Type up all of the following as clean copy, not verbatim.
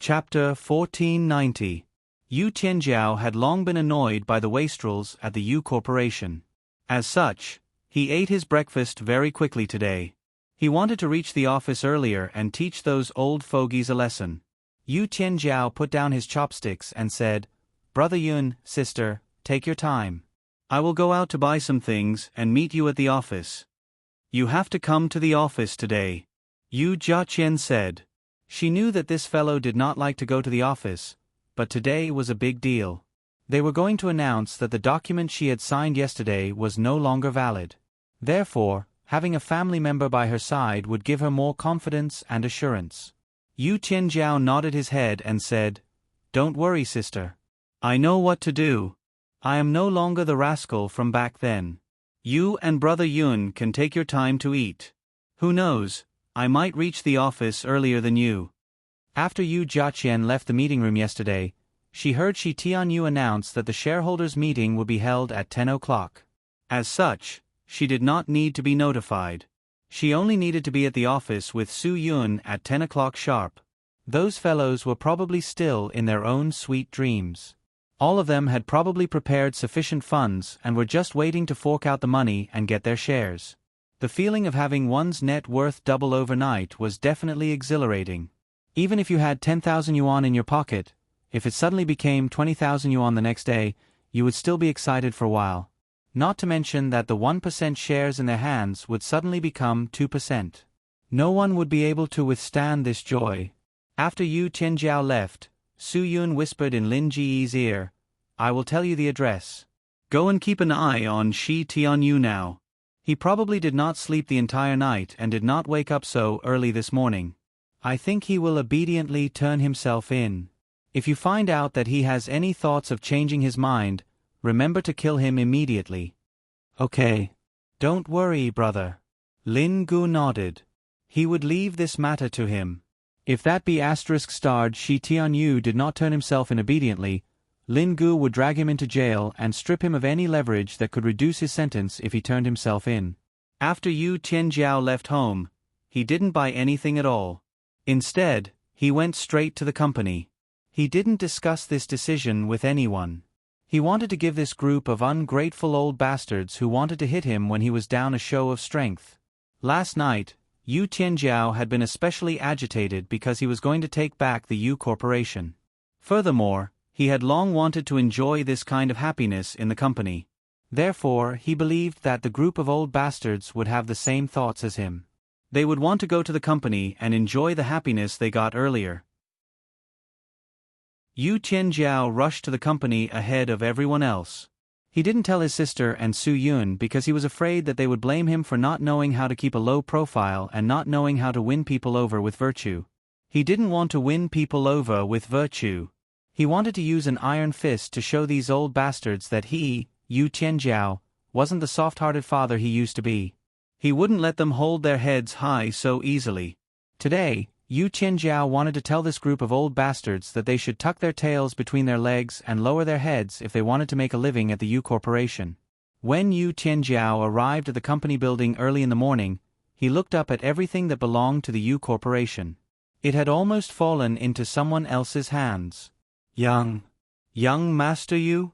Chapter 1490. Yu Tianjiao had long been annoyed by the wastrels at the Yu Corporation. As such, he ate his breakfast very quickly today. He wanted to reach the office earlier and teach those old fogies a lesson. Yu Tianjiao put down his chopsticks and said, "Brother Yun, sister, take your time. I will go out to buy some things and meet you at the office." "You have to come to the office today," Yu Jiaqian said. She knew that this fellow did not like to go to the office, but today was a big deal. They were going to announce that the document she had signed yesterday was no longer valid. Therefore, having a family member by her side would give her more confidence and assurance. Yu Tianjiao nodded his head and said, "Don't worry, sister. I know what to do. I am no longer the rascal from back then. You and Brother Yun can take your time to eat. Who knows, I might reach the office earlier than you." After Yu Jiaqian left the meeting room yesterday, she heard Shi Tianyu announce that the shareholders' meeting would be held at 10 o'clock. As such, she did not need to be notified. She only needed to be at the office with Su Yun at 10 o'clock sharp. Those fellows were probably still in their own sweet dreams. All of them had probably prepared sufficient funds and were just waiting to fork out the money and get their shares. The feeling of having one's net worth double overnight was definitely exhilarating. Even if you had 10,000 yuan in your pocket, if it suddenly became 20,000 yuan the next day, you would still be excited for a while. Not to mention that the 1% shares in their hands would suddenly become 2%. No one would be able to withstand this joy. After Yu Tianjiao left, Su Yun whispered in Lin Ji's ear, "I will tell you the address. Go and keep an eye on Shi Tianyu now. He probably did not sleep the entire night and did not wake up so early this morning. I think he will obediently turn himself in. If you find out that he has any thoughts of changing his mind, remember to kill him immediately." "Okay. Don't worry, brother." Lin Gu nodded. He would leave this matter to him. If that *** Shi Tianyu did not turn himself in obediently, Lin Gu would drag him into jail and strip him of any leverage that could reduce his sentence if he turned himself in. After Yu Tianjiao left home, he didn't buy anything at all. Instead, he went straight to the company. He didn't discuss this decision with anyone. He wanted to give this group of ungrateful old bastards who wanted to hit him when he was down a show of strength. Last night, Yu Tianjiao had been especially agitated because he was going to take back the Yu Corporation. Furthermore, he had long wanted to enjoy this kind of happiness in the company. Therefore, he believed that the group of old bastards would have the same thoughts as him. They would want to go to the company and enjoy the happiness they got earlier. Yu Tianjiao rushed to the company ahead of everyone else. He didn't tell his sister and Su Yun because he was afraid that they would blame him for not knowing how to keep a low profile and not knowing how to win people over with virtue. He didn't want to win people over with virtue. He wanted to use an iron fist to show these old bastards that he, Yu Tianjiao, wasn't the soft-hearted father he used to be. He wouldn't let them hold their heads high so easily. Today, Yu Tianjiao wanted to tell this group of old bastards that they should tuck their tails between their legs and lower their heads if they wanted to make a living at the Yu Corporation. When Yu Tianjiao arrived at the company building early in the morning, he looked up at everything that belonged to the Yu Corporation. It had almost fallen into someone else's hands. Young Master Yu?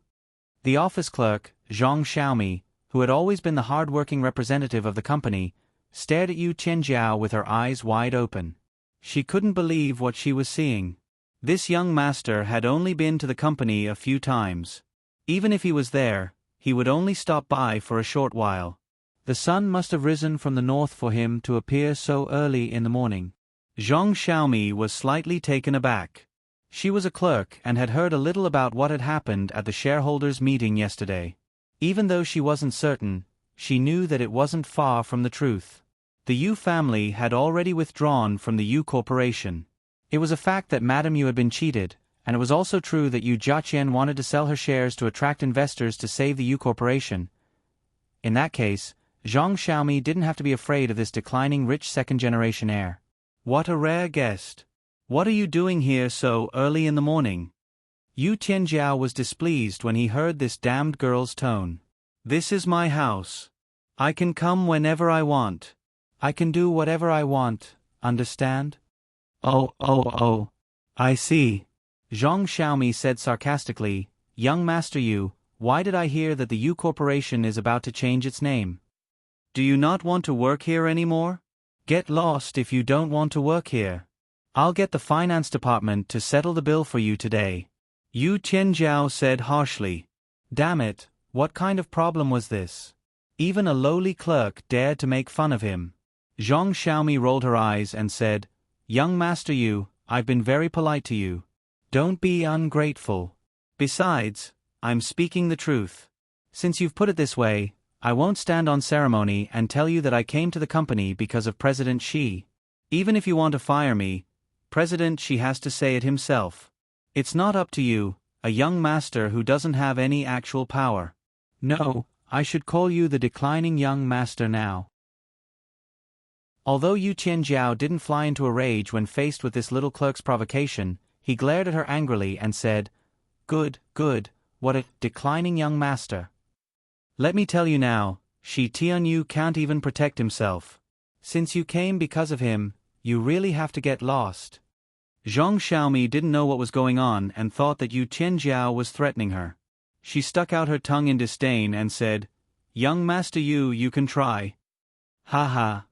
The office clerk, Zhang Xiaomi, who had always been the hard-working representative of the company, stared at Yu Tianjiao with her eyes wide open. She couldn't believe what she was seeing. This young master had only been to the company a few times. Even if he was there, he would only stop by for a short while. The sun must have risen from the north for him to appear so early in the morning. Zhang Xiaomi was slightly taken aback. She was a clerk and had heard a little about what had happened at the shareholders' meeting yesterday. Even though she wasn't certain, she knew that it wasn't far from the truth. The Yu family had already withdrawn from the Yu Corporation. It was a fact that Madame Yu had been cheated, and it was also true that Yu Jiaqian wanted to sell her shares to attract investors to save the Yu Corporation. In that case, Zhang Xiaomi didn't have to be afraid of this declining rich second-generation heir. What a rare guest. What are you doing here so early in the morning? Yu Tianjiao was displeased when he heard this damned girl's tone. This is my house. I can come whenever I want. I can do whatever I want, understand? Oh. I see. Zhang Xiaomi said sarcastically, Young Master Yu, why did I hear that the Yu Corporation is about to change its name? Do you not want to work here anymore? Get lost if you don't want to work here. I'll get the finance department to settle the bill for you today. Yu Qianjiao said harshly. Damn it, what kind of problem was this? Even a lowly clerk dared to make fun of him. Zhang Xiaomi rolled her eyes and said, Young Master Yu, I've been very polite to you. Don't be ungrateful. Besides, I'm speaking the truth. Since you've put it this way, I won't stand on ceremony and tell you that I came to the company because of President Xi. Even if you want to fire me, President Xi has to say it himself. It's not up to you, a young master who doesn't have any actual power. No, I should call you the declining young master now. Although Yu Qianjiao didn't fly into a rage when faced with this little clerk's provocation, he glared at her angrily and said, Good, what a declining young master. Let me tell you now, Shi Tianyu can't even protect himself. Since you came because of him, you really have to get lost. Zhang Xiaomi didn't know what was going on and thought that Yu Qianjiao was threatening her. She stuck out her tongue in disdain and said, Young Master Yu, you can try. Ha ha.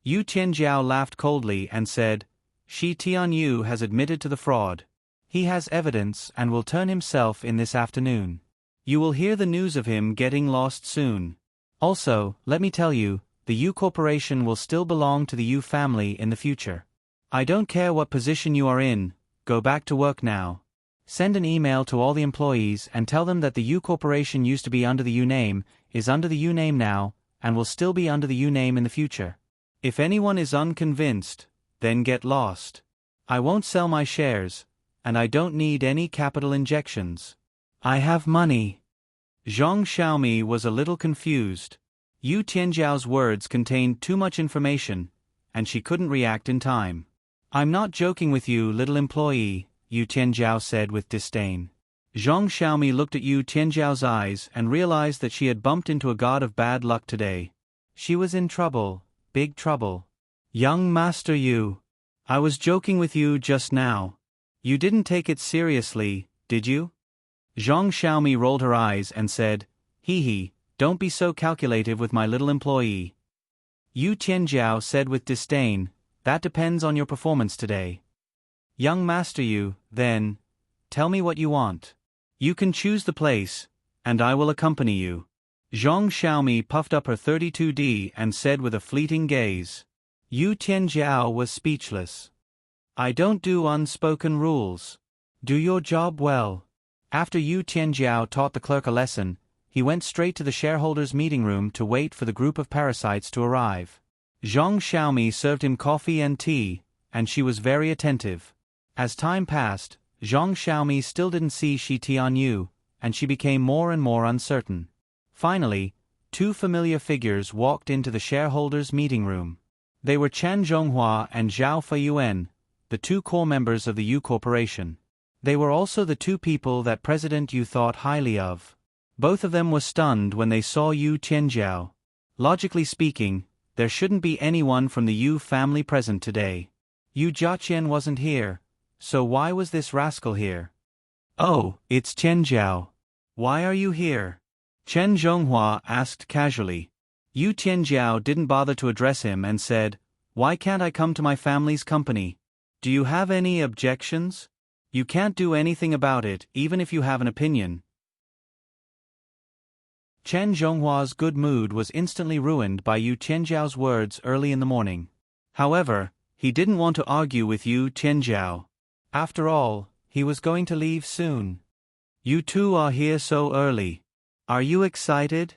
Yu Qianjiao laughed coldly and said, Shi Tianyu has admitted to the fraud. He has evidence and will turn himself in this afternoon. You will hear the news of him getting lost soon. Also, let me tell you, the Yu Corporation will still belong to the Yu family in the future. I don't care what position you are in, go back to work now. Send an email to all the employees and tell them that the Yu Corporation used to be under the Yu name, is under the Yu name now, and will still be under the Yu name in the future. If anyone is unconvinced, then get lost. I won't sell my shares, and I don't need any capital injections. I have money. Zhang Xiaomi was a little confused. Yu Tianjiao's words contained too much information, and she couldn't react in time. I'm not joking with you, little employee, Yu Tianjiao said with disdain. Zhang Xiaomi looked at Yu Tianjiao's eyes and realized that she had bumped into a god of bad luck today. She was in trouble, big trouble. Young Master Yu, I was joking with you just now. You didn't take it seriously, did you? Zhang Xiaomi rolled her eyes and said, Hee, don't be so calculative with my little employee. Yu Tianjiao said with disdain, that depends on your performance today. Young Master Yu, then, tell me what you want. You can choose the place, and I will accompany you. Zhang Xiaomi puffed up her 32D and said with a fleeting gaze. Yu Tianjiao was speechless. I don't do unspoken rules. Do your job well. After Yu Tianjiao taught the clerk a lesson, he went straight to the shareholders' meeting room to wait for the group of parasites to arrive. Zhang Xiaomi served him coffee and tea, and she was very attentive. As time passed, Zhang Xiaomi still didn't see Shi Tianyu, and she became more and more uncertain. Finally, two familiar figures walked into the shareholders' meeting room. They were Chen Zhonghua and Zhao Feiyuan, the two core members of the Yu Corporation. They were also the two people that President Yu thought highly of. Both of them were stunned when they saw Yu Qianjiao. Logically speaking, there shouldn't be anyone from the Yu family present today. Yu Jiaqian wasn't here, so why was this rascal here? Oh, it's Qianjiao. Why are you here? Chen Zhonghua asked casually. Yu Qianjiao didn't bother to address him and said, Why can't I come to my family's company? Do you have any objections? You can't do anything about it, even if you have an opinion. Chen Zhonghua's good mood was instantly ruined by Yu Qianjiao's words early in the morning. However, he didn't want to argue with Yu Qianjiao. After all, he was going to leave soon. You two are here so early. Are you excited?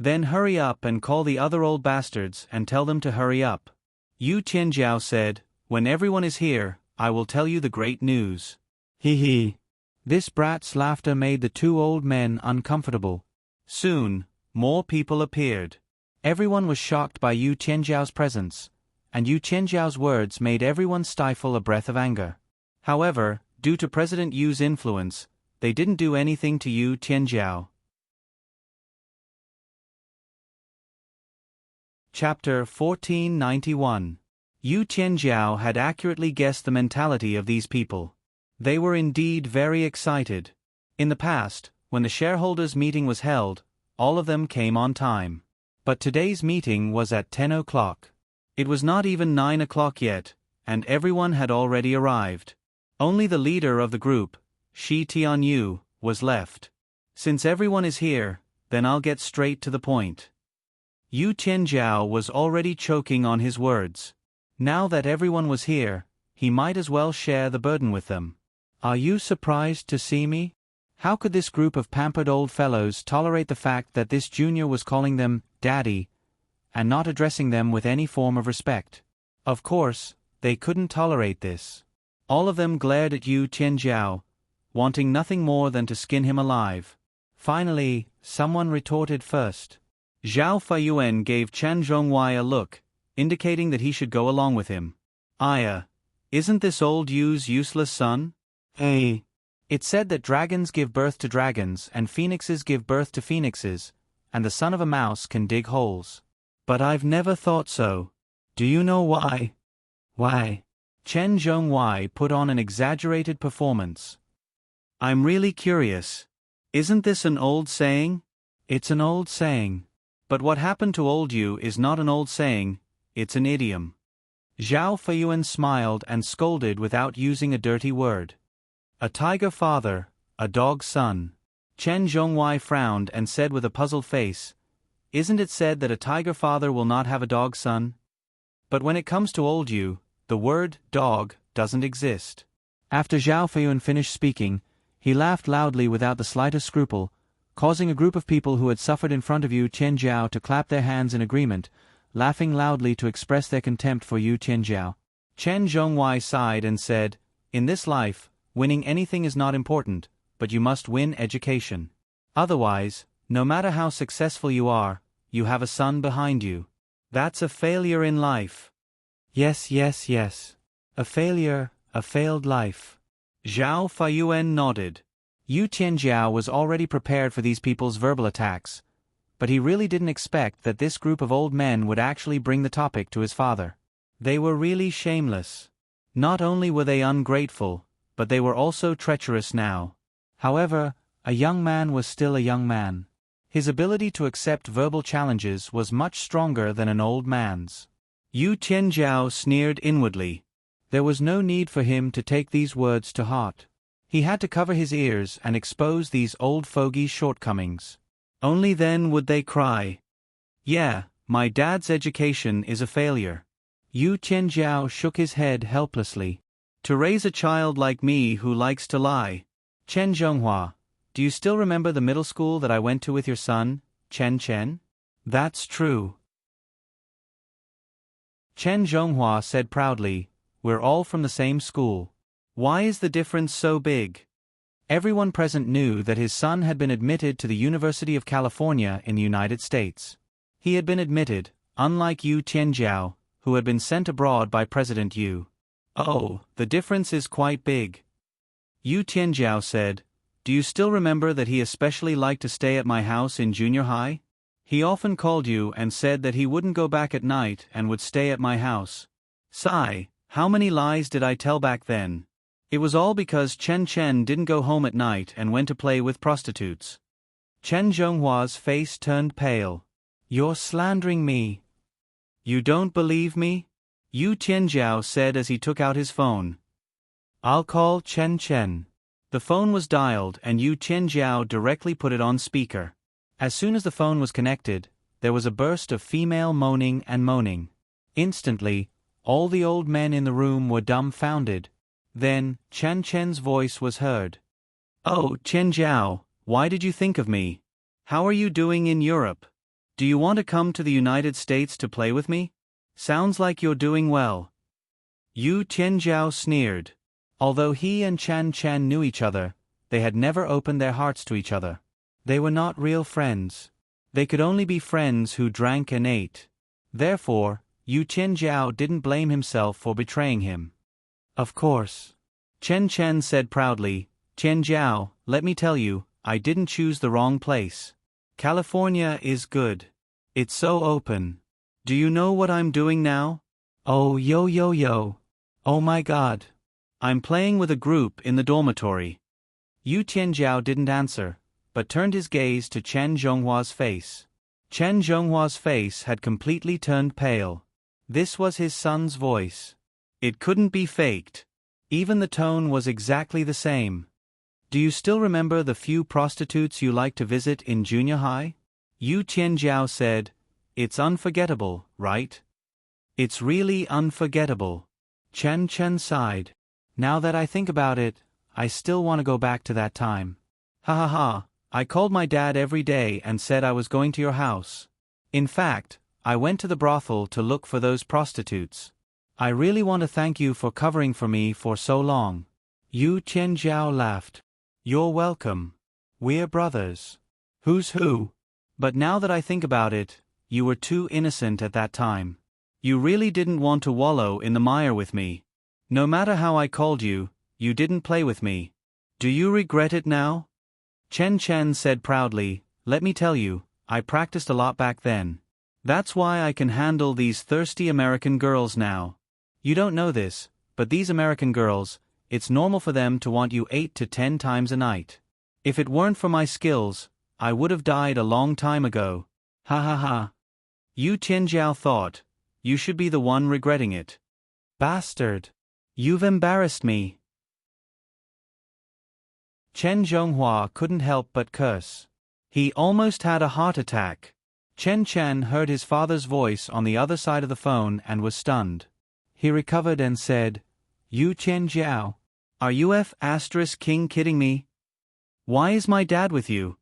Then hurry up and call the other old bastards and tell them to hurry up. Yu Qianjiao said, When everyone is here, I will tell you the great news. Hee. This brat's laughter made the two old men uncomfortable. Soon, more people appeared. Everyone was shocked by Yu Qianjiao's presence, and Yu Qianjiao's words made everyone stifle a breath of anger. However, due to President Yu's influence, they didn't do anything to Yu Tianjiao. Chapter 1491. Yu Tianjiao had accurately guessed the mentality of these people. They were indeed very excited. In the past, when the shareholders' meeting was held, all of them came on time. But today's meeting was at 10 o'clock. It was not even 9 o'clock yet, and everyone had already arrived. Only the leader of the group, Shi Tianyu, was left. Since everyone is here, then I'll get straight to the point. Yu Tianjiao was already choking on his words. Now that everyone was here, he might as well share the burden with them. Are you surprised to see me? How could this group of pampered old fellows tolerate the fact that this junior was calling them daddy and not addressing them with any form of respect? Of course, they couldn't tolerate this. All of them glared at Yu Tianjiao, wanting nothing more than to skin him alive. Finally, someone retorted first. Zhao Feiyuan gave Chen Zhonghuai a look, indicating that he should go along with him. Isn't this old Yu's useless son? Hey. It's said that dragons give birth to dragons and phoenixes give birth to phoenixes, and the son of a mouse can dig holes. But I've never thought so. Do you know why? Why? Chen Zhonghuai put on an exaggerated performance. I'm really curious. Isn't this an old saying? It's an old saying. But what happened to old Yu is not an old saying, it's an idiom. Zhao Feiyuan smiled and scolded without using a dirty word. A tiger father, a dog son. Chen Zhonghuai frowned and said with a puzzled face, Isn't it said that a tiger father will not have a dog son? But when it comes to old Yu, the word dog doesn't exist. After Zhao Feiyuan finished speaking, he laughed loudly without the slightest scruple, causing a group of people who had suffered in front of Yu Tianjiao to clap their hands in agreement, laughing loudly to express their contempt for Yu Tianjiao. Chen Zhonghuai sighed and said, In this life, winning anything is not important, but you must win education. Otherwise, no matter how successful you are, you have a son behind you. That's a failure in life. Yes. A failure, a failed life. Zhao Feiyuan nodded. Yu Tianjiao was already prepared for these people's verbal attacks, but he really didn't expect that this group of old men would actually bring the topic to his father. They were really shameless. Not only were they ungrateful, but they were also treacherous now. However, a young man was still a young man. His ability to accept verbal challenges was much stronger than an old man's. Yu Tianjiao sneered inwardly. There was no need for him to take these words to heart. He had to cover his ears and expose these old fogies' shortcomings. Only then would they cry. Yeah, my dad's education is a failure. Yu Tianjiao shook his head helplessly. To raise a child like me who likes to lie. Chen Zhonghua, do you still remember the middle school that I went to with your son, Chen? That's true. Chen Zhonghua said proudly, We're all from the same school. Why is the difference so big? Everyone present knew that his son had been admitted to the University of California in the United States. He had been admitted, unlike Yu Tianjiao, who had been sent abroad by President Yu. Oh, the difference is quite big. Yu Tianjiao said, Do you still remember that he especially liked to stay at my house in junior high? He often called you and said that he wouldn't go back at night and would stay at my house. Sigh, how many lies did I tell back then? It was all because Chen didn't go home at night and went to play with prostitutes. Chen Zhonghua's face turned pale. You're slandering me. You don't believe me? Yu Tianjiao said as he took out his phone. I'll call Chen. The phone was dialed and Yu Tianjiao directly put it on speaker. As soon as the phone was connected, there was a burst of female moaning and moaning. Instantly, all the old men in the room were dumbfounded. Then, Chen's voice was heard. Oh, Tianjiao, why did you think of me? How are you doing in Europe? Do you want to come to the United States to play with me? Sounds like you're doing well. Yu Tianjiao sneered. Although he and Chen knew each other, they had never opened their hearts to each other. They were not real friends. They could only be friends who drank and ate. Therefore, Yu Tianjiao didn't blame himself for betraying him. Of course. Chen said proudly, Tianjiao, let me tell you, I didn't choose the wrong place. California is good. It's so open. Do you know what I'm doing now? Oh yo yo yo. Oh my god. I'm playing with a group in the dormitory. Yu Tianjiao didn't answer, but turned his gaze to Chen Zhonghua's face. Chen Zhonghua's face had completely turned pale. This was his son's voice. It couldn't be faked. Even the tone was exactly the same. Do you still remember the few prostitutes you liked to visit in junior high? Yu Tianjiao said, It's unforgettable, right? It's really unforgettable. Chen sighed. Now that I think about it, I still want to go back to that time. Ha ha ha, I called my dad every day and said I was going to your house. In fact, I went to the brothel to look for those prostitutes. I really want to thank you for covering for me for so long. Yu Tianjiao laughed. You're welcome. We're brothers. Who's who? But now that I think about it, you were too innocent at that time. You really didn't want to wallow in the mire with me. No matter how I called you, you didn't play with me. Do you regret it now? Chen said proudly, Let me tell you, I practiced a lot back then. That's why I can handle these thirsty American girls now. You don't know this, but these American girls, it's normal for them to want you 8 to 10 times a night. If it weren't for my skills, I would have died a long time ago. Ha ha ha. Yu Tianjiao thought, You should be the one regretting it. Bastard. You've embarrassed me. Chen Zhonghua couldn't help but curse. He almost had a heart attack. Chen heard his father's voice on the other side of the phone and was stunned. He recovered and said, Yu Tianjiao, are you King kidding me? Why is my dad with you?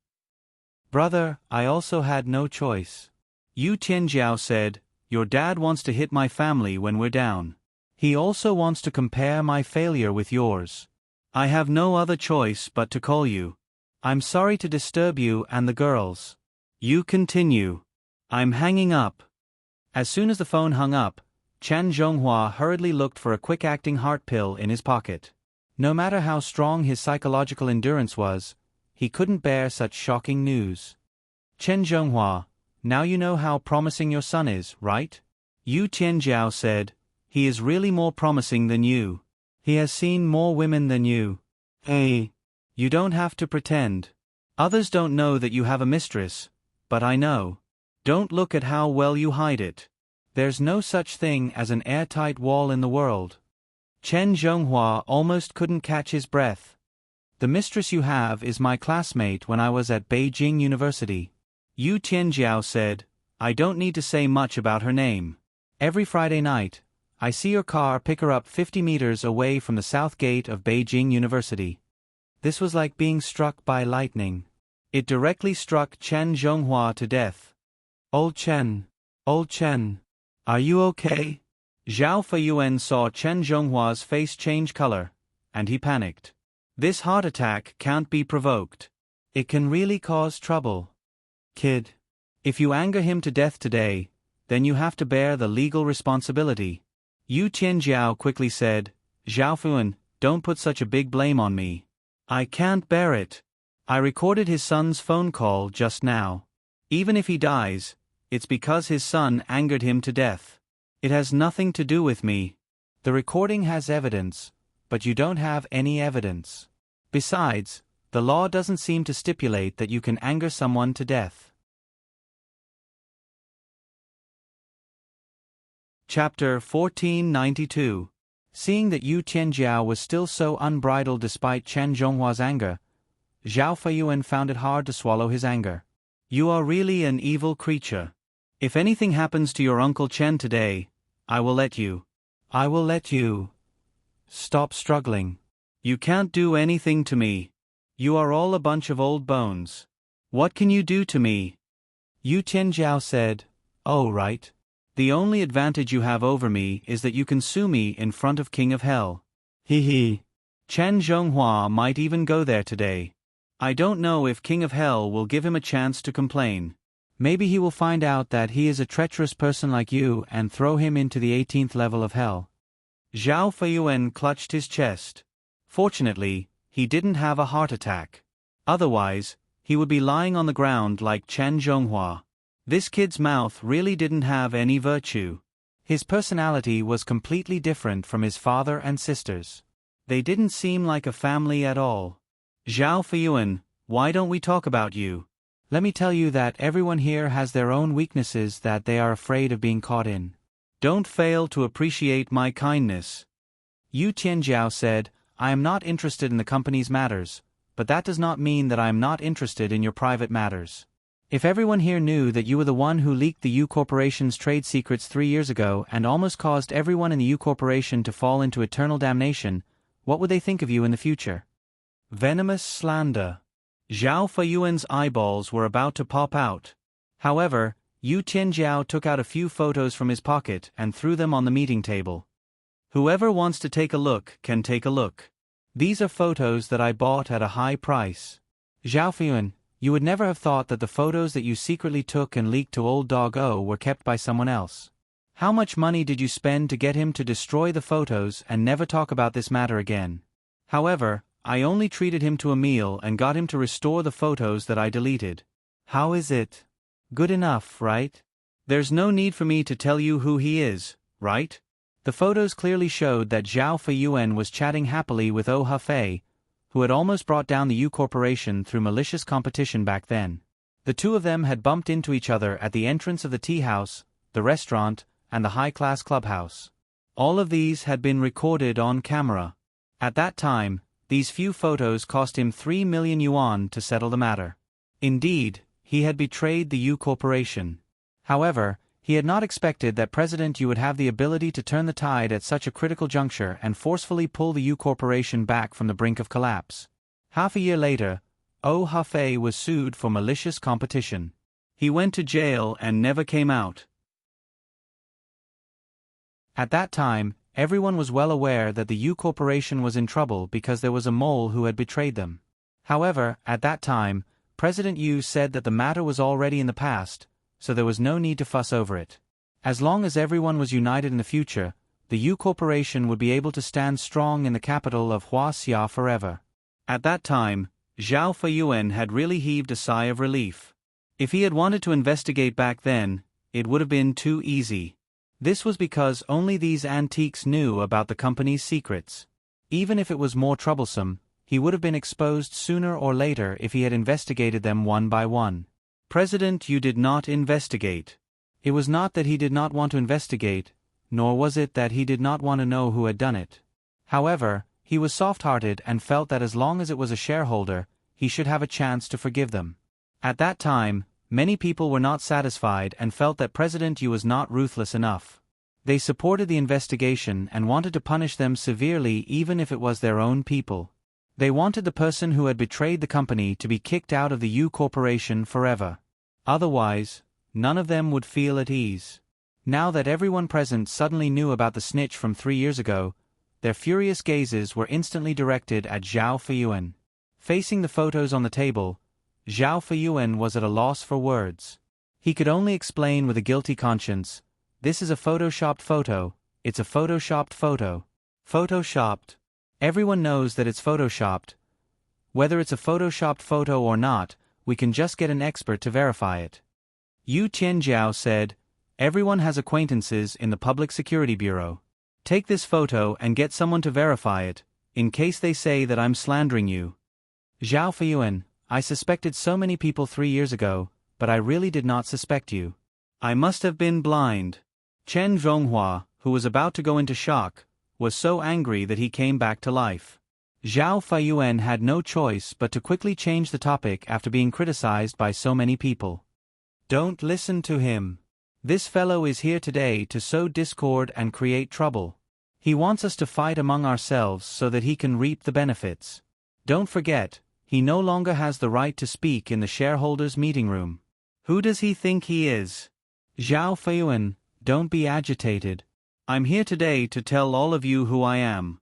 Brother, I also had no choice. Yu Tianjiao said, Your dad wants to hit my family when we're down. He also wants to compare my failure with yours. I have no other choice but to call you. I'm sorry to disturb you and the girls. You continue. I'm hanging up. As soon as the phone hung up, Chen Zhonghua hurriedly looked for a quick-acting heart pill in his pocket. No matter how strong his psychological endurance was, he couldn't bear such shocking news. Chen Zhonghua, now you know how promising your son is, right? Yu Tianjiao said, He is really more promising than you. He has seen more women than you. Hey, you don't have to pretend. Others don't know that you have a mistress, but I know. Don't look at how well you hide it. There's no such thing as an airtight wall in the world. Chen Zhonghua almost couldn't catch his breath. The mistress you have is my classmate when I was at Beijing University. Yu Tianjiao said, I don't need to say much about her name. Every Friday night, I see your car pick her up 50 meters away from the south gate of Beijing University. This was like being struck by lightning. It directly struck Chen Zhonghua to death. Old Chen, are you okay? Zhao Feiyuan saw Chen Zhonghua's face change color, and he panicked. This heart attack can't be provoked. It can really cause trouble. Kid, if you anger him to death today, then you have to bear the legal responsibility. Yu Tianjiao quickly said, Zhao Feiyuan, don't put such a big blame on me. I can't bear it. I recorded his son's phone call just now. Even if he dies, it's because his son angered him to death. It has nothing to do with me. The recording has evidence, but you don't have any evidence. Besides, the law doesn't seem to stipulate that you can anger someone to death. Chapter 1492. Seeing that Yu Tianjiao was still so unbridled despite Chen Zhonghua's anger, Zhao Feiyuan found it hard to swallow his anger. You are really an evil creature. If anything happens to your Uncle Chen today, I will let you. Stop struggling. You can't do anything to me. You are all a bunch of old bones. What can you do to me? Yu Tianjiao said, Oh right. The only advantage you have over me is that you can sue me in front of King of Hell. Hee. Chen Zhonghua might even go there today. I don't know if King of Hell will give him a chance to complain. Maybe he will find out that he is a treacherous person like you and throw him into the 18th level of hell. Zhao Feiyuan clutched his chest. Fortunately, he didn't have a heart attack. Otherwise, he would be lying on the ground like Chen Zhonghua. This kid's mouth really didn't have any virtue. His personality was completely different from his father and sisters. They didn't seem like a family at all. Zhao Feiyuan, why don't we talk about you? Let me tell you that everyone here has their own weaknesses that they are afraid of being caught in. Don't fail to appreciate my kindness. Yu Tianjiao said, I am not interested in the company's matters, but that does not mean that I am not interested in your private matters. If everyone here knew that you were the one who leaked the U Corporation's trade secrets 3 years ago and almost caused everyone in the U Corporation to fall into eternal damnation, what would they think of you in the future? Venomous slander. Zhao Feiyuan's eyeballs were about to pop out. However, Yu Tianjiao took out a few photos from his pocket and threw them on the meeting table. Whoever wants to take a look can take a look. These are photos that I bought at a high price. Zhao Feiyuan, you would never have thought that the photos that you secretly took and leaked to Old Dog O were kept by someone else. How much money did you spend to get him to destroy the photos and never talk about this matter again? However, I only treated him to a meal and got him to restore the photos that I deleted. How is it? Good enough, right? There's no need for me to tell you who he is, right? The photos clearly showed that Zhao Feiyuan was chatting happily with Oh Hefei, who had almost brought down the U Corporation through malicious competition back then. The two of them had bumped into each other at the entrance of the tea house, the restaurant, and the high-class clubhouse. All of these had been recorded on camera. At that time, these few photos cost him 3 million yuan to settle the matter. Indeed, he had betrayed the U Corporation. However, he had not expected that President Yu would have the ability to turn the tide at such a critical juncture and forcefully pull the U Corporation back from the brink of collapse. Half a year later, Oh Hefei was sued for malicious competition. He went to jail and never came out. At that time, everyone was well aware that the U Corporation was in trouble because there was a mole who had betrayed them. However, at that time, President Yu said that the matter was already in the past, so there was no need to fuss over it. As long as everyone was united in the future, the U Corporation would be able to stand strong in the capital of Huaxia forever. At that time, Zhao Feiyuan had really heaved a sigh of relief. If he had wanted to investigate back then, it would have been too easy. This was because only these antiques knew about the company's secrets. Even if it was more troublesome, he would have been exposed sooner or later if he had investigated them one by one. President Yu did not investigate. It was not that he did not want to investigate, nor was it that he did not want to know who had done it. However, he was soft-hearted and felt that as long as it was a shareholder, he should have a chance to forgive them. At that time, many people were not satisfied and felt that President Yu was not ruthless enough. They supported the investigation and wanted to punish them severely even if it was their own people. They wanted the person who had betrayed the company to be kicked out of the U Corporation forever. Otherwise, none of them would feel at ease. Now that everyone present suddenly knew about the snitch from 3 years ago, their furious gazes were instantly directed at Zhao Feiyuan. Facing the photos on the table, Zhao Feiyuan was at a loss for words. He could only explain with a guilty conscience, "This is a photoshopped photo, it's a photoshopped photo." Photoshopped. Everyone knows that it's photoshopped. Whether it's a photoshopped photo or not, we can just get an expert to verify it. Yu Tianjiao said, "Everyone has acquaintances in the Public Security Bureau. Take this photo and get someone to verify it, in case they say that I'm slandering you." Zhao Feiyuan, I suspected so many people 3 years ago, but I really did not suspect you. I must have been blind. Chen Zhonghua, who was about to go into shock, was so angry that he came back to life. Zhao Feiyuan had no choice but to quickly change the topic after being criticized by so many people. Don't listen to him. This fellow is here today to sow discord and create trouble. He wants us to fight among ourselves so that he can reap the benefits. Don't forget, he no longer has the right to speak in the shareholders' meeting room. Who does he think he is? Zhao Feiyuan, don't be agitated. I'm here today to tell all of you who I am.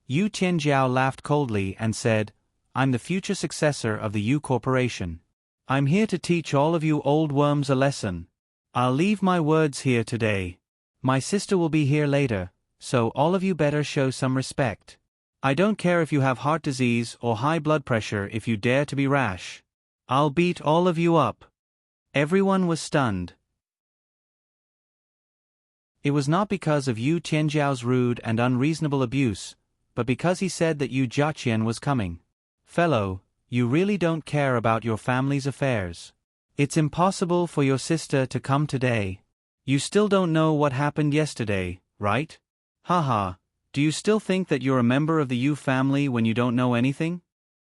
Yu Tianjiao laughed coldly and said, I'm the future successor of the U Corporation. I'm here to teach all of you old worms a lesson. I'll leave my words here today. My sister will be here later, so all of you better show some respect. I don't care if you have heart disease or high blood pressure if you dare to be rash. I'll beat all of you up. Everyone was stunned. It was not because of Yu Qianjiao's rude and unreasonable abuse, but because he said that Yu Jiaqian was coming. Fellow, you really don't care about your family's affairs. It's impossible for your sister to come today. You still don't know what happened yesterday, right? Haha, do you still think that you're a member of the Yu family when you don't know anything?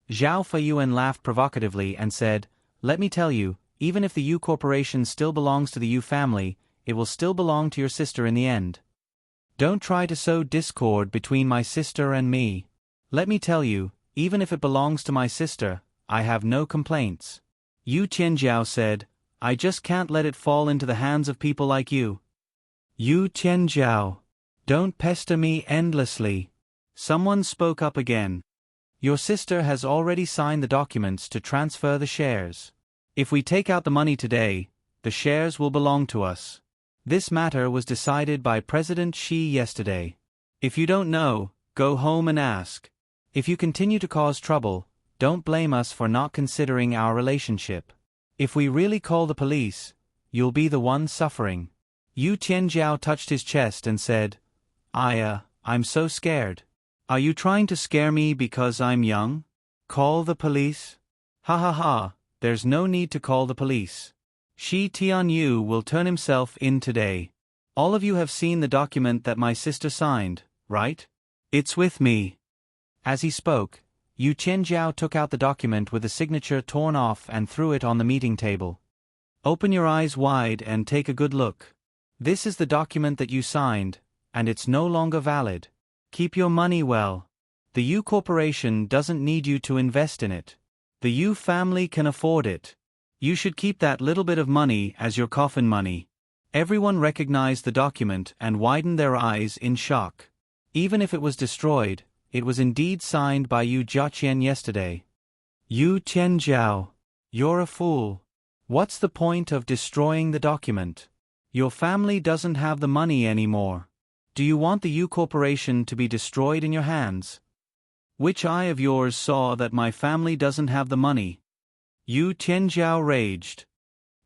Zhao Feiyuan laughed provocatively and said, let me tell you, even if the Yu Corporation still belongs to the Yu family, it will still belong to your sister in the end. Don't try to sow discord between my sister and me. Let me tell you, even if it belongs to my sister, I have no complaints. Yu Qianjiao said, I just can't let it fall into the hands of people like you. Yu Qianjiao, don't pester me endlessly. Someone spoke up again. Your sister has already signed the documents to transfer the shares. If we take out the money today, the shares will belong to us. This matter was decided by President Xi yesterday. If you don't know, go home and ask. If you continue to cause trouble, don't blame us for not considering our relationship. If we really call the police, you'll be the one suffering. Yu Qianjiao touched his chest and said, I'm so scared. Are you trying to scare me because I'm young? Call the police? Ha ha ha, there's no need to call the police. Shi Tianyu will turn himself in today. All of you have seen the document that my sister signed, right? It's with me. As he spoke, Yu Qianjiao took out the document with the signature torn off and threw it on the meeting table. Open your eyes wide and take a good look. This is the document that you signed, and it's no longer valid. Keep your money well. The Yu Corporation doesn't need you to invest in it. The Yu family can afford it. You should keep that little bit of money as your coffin money. Everyone recognized the document and widened their eyes in shock. Even if it was destroyed, it was indeed signed by Yu Jiaqian yesterday. Yu Qianjiao, you're a fool. What's the point of destroying the document? Your family doesn't have the money anymore. Do you want the Yu Corporation to be destroyed in your hands? Which eye of yours saw that my family doesn't have the money? Yu Qianjiao raged.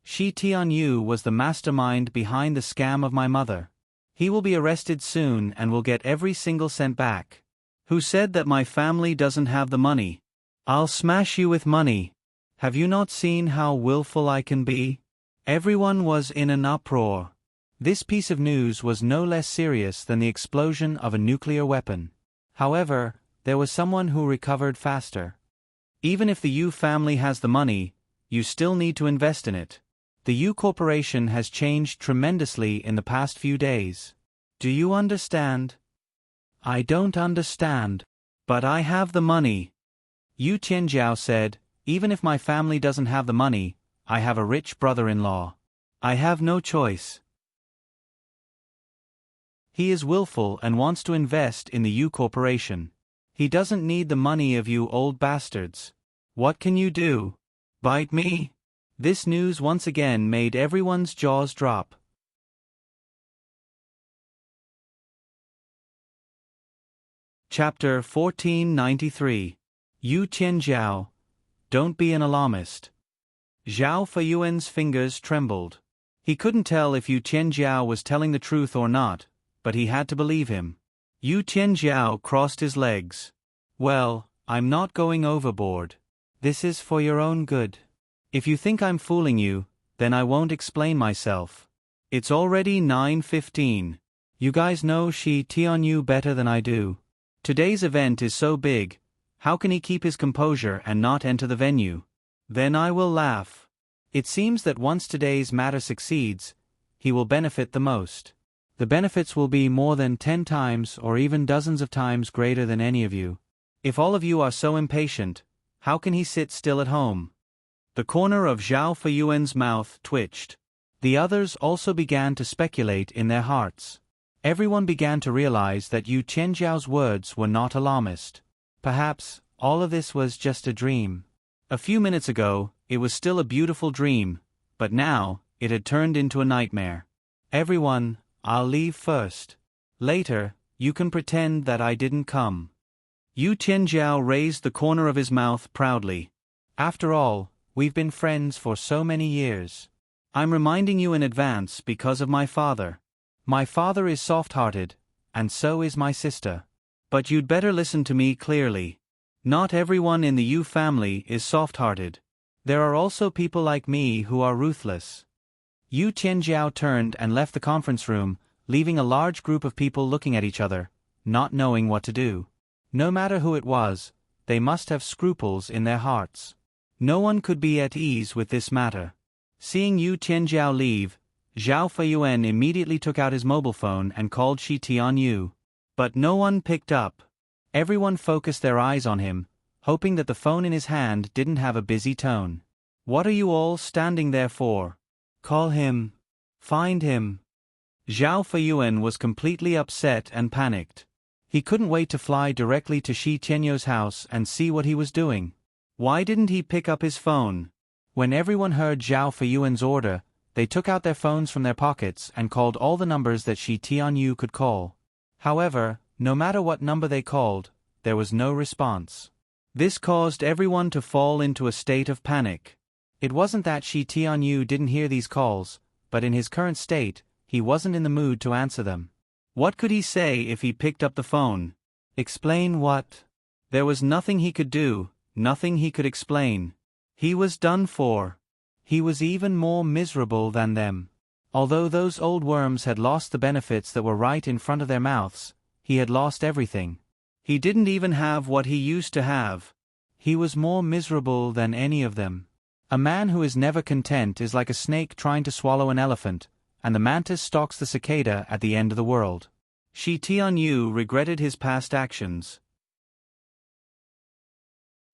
Shi Tianyu was the mastermind behind the scam of my mother. He will be arrested soon and will get every single cent back. Who said that my family doesn't have the money? I'll smash you with money. Have you not seen how willful I can be? Everyone was in an uproar. This piece of news was no less serious than the explosion of a nuclear weapon. However, there was someone who recovered faster. Even if the Yu family has the money, you still need to invest in it. The Yu Corporation has changed tremendously in the past few days. Do you understand? I don't understand. But I have the money. Yu Qianjiao said, even if my family doesn't have the money, I have a rich brother-in-law. I have no choice. He is willful and wants to invest in the Yu Corporation. He doesn't need the money of you old bastards. What can you do? Bite me? This news once again made everyone's jaws drop. Chapter 1493. Yu Qianjiao, don't be an alarmist. Zhao Feiyuan's fingers trembled. He couldn't tell if Yu Qianjiao was telling the truth or not, but he had to believe him. Yu Qianjiao crossed his legs. Well, I'm not going overboard. This is for your own good. If you think I'm fooling you, then I won't explain myself. It's already 9:15. You guys know Shi Tianyu better than I do. Today's event is so big, how can he keep his composure and not enter the venue? Then I will laugh. It seems that once today's matter succeeds, he will benefit the most. The benefits will be more than 10 times or even dozens of times greater than any of you. If all of you are so impatient, how can he sit still at home? The corner of Zhao Feiyuan's mouth twitched. The others also began to speculate in their hearts. Everyone began to realize that Yu Qianjiao's words were not alarmist. Perhaps all of this was just a dream. A few minutes ago, it was still a beautiful dream, but now, it had turned into a nightmare. Everyone, I'll leave first. Later, you can pretend that I didn't come. Yu Qianjiao raised the corner of his mouth proudly. After all, we've been friends for so many years. I'm reminding you in advance because of my father. My father is soft-hearted, and so is my sister. But you'd better listen to me clearly. Not everyone in the Yu family is soft-hearted. There are also people like me who are ruthless. Yu Tianjiao turned and left the conference room, leaving a large group of people looking at each other, not knowing what to do. No matter who it was, they must have scruples in their hearts. No one could be at ease with this matter. Seeing Yu Tianjiao leave, Zhao Feiyuan immediately took out his mobile phone and called Shi Tianyu. But no one picked up. Everyone focused their eyes on him, hoping that the phone in his hand didn't have a busy tone. What are you all standing there for? Call him. Find him. Zhao Feiyuan was completely upset and panicked. He couldn't wait to fly directly to Shi Tianyu's house and see what he was doing. Why didn't he pick up his phone? When everyone heard Zhao Feiyuan's order, they took out their phones from their pockets and called all the numbers that Shi Tianyu could call. However, no matter what number they called, there was no response. This caused everyone to fall into a state of panic. It wasn't that Shi Tianyu didn't hear these calls, but in his current state, he wasn't in the mood to answer them. What could he say if he picked up the phone? Explain what? There was nothing he could do, nothing he could explain. He was done for. He was even more miserable than them. Although those old worms had lost the benefits that were right in front of their mouths, he had lost everything. He didn't even have what he used to have. He was more miserable than any of them. A man who is never content is like a snake trying to swallow an elephant, and the mantis stalks the cicada at the end of the world. Shi Tianyu regretted his past actions.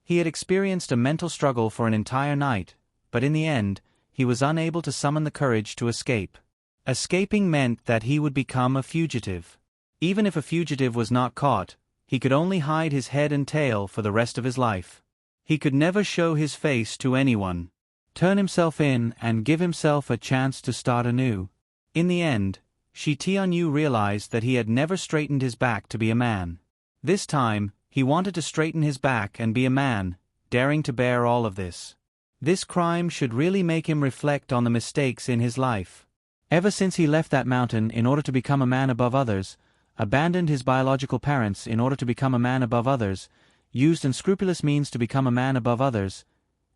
He had experienced a mental struggle for an entire night, but in the end, he was unable to summon the courage to escape. Escaping meant that he would become a fugitive. Even if a fugitive was not caught, he could only hide his head and tail for the rest of his life. He could never show his face to anyone, turn himself in and give himself a chance to start anew. In the end, Shi Tianyu realized that he had never straightened his back to be a man. This time, he wanted to straighten his back and be a man, daring to bear all of this. This crime should really make him reflect on the mistakes in his life. Ever since he left that mountain in order to become a man above others, abandoned his biological parents in order to become a man above others, used unscrupulous means to become a man above others,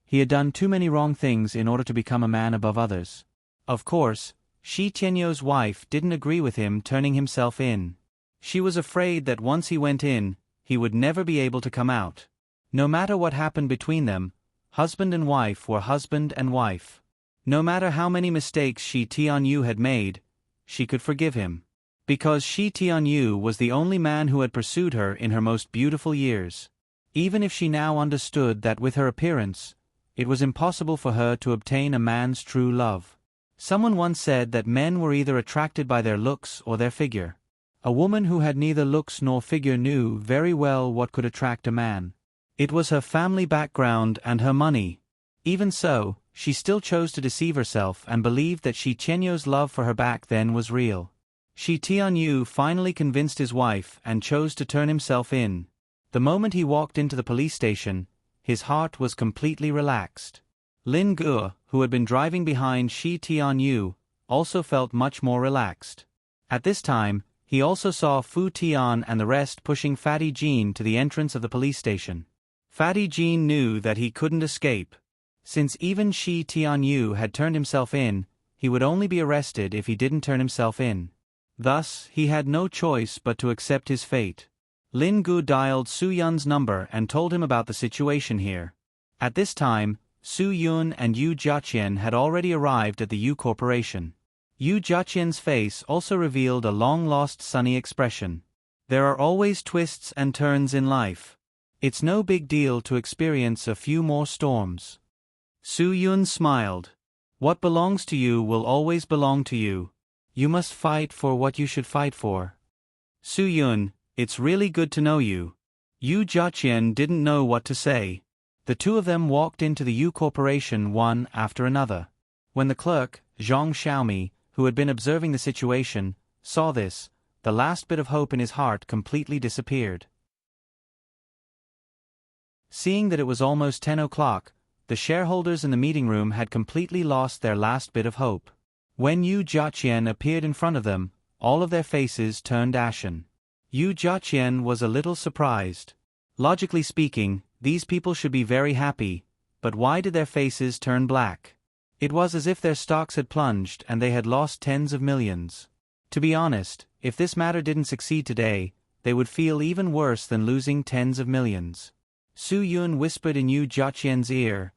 he had done too many wrong things in order to become a man above others. Of course, Shi Tianyu's wife didn't agree with him turning himself in. She was afraid that once he went in, he would never be able to come out. No matter what happened between them, husband and wife were husband and wife. No matter how many mistakes Shi Tianyu had made, she could forgive him. Because Shi Tianyu was the only man who had pursued her in her most beautiful years. Even if she now understood that with her appearance, it was impossible for her to obtain a man's true love. Someone once said that men were either attracted by their looks or their figure. A woman who had neither looks nor figure knew very well what could attract a man. It was her family background and her money. Even so, she still chose to deceive herself and believed that Shi Tianyu's love for her back then was real. Shi Tianyu finally convinced his wife and chose to turn himself in. The moment he walked into the police station, his heart was completely relaxed. Lin Ge, who had been driving behind Shi Tianyu, also felt much more relaxed. At this time, he also saw Fu Tian and the rest pushing Fatty Jean to the entrance of the police station. Fatty Jean knew that he couldn't escape. Since even Shi Tianyu had turned himself in, he would only be arrested if he didn't turn himself in. Thus, he had no choice but to accept his fate. Lin Ge dialed Su Yun's number and told him about the situation here. At this time, Su Yun and Yu Jiaqian had already arrived at the Yu Corporation. Yu Jiaqian's face also revealed a long-lost sunny expression. There are always twists and turns in life. It's no big deal to experience a few more storms. Su Yun smiled. What belongs to you will always belong to you. You must fight for what you should fight for. Su Yun, it's really good to know you. Yu Jiaqian didn't know what to say. The two of them walked into the Yu Corporation one after another. When the clerk, Zhang Xiaomi, who had been observing the situation, saw this, the last bit of hope in his heart completely disappeared. Seeing that it was almost 10 o'clock, the shareholders in the meeting room had completely lost their last bit of hope. When Yu Jiaqian appeared in front of them, all of their faces turned ashen. Yu Jiaqian was a little surprised. Logically speaking, these people should be very happy, but why did their faces turn black? It was as if their stocks had plunged and they had lost tens of millions. To be honest, if this matter didn't succeed today, they would feel even worse than losing tens of millions. Su Yun whispered in Yu Jiaqian's ear,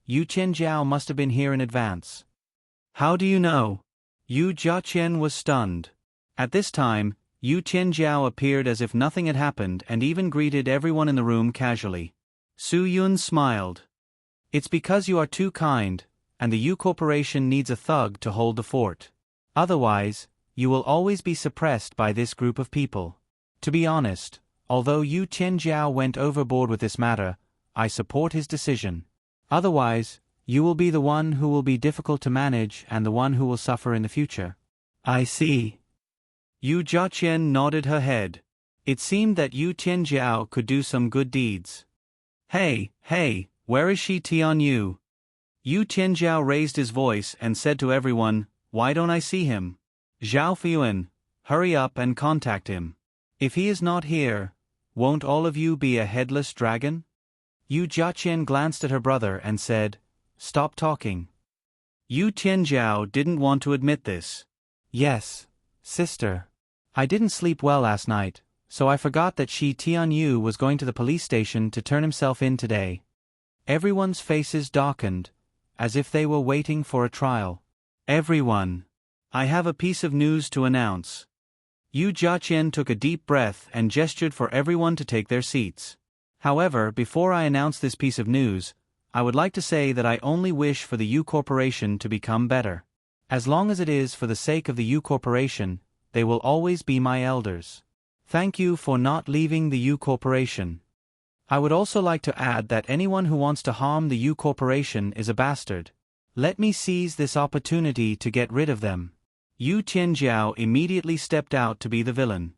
"Yu Qianjiao must have been here in advance." "How do you know?" Yu Jiaqian was stunned. At this time, Yu Qianjiao appeared as if nothing had happened and even greeted everyone in the room casually. Su Yun smiled. "It's because you are too kind, and the Yu Corporation needs a thug to hold the fort. Otherwise, you will always be suppressed by this group of people. To be honest, although Yu Qianjiao went overboard with this matter, I support his decision. Otherwise, you will be the one who will be difficult to manage and the one who will suffer in the future." "I see." Yu Jiaqian nodded her head. It seemed that Yu Qianjiao could do some good deeds. Hey, where is Shi Tianyu?" Yu Qianjiao raised his voice and said to everyone, "Why don't I see him? Zhao Fuyuan, hurry up and contact him. If he is not here, won't all of you be a headless dragon?" Yu Jiaqian glanced at her brother and said, "Stop talking." Yu Qianjiao didn't want to admit this. "Yes, sister. I didn't sleep well last night, so I forgot that Shi Tianyu was going to the police station to turn himself in today." Everyone's faces darkened, as if they were waiting for a trial. "Everyone, I have a piece of news to announce." Yu Jiaqian took a deep breath and gestured for everyone to take their seats. "However, before I announce this piece of news, I would like to say that I only wish for the Yu Corporation to become better. As long as it is for the sake of the Yu Corporation, they will always be my elders. Thank you for not leaving the Yu Corporation. I would also like to add that anyone who wants to harm the Yu Corporation is a bastard. Let me seize this opportunity to get rid of them." Yu Qianjiao immediately stepped out to be the villain.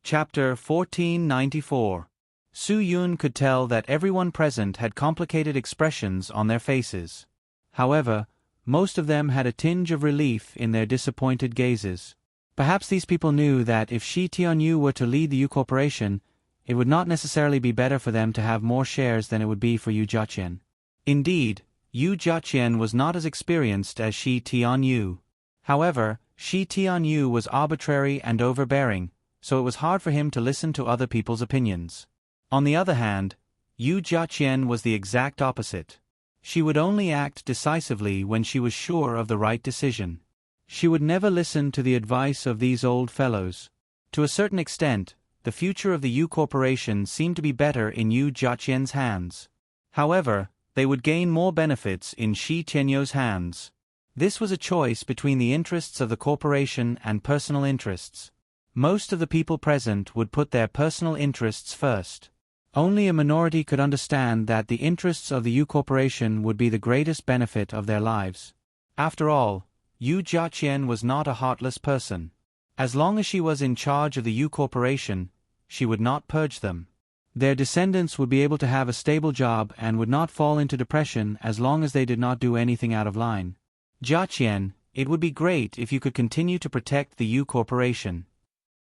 Chapter 1494. Su Yun could tell that everyone present had complicated expressions on their faces. However, most of them had a tinge of relief in their disappointed gazes. Perhaps these people knew that if Shi Tianyu were to lead the Yu Corporation, it would not necessarily be better for them to have more shares than it would be for Yu Jiaqian. Indeed, Yu Jiaqian was not as experienced as Shi Tianyu. However, Shi Tianyu was arbitrary and overbearing, so it was hard for him to listen to other people's opinions. On the other hand, Yu Jiaqian was the exact opposite. She would only act decisively when she was sure of the right decision. She would never listen to the advice of these old fellows. To a certain extent, the future of the Yu Corporation seemed to be better in Yu Jiaqian's hands. However, they would gain more benefits in Shi Tianyu's hands. This was a choice between the interests of the corporation and personal interests. Most of the people present would put their personal interests first. Only a minority could understand that the interests of the Yu Corporation would be the greatest benefit of their lives. After all, Yu Jiaqian was not a heartless person. As long as she was in charge of the Yu Corporation, she would not purge them. Their descendants would be able to have a stable job and would not fall into depression as long as they did not do anything out of line. Jiaqian, it would be great if you could continue to protect the Yu Corporation.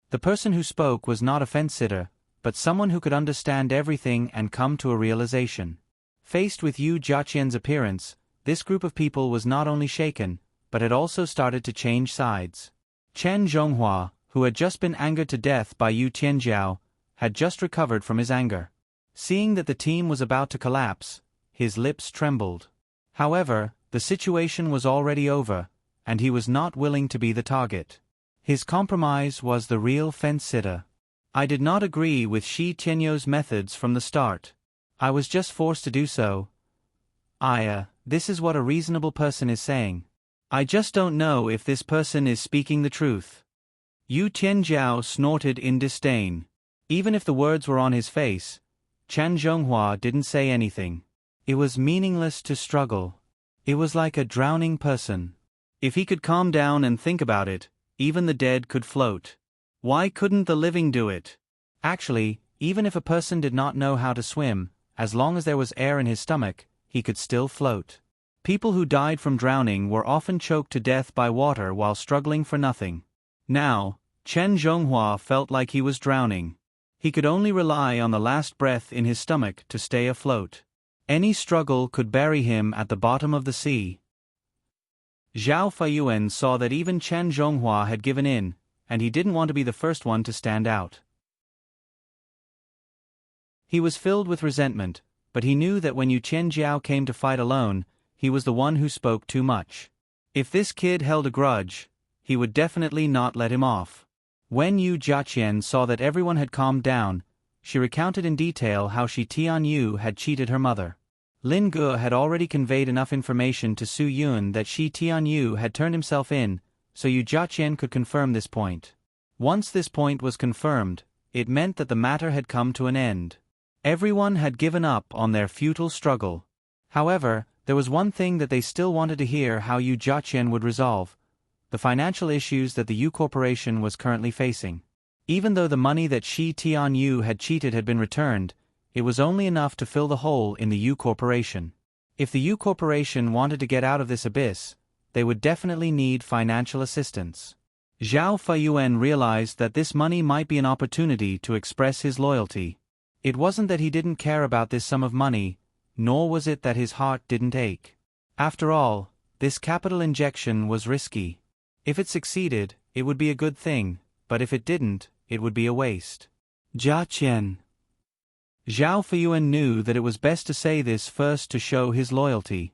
The person who spoke was not a fence-sitter, but someone who could understand everything and come to a realization. Faced with Yu Jiaqian's appearance, this group of people was not only shaken, but had also started to change sides. Chen Zhonghua, who had just been angered to death by Yu Tianjiao, had just recovered from his anger. Seeing that the team was about to collapse, his lips trembled. However, the situation was already over, and he was not willing to be the target. His compromise was the real fence-sitter. "I did not agree with Shi Tianyu's methods from the start. I was just forced to do so. This is what a reasonable person is saying. I just don't know if this person is speaking the truth." Yu Tianjiao snorted in disdain. Even if the words were on his face, Chen Zhonghua didn't say anything. It was meaningless to struggle. It was like a drowning person. If he could calm down and think about it, even the dead could float. Why couldn't the living do it? Actually, even if a person did not know how to swim, as long as there was air in his stomach, he could still float. People who died from drowning were often choked to death by water while struggling for nothing. Now, Chen Zhonghua felt like he was drowning. He could only rely on the last breath in his stomach to stay afloat. Any struggle could bury him at the bottom of the sea. Zhao Feiyuan saw that even Chen Zhonghua had given in, and he didn't want to be the first one to stand out. He was filled with resentment, but he knew that when Yu Qianjiao came to fight alone, he was the one who spoke too much. If this kid held a grudge, he would definitely not let him off. When Yu Jiaqian saw that everyone had calmed down, she recounted in detail how Shi Tianyu had cheated her mother. Lin Ge had already conveyed enough information to Su Yun that Shi Tianyu had turned himself in, so Yu Jiaqian could confirm this point. Once this point was confirmed, it meant that the matter had come to an end. Everyone had given up on their futile struggle. However, there was one thing that they still wanted to hear how Yu Jiaqian would resolve: the financial issues that the Yu Corporation was currently facing. Even though the money that Shi Tianyu had cheated had been returned, it was only enough to fill the hole in the Yu Corporation. If the Yu Corporation wanted to get out of this abyss, they would definitely need financial assistance. Zhao Feiyuan realized that this money might be an opportunity to express his loyalty. It wasn't that he didn't care about this sum of money, nor was it that his heart didn't ache. After all, this capital injection was risky. If it succeeded, it would be a good thing, but if it didn't, it would be a waste. Jiaqian. Zhao Feiyuan knew that it was best to say this first to show his loyalty.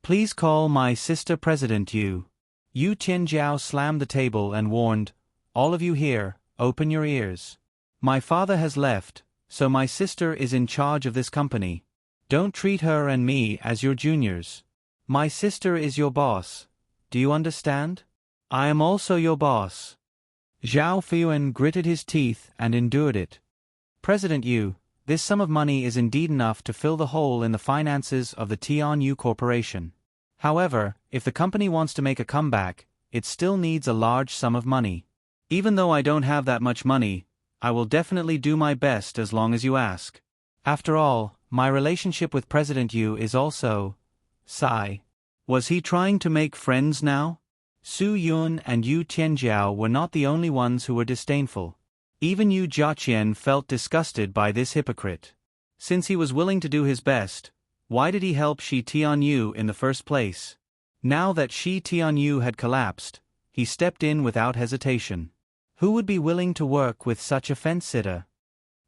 Please call my sister President Yu. Yu Tianjiao slammed the table and warned, all of you here, open your ears. My father has left, so my sister is in charge of this company. Don't treat her and me as your juniors. My sister is your boss. Do you understand? I am also your boss. Zhao Feiyuan gritted his teeth and endured it. President Yu, this sum of money is indeed enough to fill the hole in the finances of the Tianyu Corporation. However, if the company wants to make a comeback, it still needs a large sum of money. Even though I don't have that much money, I will definitely do my best as long as you ask. After all, my relationship with President Yu is also... Sigh. Was he trying to make friends now? Su Yun and Yu Tianjiao were not the only ones who were disdainful. Even Yu Jiaqian felt disgusted by this hypocrite. Since he was willing to do his best, why did he help Shi Tianyu in the first place? Now that Shi Tianyu had collapsed, he stepped in without hesitation. Who would be willing to work with such a fence-sitter?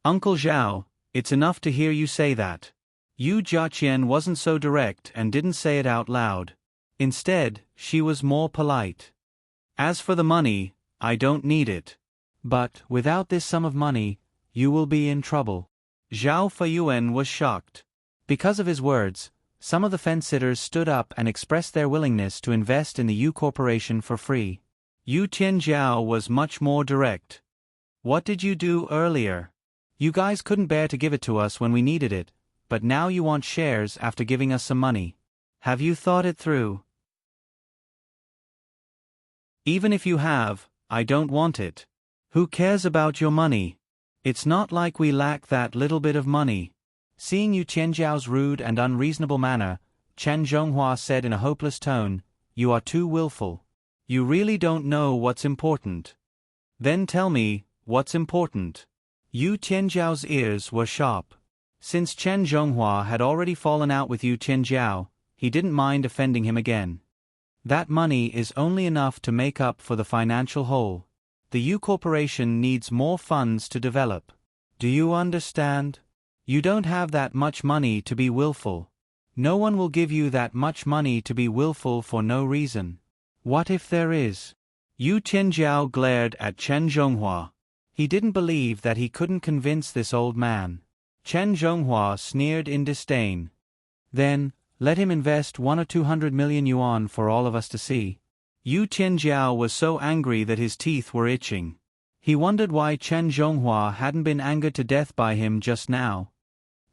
Uncle Zhao, it's enough to hear you say that. Yu Jiaqian wasn't so direct and didn't say it out loud. Instead, she was more polite. As for the money, I don't need it. But, without this sum of money, you will be in trouble. Zhao Feiyuan was shocked. Because of his words, some of the fence-sitters stood up and expressed their willingness to invest in the Yu Corporation for free. Yu Tianjiao was much more direct. What did you do earlier? You guys couldn't bear to give it to us when we needed it, but now you want shares after giving us some money. Have you thought it through? Even if you have, I don't want it. Who cares about your money? It's not like we lack that little bit of money. Seeing Yu Tianjiao's rude and unreasonable manner, Chen Zhonghua said in a hopeless tone, You are too willful. You really don't know what's important. Then tell me, what's important? Yu Tianjiao's ears were sharp. Since Chen Zhonghua had already fallen out with Yu Tianjiao, he didn't mind offending him again. That money is only enough to make up for the financial hole. The Yu Corporation needs more funds to develop. Do you understand? You don't have that much money to be willful. No one will give you that much money to be willful for no reason. What if there is? Yu Tianjiao glared at Chen Zhonghua. He didn't believe that he couldn't convince this old man. Chen Zhonghua sneered in disdain. Then, let him invest 100 or 200 million yuan for all of us to see. Yu Tianjiao was so angry that his teeth were itching. He wondered why Chen Zhonghua hadn't been angered to death by him just now.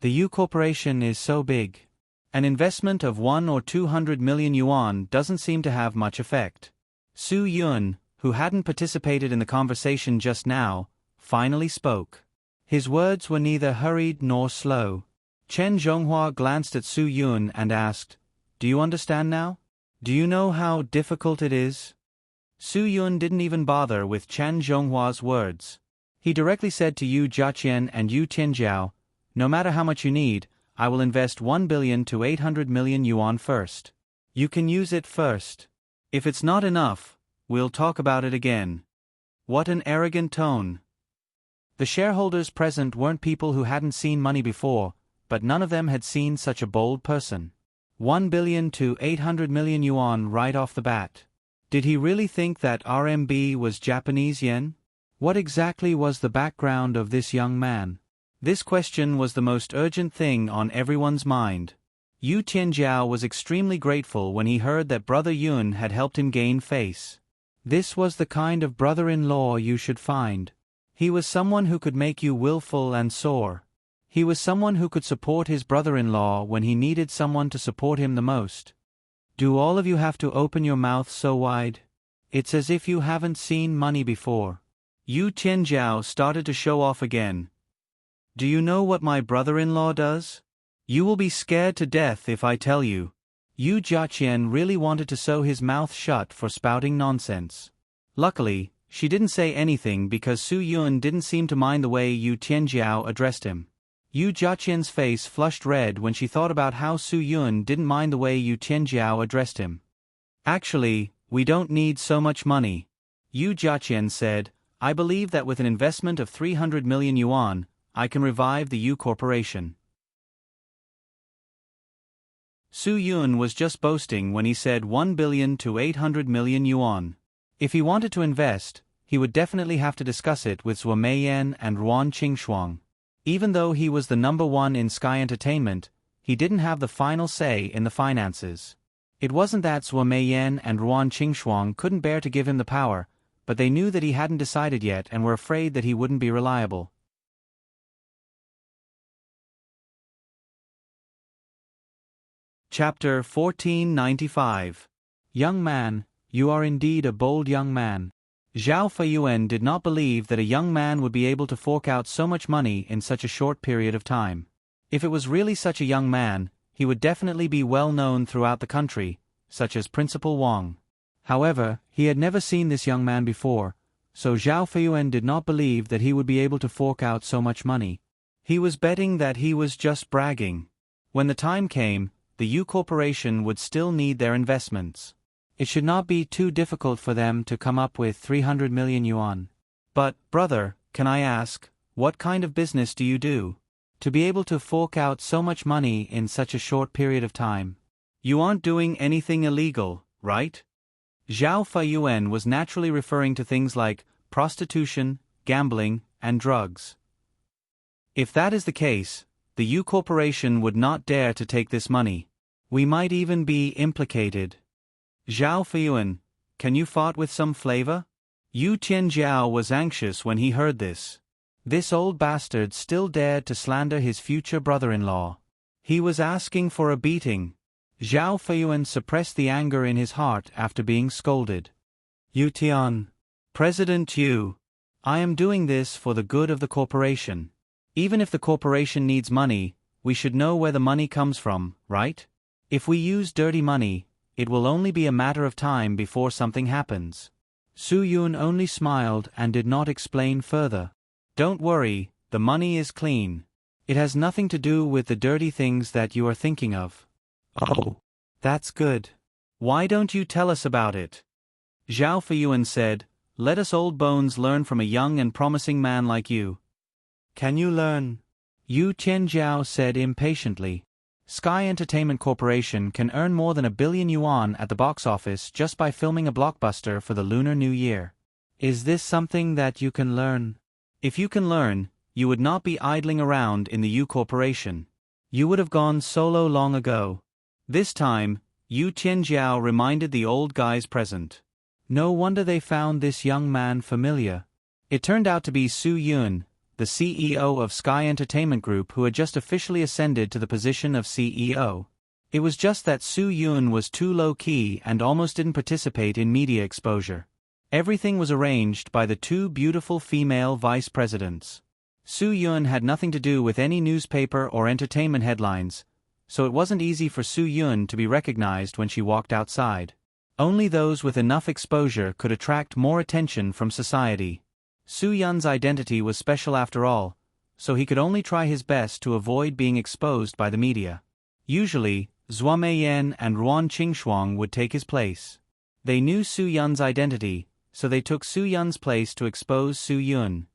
The Yu Corporation is so big. An investment of 100 or 200 million yuan doesn't seem to have much effect. Su Yun, who hadn't participated in the conversation just now, finally spoke. His words were neither hurried nor slow. Chen Zhonghua glanced at Su Yun and asked, Do you understand now? Do you know how difficult it is? Su Yun didn't even bother with Chen Zhonghua's words. He directly said to Yu Jiaqian and Yu Tianjiao, no matter how much you need, I will invest 1 billion to 800 million yuan first. You can use it first. If it's not enough, we'll talk about it again. What an arrogant tone. The shareholders present weren't people who hadn't seen money before, but none of them had seen such a bold person. 1 billion to 800 million yuan right off the bat. Did he really think that RMB was Japanese yen? What exactly was the background of this young man? This question was the most urgent thing on everyone's mind. Yu Tianjiao was extremely grateful when he heard that Brother Yun had helped him gain face. This was the kind of brother-in-law you should find. He was someone who could make you willful and sore. He was someone who could support his brother-in-law when he needed someone to support him the most. Do all of you have to open your mouth so wide? It's as if you haven't seen money before. Yu Tianjiao started to show off again. Do you know what my brother-in-law does? You will be scared to death if I tell you. Yu Jiaqian really wanted to sew his mouth shut for spouting nonsense. Luckily, she didn't say anything because Su Yun didn't seem to mind the way Yu Tianjiao addressed him. Yu Jiaqian's face flushed red when she thought about how Su Yun didn't mind the way Yu Tianjiao addressed him. Actually, we don't need so much money. Yu Jiaqian said, I believe that with an investment of 300 million yuan, I can revive the Yu Corporation. Su Yun was just boasting when he said 1 billion to 800 million yuan. If he wanted to invest, he would definitely have to discuss it with Zhuo Meiyan and Ruan Qingshuang. Even though he was the number one in Sky Entertainment, he didn't have the final say in the finances. It wasn't that Zhuo Meiyan and Ruan Qingshuang couldn't bear to give him the power, but they knew that he hadn't decided yet and were afraid that he wouldn't be reliable. Chapter 1495. Young man, you are indeed a bold young man. Zhao Feiyuan did not believe that a young man would be able to fork out so much money in such a short period of time. If it was really such a young man, he would definitely be well known throughout the country, such as Principal Wang. However, he had never seen this young man before, so Zhao Feiyuan did not believe that he would be able to fork out so much money. He was betting that he was just bragging. When the time came, the Yu Corporation would still need their investments. It should not be too difficult for them to come up with 300 million yuan. But, brother, can I ask, what kind of business do you do? To be able to fork out so much money in such a short period of time. You aren't doing anything illegal, right? Zhao Feiyuan was naturally referring to things like prostitution, gambling, and drugs. If that is the case, the Yu Corporation would not dare to take this money. We might even be implicated. Zhao Feiyuan, can you fart with some flavor? Yu Tianjiao was anxious when he heard this. This old bastard still dared to slander his future brother-in-law. He was asking for a beating. Zhao Feiyuan suppressed the anger in his heart after being scolded. Yu Tian, President Yu, I am doing this for the good of the corporation. Even if the corporation needs money, we should know where the money comes from, right? If we use dirty money, it will only be a matter of time before something happens. Su Yun only smiled and did not explain further. Don't worry, the money is clean. It has nothing to do with the dirty things that you are thinking of. Oh, that's good. Why don't you tell us about it? Zhao Feiyuan said, let us old bones learn from a young and promising man like you. Can you learn? Yu Tianjiao said impatiently. Sky Entertainment Corporation can earn more than 1 billion yuan at the box office just by filming a blockbuster for the Lunar New Year. Is this something that you can learn? If you can learn, you would not be idling around in the Yu Corporation. You would have gone solo long ago. This time, Yu Tianjiao reminded the old guys present. No wonder they found this young man familiar. It turned out to be Su Yun, the CEO of Sky Entertainment Group, who had just officially ascended to the position of CEO. It was just that Su Yun was too low-key and almost didn't participate in media exposure. Everything was arranged by the two beautiful female vice presidents. Su Yun had nothing to do with any newspaper or entertainment headlines, so it wasn't easy for Su Yun to be recognized when she walked outside. Only those with enough exposure could attract more attention from society. Su Yun's identity was special after all, so he could only try his best to avoid being exposed by the media. Usually, Zhua Meiyan and Ruan Qingshuang would take his place. They knew Su Yun's identity, so they took Su Yun's place to expose Su Yun.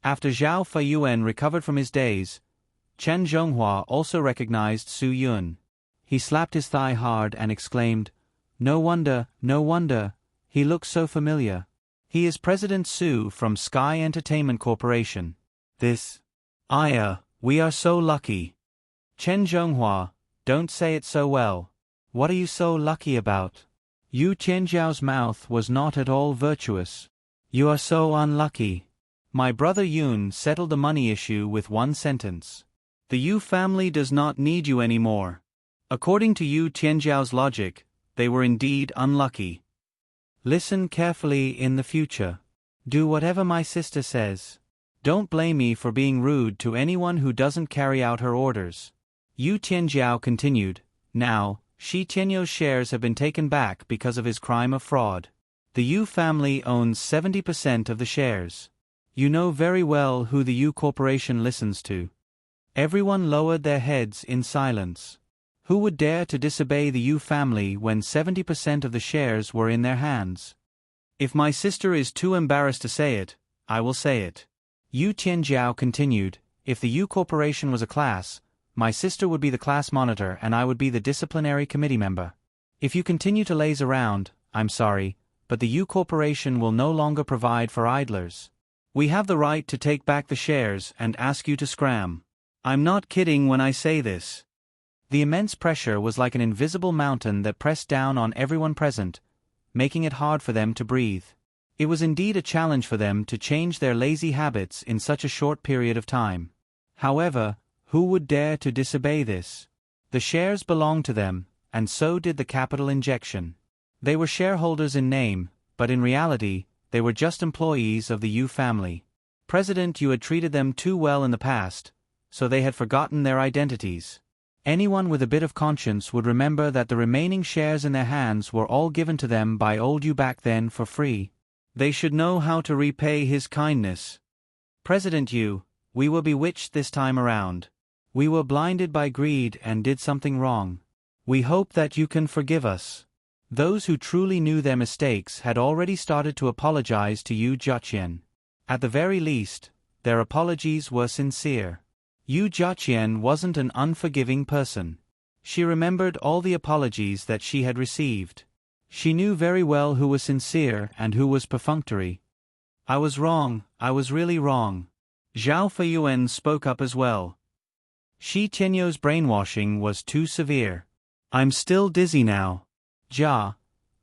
After Zhao Feiyuan recovered from his daze, Chen Zhonghua also recognized Su Yun. He slapped his thigh hard and exclaimed, no wonder, he looks so familiar. He is President Su from Sky Entertainment Corporation. We are so lucky. Chen Zhonghua, don't say it so well. What are you so lucky about? Yu Qianjiao's mouth was not at all virtuous. You are so unlucky. My brother Yun settled the money issue with one sentence. The Yu family does not need you anymore. According to Yu Qianjiao's logic, they were indeed unlucky. Listen carefully in the future. Do whatever my sister says. Don't blame me for being rude to anyone who doesn't carry out her orders. Yu Qianjiao continued, now, Shi Tianyou's shares have been taken back because of his crime of fraud. The Yu family owns 70% of the shares. You know very well who the Yu Corporation listens to. Everyone lowered their heads in silence. Who would dare to disobey the Yu family when 70% of the shares were in their hands? If my sister is too embarrassed to say it, I will say it. Yu Tianjiao continued, if the Yu Corporation was a class, my sister would be the class monitor and I would be the disciplinary committee member. If you continue to laze around, I'm sorry, but the Yu Corporation will no longer provide for idlers. We have the right to take back the shares and ask you to scram. I'm not kidding when I say this. The immense pressure was like an invisible mountain that pressed down on everyone present, making it hard for them to breathe. It was indeed a challenge for them to change their lazy habits in such a short period of time. However, who would dare to disobey this? The shares belonged to them, and so did the capital injection. They were shareholders in name, but in reality, they were just employees of the Yu family. President Yu had treated them too well in the past, so they had forgotten their identities. Anyone with a bit of conscience would remember that the remaining shares in their hands were all given to them by old Yu back then for free. They should know how to repay his kindness. President Yu, we were bewitched this time around. We were blinded by greed and did something wrong. We hope that you can forgive us. Those who truly knew their mistakes had already started to apologize to Yu Jiaqian. At the very least, their apologies were sincere. Yu Jiaqian wasn't an unforgiving person. She remembered all the apologies that she had received. She knew very well who was sincere and who was perfunctory. I was wrong, I was really wrong. Zhao Feiyuan spoke up as well. Shi Tianyou's brainwashing was too severe. I'm still dizzy now.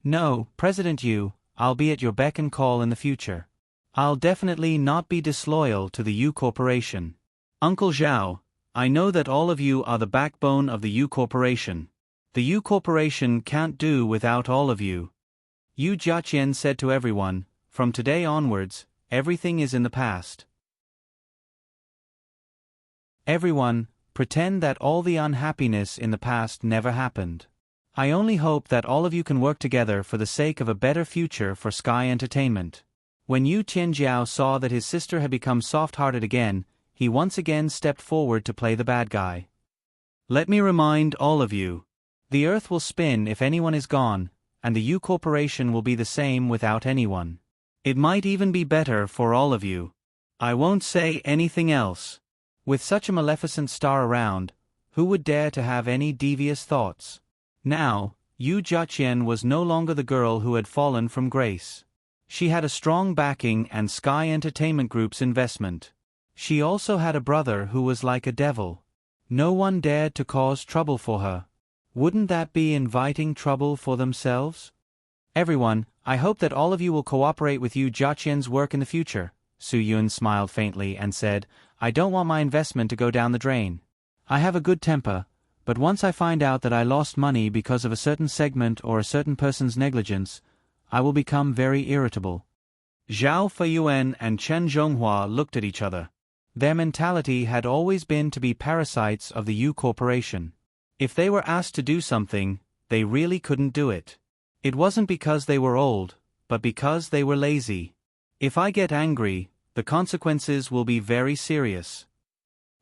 No, President Yu, I'll be at your beck and call in the future. I'll definitely not be disloyal to the Yu Corporation. Uncle Zhao, I know that all of you are the backbone of the Yu Corporation. The Yu Corporation can't do without all of you. Yu Jiaqian said to everyone, from today onwards, everything is in the past. Everyone, pretend that all the unhappiness in the past never happened. I only hope that all of you can work together for the sake of a better future for Sky Entertainment. When Yu Tianjiao saw that his sister had become soft-hearted again, he once again stepped forward to play the bad guy. Let me remind all of you. The Earth will spin if anyone is gone, and the Yu Corporation will be the same without anyone. It might even be better for all of you. I won't say anything else. With such a maleficent star around, who would dare to have any devious thoughts? Now, Yu Jiaqian was no longer the girl who had fallen from grace. She had a strong backing and Sky Entertainment Group's investment. She also had a brother who was like a devil. No one dared to cause trouble for her. Wouldn't that be inviting trouble for themselves? Everyone, I hope that all of you will cooperate with Yu Jiaqian's work in the future. Su Yun smiled faintly and said, I don't want my investment to go down the drain. I have a good temper, but once I find out that I lost money because of a certain segment or a certain person's negligence, I will become very irritable. Zhao Feiyuan and Chen Zhonghua looked at each other. Their mentality had always been to be parasites of the U Corporation. If they were asked to do something, they really couldn't do it. It wasn't because they were old, but because they were lazy. If I get angry, the consequences will be very serious.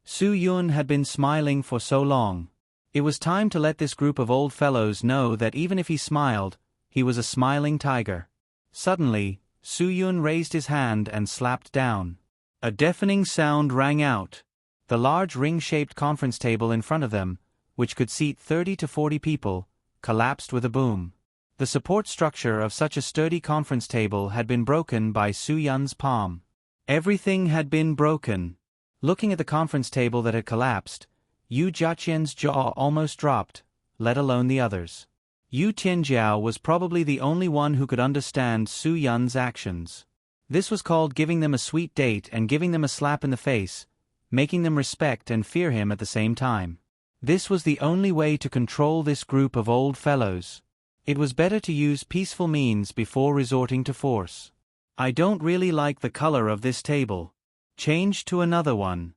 Su Yun had been smiling for so long. It was time to let this group of old fellows know that even if he smiled, he was a smiling tiger. Suddenly, Su Yun raised his hand and slapped down. A deafening sound rang out. The large ring-shaped conference table in front of them, which could seat 30 to 40 people, collapsed with a boom. The support structure of such a sturdy conference table had been broken by Su Yun's palm. Everything had been broken. Looking at the conference table that had collapsed, Yu Jiaqian's jaw almost dropped, let alone the others. Yu Tianjiao was probably the only one who could understand Su Yun's actions. This was called giving them a sweet date and giving them a slap in the face, making them respect and fear him at the same time. This was the only way to control this group of old fellows. It was better to use peaceful means before resorting to force. I don't really like the color of this table. Change to another one.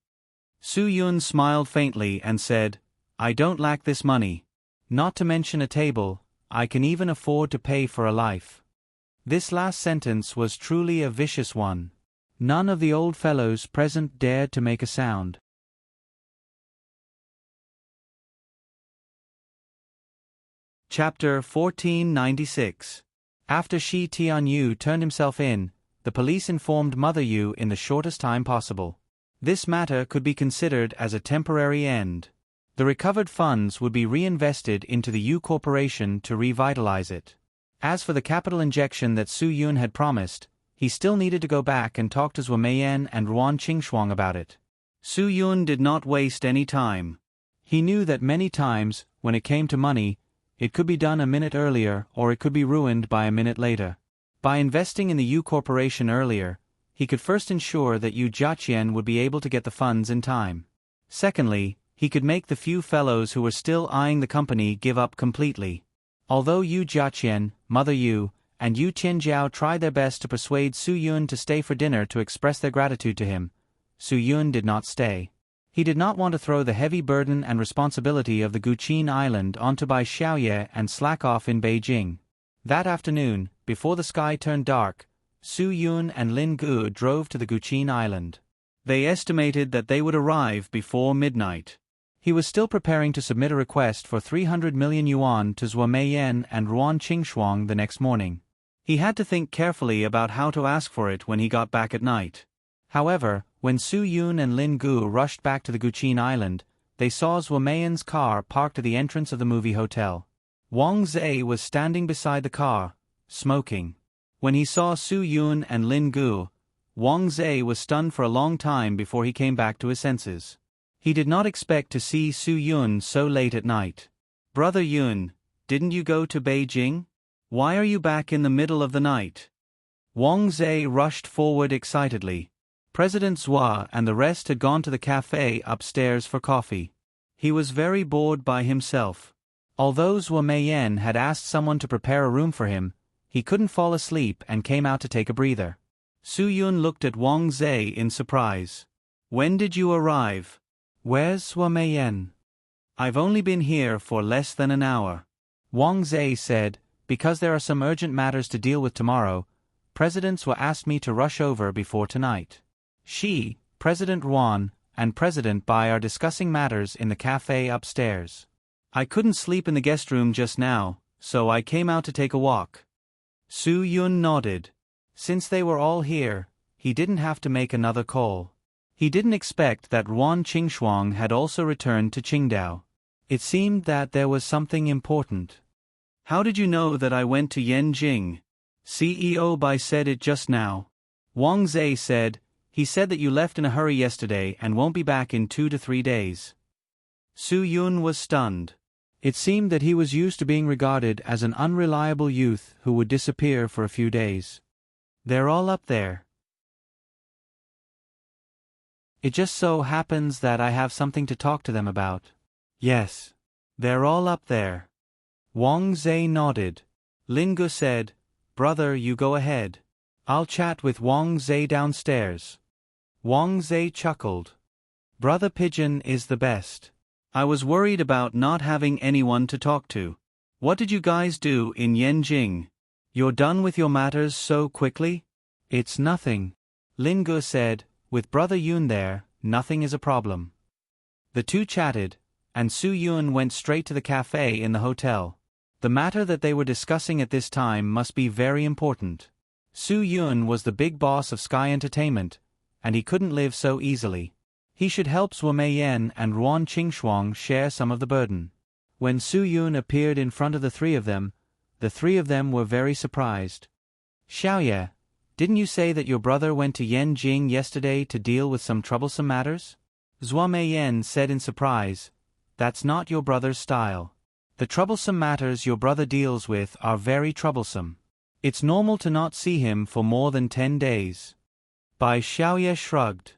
Su Yun smiled faintly and said, I don't lack this money. Not to mention a table, I can even afford to pay for a life. This last sentence was truly a vicious one. None of the old fellows present dared to make a sound. Chapter 1496. After Shi Tianyu turned himself in, the police informed Mother Yu in the shortest time possible. This matter could be considered as a temporary end. The recovered funds would be reinvested into the U Corporation to revitalize it. As for the capital injection that Su Yun had promised, he still needed to go back and talk to Zhuo Meiyan and Ruan Qingshuang about it. Su Yun did not waste any time. He knew that many times, when it came to money, it could be done a minute earlier or it could be ruined by a minute later. By investing in the U Corporation earlier, he could first ensure that Yu Jiaqian would be able to get the funds in time. Secondly, he could make the few fellows who were still eyeing the company give up completely. Although Yu Jiaqian, Mother Yu, and Yu Tianjiao tried their best to persuade Su Yun to stay for dinner to express their gratitude to him, Su Yun did not stay. He did not want to throw the heavy burden and responsibility of the Guqin Island onto Bai Xiaoye and slack off in Beijing. That afternoon, before the sky turned dark, Su Yun and Lin Gu drove to the Guqin Island. They estimated that they would arrive before midnight. He was still preparing to submit a request for 300 million yuan to Zhuo Meiyan and Ruan Qingshuang the next morning. He had to think carefully about how to ask for it when he got back at night. However, when Su Yun and Lin Gu rushed back to the Guqin Island, they saw Zhuo Meiyan's car parked at the entrance of the movie hotel. Wang Zhe was standing beside the car, smoking. When he saw Su Yun and Lin Gu, Wang Zhe was stunned for a long time before he came back to his senses. He did not expect to see Su Yun so late at night. Brother Yun, didn't you go to Beijing? Why are you back in the middle of the night? Wang Zhe rushed forward excitedly. President Zhua and the rest had gone to the cafe upstairs for coffee. He was very bored by himself. Although Zhuo Meiyan had asked someone to prepare a room for him, he couldn't fall asleep and came out to take a breather. Su Yun looked at Wang Zhe in surprise. When did you arrive? Where's Zhuo Meiyan? I've only been here for less than an hour. Wang Zhe said, because there are some urgent matters to deal with tomorrow, President Zhua asked me to rush over before tonight. She, President Ruan, and President Bai are discussing matters in the cafe upstairs. I couldn't sleep in the guest room just now, so I came out to take a walk. Su Yun nodded. Since they were all here, he didn't have to make another call. He didn't expect that Ruan Qingshuang had also returned to Qingdao. It seemed that there was something important. How did you know that I went to Yanjing? CEO Bai said it just now. Wang Zhe said, he said that you left in a hurry yesterday and won't be back in 2 to 3 days. Su Yun was stunned. It seemed that he was used to being regarded as an unreliable youth who would disappear for a few days. They're all up there. It just so happens that I have something to talk to them about. Yes. They're all up there. Wang Zhe nodded. Lin Gu said, Brother, you go ahead. I'll chat with Wang Zhe downstairs. Wang Zhe chuckled. Brother Pigeon is the best. I was worried about not having anyone to talk to. What did you guys do in Yanjing? You're done with your matters so quickly? It's nothing. Lin Ge said, with Brother Yun there, nothing is a problem. The two chatted, and Su Yun went straight to the cafe in the hotel. The matter that they were discussing at this time must be very important. Su Yun was the big boss of Sky Entertainment, and he couldn't live so easily. He should help Zhuo Meiyan and Ruan Qingshuang share some of the burden. When Su Yun appeared in front of the three of them were very surprised. Xiaoye, didn't you say that your brother went to Yanjing yesterday to deal with some troublesome matters? Zhuo Meiyan said in surprise, that's not your brother's style. The troublesome matters your brother deals with are very troublesome. It's normal to not see him for more than 10 days. Bai Xiaoye shrugged.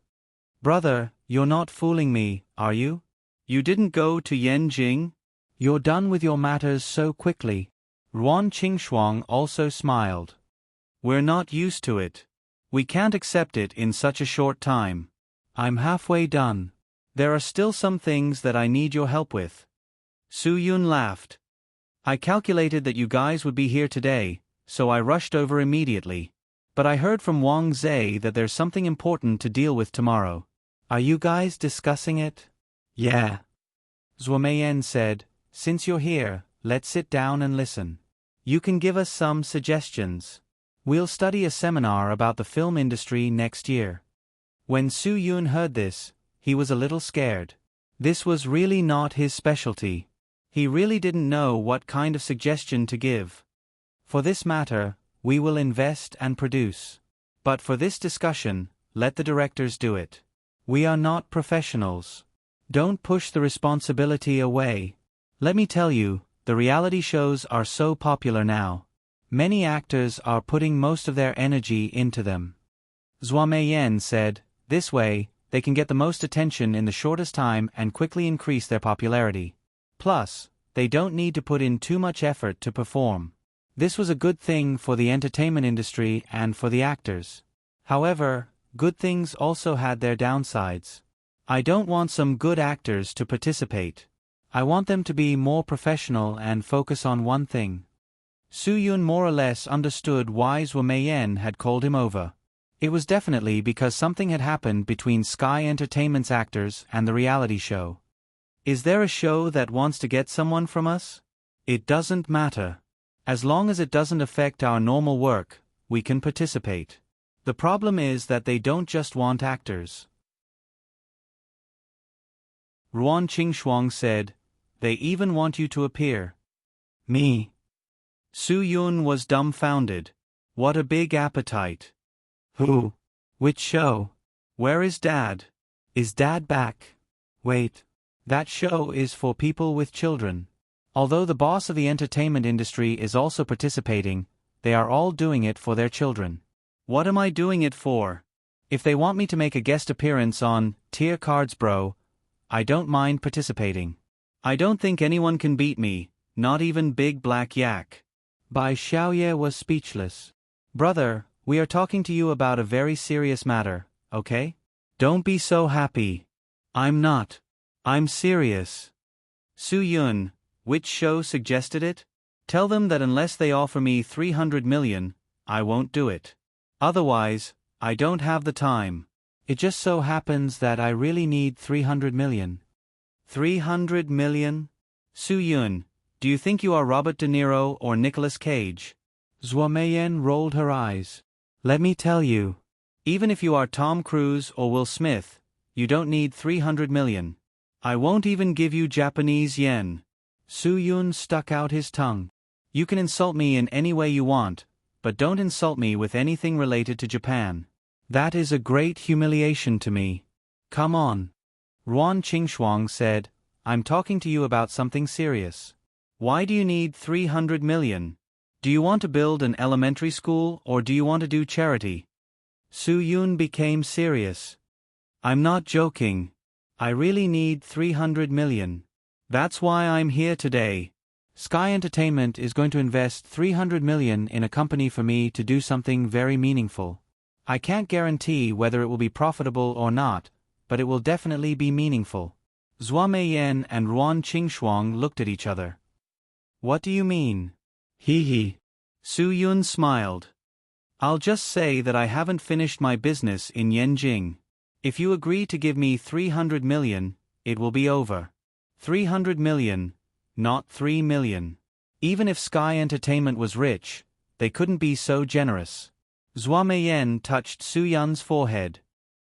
Brother, you're not fooling me, are you? You didn't go to Yanjing? You're done with your matters so quickly. Ruan Qingshuang also smiled. We're not used to it. We can't accept it in such a short time. I'm halfway done. There are still some things that I need your help with. Su Yun laughed. I calculated that you guys would be here today, so I rushed over immediately. But I heard from Wang Zhe that there's something important to deal with tomorrow. Are you guys discussing it? Yeah. Zhuo Meiyan said, since you're here, let's sit down and listen. You can give us some suggestions. We'll study a seminar about the film industry next year. When Su Yun heard this, he was a little scared. This was really not his specialty. He really didn't know what kind of suggestion to give. For this matter, we will invest and produce. But for this discussion, let the directors do it. We are not professionals. Don't push the responsibility away. Let me tell you, the reality shows are so popular now. Many actors are putting most of their energy into them. Zhuo Meiyan said, this way, they can get the most attention in the shortest time and quickly increase their popularity. Plus, they don't need to put in too much effort to perform. This was a good thing for the entertainment industry and for the actors. However, good things also had their downsides. I don't want some good actors to participate. I want them to be more professional and focus on one thing. Su Yun more or less understood why Zhuo Meiyan had called him over. It was definitely because something had happened between Sky Entertainment's actors and the reality show. Is there a show that wants to get someone from us? It doesn't matter. As long as it doesn't affect our normal work, we can participate. The problem is that they don't just want actors. Ruan Qingshuang said, they even want you to appear. Me? Su Yun was dumbfounded. What a big appetite. Who? Which show? Where is Dad? Is Dad back? Wait. That show is for people with children. Although the boss of the entertainment industry is also participating, they are all doing it for their children. What am I doing it for? If they want me to make a guest appearance on Tier Cards Bro, I don't mind participating. I don't think anyone can beat me, not even Big Black Yak. Bai Xiaoye was speechless. Brother, we are talking to you about a very serious matter, okay? Don't be so happy. I'm not. I'm serious. Su Yun, which show suggested it? Tell them that unless they offer me 300 million, I won't do it. Otherwise, I don't have the time. It just so happens that I really need 300 million. 300 million? Su Yun, do you think you are Robert De Niro or Nicolas Cage? Zhuo Meiyan rolled her eyes. Let me tell you. Even if you are Tom Cruise or Will Smith, you don't need 300 million. I won't even give you Japanese yen. Su Yun stuck out his tongue. You can insult me in any way you want, but don't insult me with anything related to Japan. That is a great humiliation to me. Come on. Ruan Qingshuang said, I'm talking to you about something serious. Why do you need 300 million? Do you want to build an elementary school or do you want to do charity? Su Yun became serious. I'm not joking. I really need 300 million. That's why I'm here today. Sky Entertainment is going to invest 300 million in a company for me to do something very meaningful. I can't guarantee whether it will be profitable or not, but it will definitely be meaningful. Zhua Meiyan and Ruan Qingshuang looked at each other. What do you mean? Hee hee. Su Yun smiled. I'll just say that I haven't finished my business in Yanjing. If you agree to give me 300 million, it will be over. 300 million, not 3 million. Even if Sky Entertainment was rich, they couldn't be so generous. Zhua Meiyan touched Su Yun's forehead.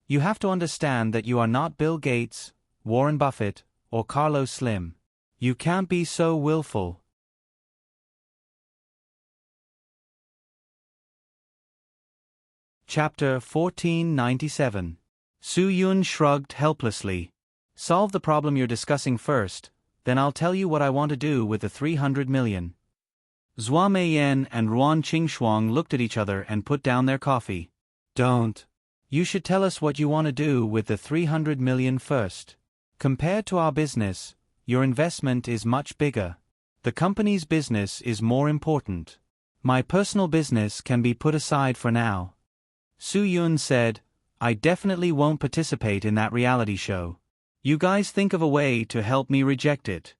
You have to understand that you are not Bill Gates, Warren Buffett, or Carlos Slim. You can't be so willful. Chapter 1497. Su Yun shrugged helplessly. Solve the problem you're discussing first, then I'll tell you what I want to do with the 300 million. Zhua Meiyan and Ruan Qingshuang looked at each other and put down their coffee. Don't. You should tell us what you want to do with the 300 million first. Compared to our business, your investment is much bigger. The company's business is more important. My personal business can be put aside for now. Su Yun said, I definitely won't participate in that reality show. You guys think of a way to help me reject it.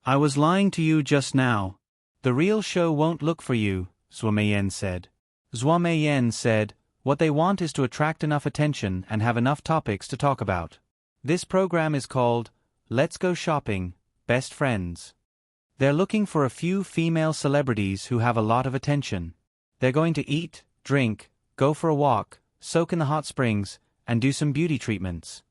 I was lying to you just now. The real show won't look for you, Zhua Meiyan said. Zhua Meiyan said, what they want is to attract enough attention and have enough topics to talk about. This program is called, Let's Go Shopping, Best Friends. They're looking for a few female celebrities who have a lot of attention. They're going to eat, drink, go for a walk, soak in the hot springs, and do some beauty treatments.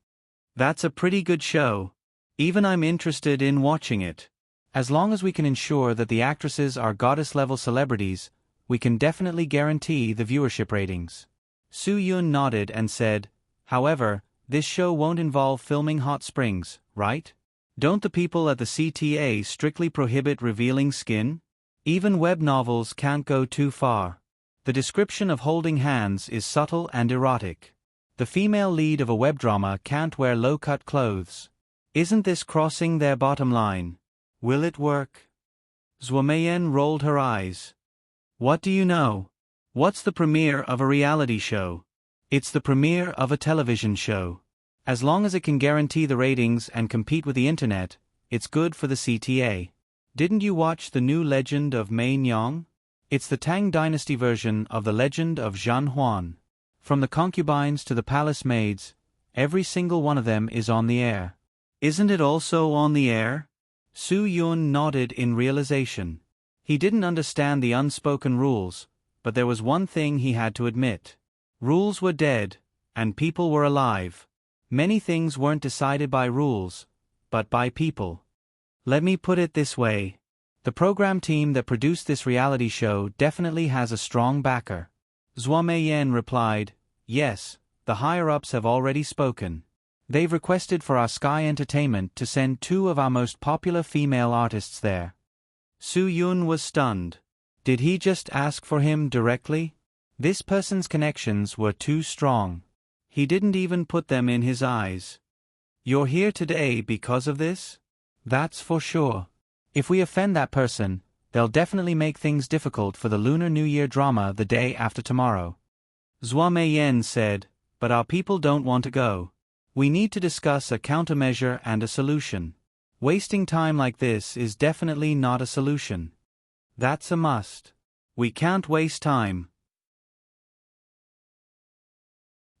That's a pretty good show. Even I'm interested in watching it. As long as we can ensure that the actresses are goddess-level celebrities, we can definitely guarantee the viewership ratings. Su Yun nodded and said, however, this show won't involve filming hot springs, right? Don't the people at the CTA strictly prohibit revealing skin? Even web novels can't go too far. The description of holding hands is subtle and erotic. The female lead of a web drama can't wear low-cut clothes. Isn't this crossing their bottom line? Will it work? Zhua Meiyan rolled her eyes. What do you know? What's the premiere of a reality show? It's the premiere of a television show. As long as it can guarantee the ratings and compete with the internet, it's good for the CTA. Didn't you watch the new Legend of Mei Nyong? It's the Tang Dynasty version of the Legend of Zhan Huan. From the concubines to the palace maids, every single one of them is on the air. Isn't it also on the air? Su Yun nodded in realization. He didn't understand the unspoken rules, but there was one thing he had to admit. Rules were dead, and people were alive. Many things weren't decided by rules, but by people. Let me put it this way. The program team that produced this reality show definitely has a strong backer. Zhua Meiyan replied, yes, the higher-ups have already spoken. They've requested for our Sky Entertainment to send 2 of our most popular female artists there. Su Yun was stunned. Did he just ask for him directly? This person's connections were too strong. He didn't even put them in his eyes. You're here today because of this? That's for sure. If we offend that person, they'll definitely make things difficult for the Lunar New Year drama the day after tomorrow. Zhua Meiyan said, but our people don't want to go. We need to discuss a countermeasure and a solution. Wasting time like this is definitely not a solution. That's a must. We can't waste time.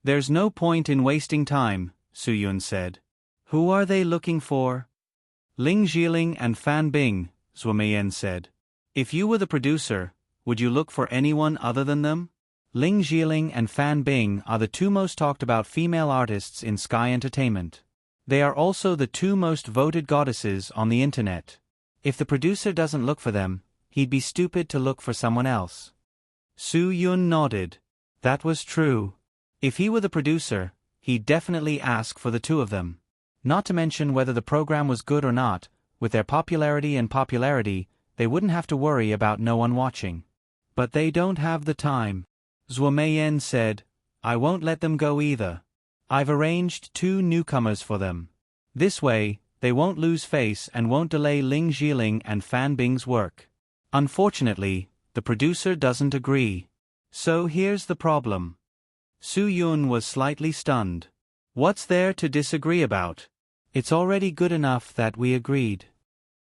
There's no point in wasting time, Su Yun said. Who are they looking for? Ling Zhiling and Fan Bing, Zhua Meiyan said. If you were the producer, would you look for anyone other than them? Ling Zhiling and Fan Bing are the 2 most talked about female artists in Sky Entertainment. They are also the 2 most voted goddesses on the internet. If the producer doesn't look for them, he'd be stupid to look for someone else. Su Yun nodded. That was true. If he were the producer, he'd definitely ask for the 2 of them. Not to mention whether the program was good or not, with their popularity, they wouldn't have to worry about no one watching. But they don't have the time. Zhua Meiyan said, I won't let them go either. I've arranged 2 newcomers for them. This way, they won't lose face and won't delay Ling Zhiling and Fan Bing's work. Unfortunately, the producer doesn't agree. So here's the problem. Su Yun was slightly stunned. What's there to disagree about? It's already good enough that we agreed.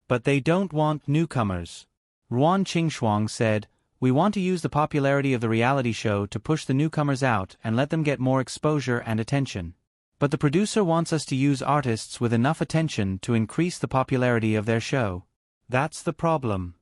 But they don't want newcomers. Ruan Qingshuang said, we want to use the popularity of the reality show to push the newcomers out and let them get more exposure and attention. But the producer wants us to use artists with enough attention to increase the popularity of their show. That's the problem.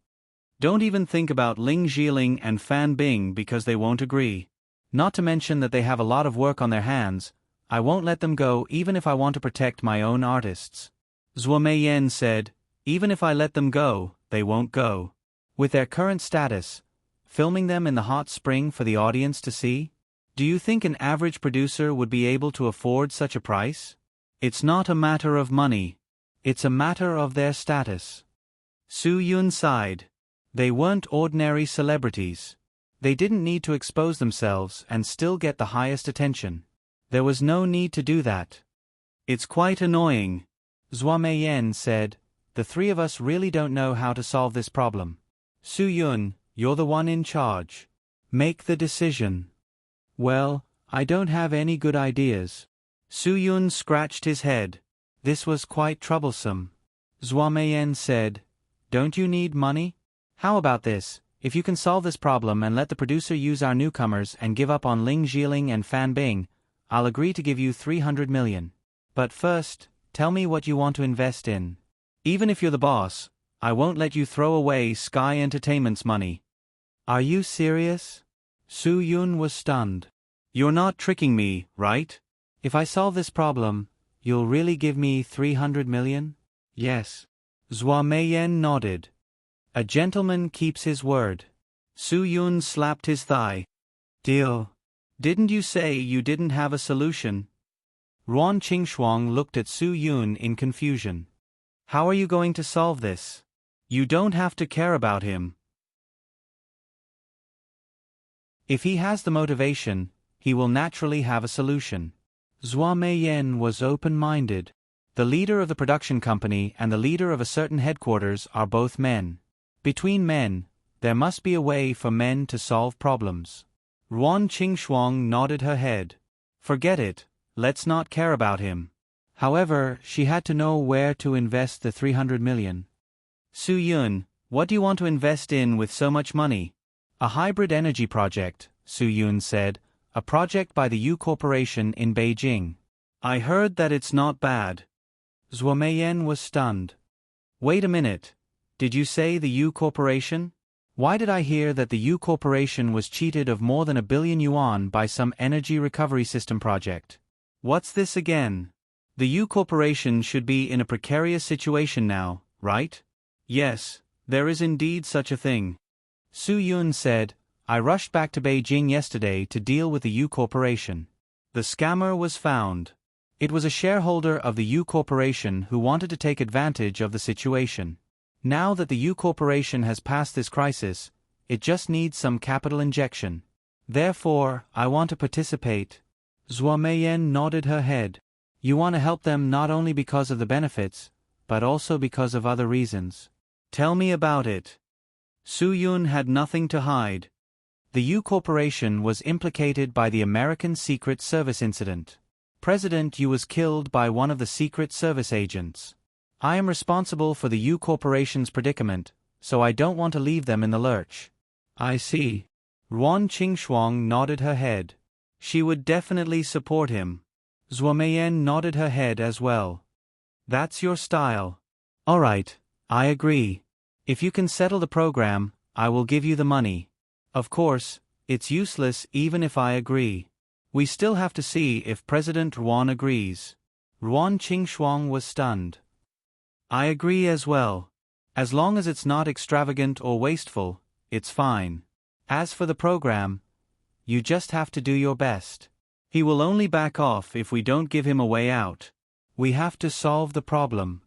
Don't even think about Ling Zhiling and Fan Bing because they won't agree. Not to mention that they have a lot of work on their hands. I won't let them go even if I want to protect my own artists. Zhuo Meiyan said, even if I let them go, they won't go. With their current status, filming them in the hot spring for the audience to see? Do you think an average producer would be able to afford such a price? It's not a matter of money. It's a matter of their status. Su Yun sighed. They weren't ordinary celebrities. They didn't need to expose themselves and still get the highest attention. There was no need to do that. It's quite annoying. Zhuo Meiyan said, the three of us really don't know how to solve this problem. Su Yun, you're the one in charge. Make the decision. Well, I don't have any good ideas. Su Yun scratched his head. This was quite troublesome. Zhuo Meiyan said, don't you need money? How about this? If you can solve this problem and let the producer use our newcomers and give up on Ling Zhiling and Fan Bing, I'll agree to give you 300 million. But first, tell me what you want to invest in. Even if you're the boss, I won't let you throw away Sky Entertainment's money. Are you serious? Su Yun was stunned. You're not tricking me, right? If I solve this problem, you'll really give me 300 million? Yes. Zhuo Meiyan nodded. A gentleman keeps his word. Su Yun slapped his thigh. Deal. Didn't you say you didn't have a solution? Ruan Qingshuang looked at Su Yun in confusion. How are you going to solve this? You don't have to care about him. If he has the motivation, he will naturally have a solution. Zhuo Meiyan was open-minded. The leader of the production company and the leader of a certain headquarters are both men. Between men, there must be a way for men to solve problems. Ruan Qingshuang nodded her head. Forget it, let's not care about him. However, she had to know where to invest the 300 million. Su Yun, what do you want to invest in with so much money? A hybrid energy project, Su Yun said, a project by the U Corporation in Beijing. I heard that it's not bad. Zhuo Meiyan was stunned. Wait a minute. Did you say the U Corporation? Why did I hear that the U Corporation was cheated of more than 1 billion yuan by some energy recovery system project? What's this again? The U Corporation should be in a precarious situation now, right? Yes, there is indeed such a thing. Su Yun said, I rushed back to Beijing yesterday to deal with the U Corporation. The scammer was found. It was a shareholder of the U Corporation who wanted to take advantage of the situation. Now that the U Corporation has passed this crisis, it just needs some capital injection. Therefore, I want to participate. Zhuo Meiyan nodded her head. You want to help them not only because of the benefits, but also because of other reasons. Tell me about it. Su Yun had nothing to hide. The U Corporation was implicated by the American Secret Service incident. President Yu was killed by one of the Secret Service agents. I am responsible for the U Corporation's predicament, so I don't want to leave them in the lurch. I see. Ruan Qingshuang nodded her head. She would definitely support him. Zhuo Meiyan nodded her head as well. That's your style. All right, I agree. If you can settle the program, I will give you the money. Of course, it's useless even if I agree. We still have to see if President Ruan agrees. Ruan Qingshuang was stunned. I agree as well. As long as it's not extravagant or wasteful, it's fine. As for the program, you just have to do your best. He will only back off if we don't give him a way out. We have to solve the problem.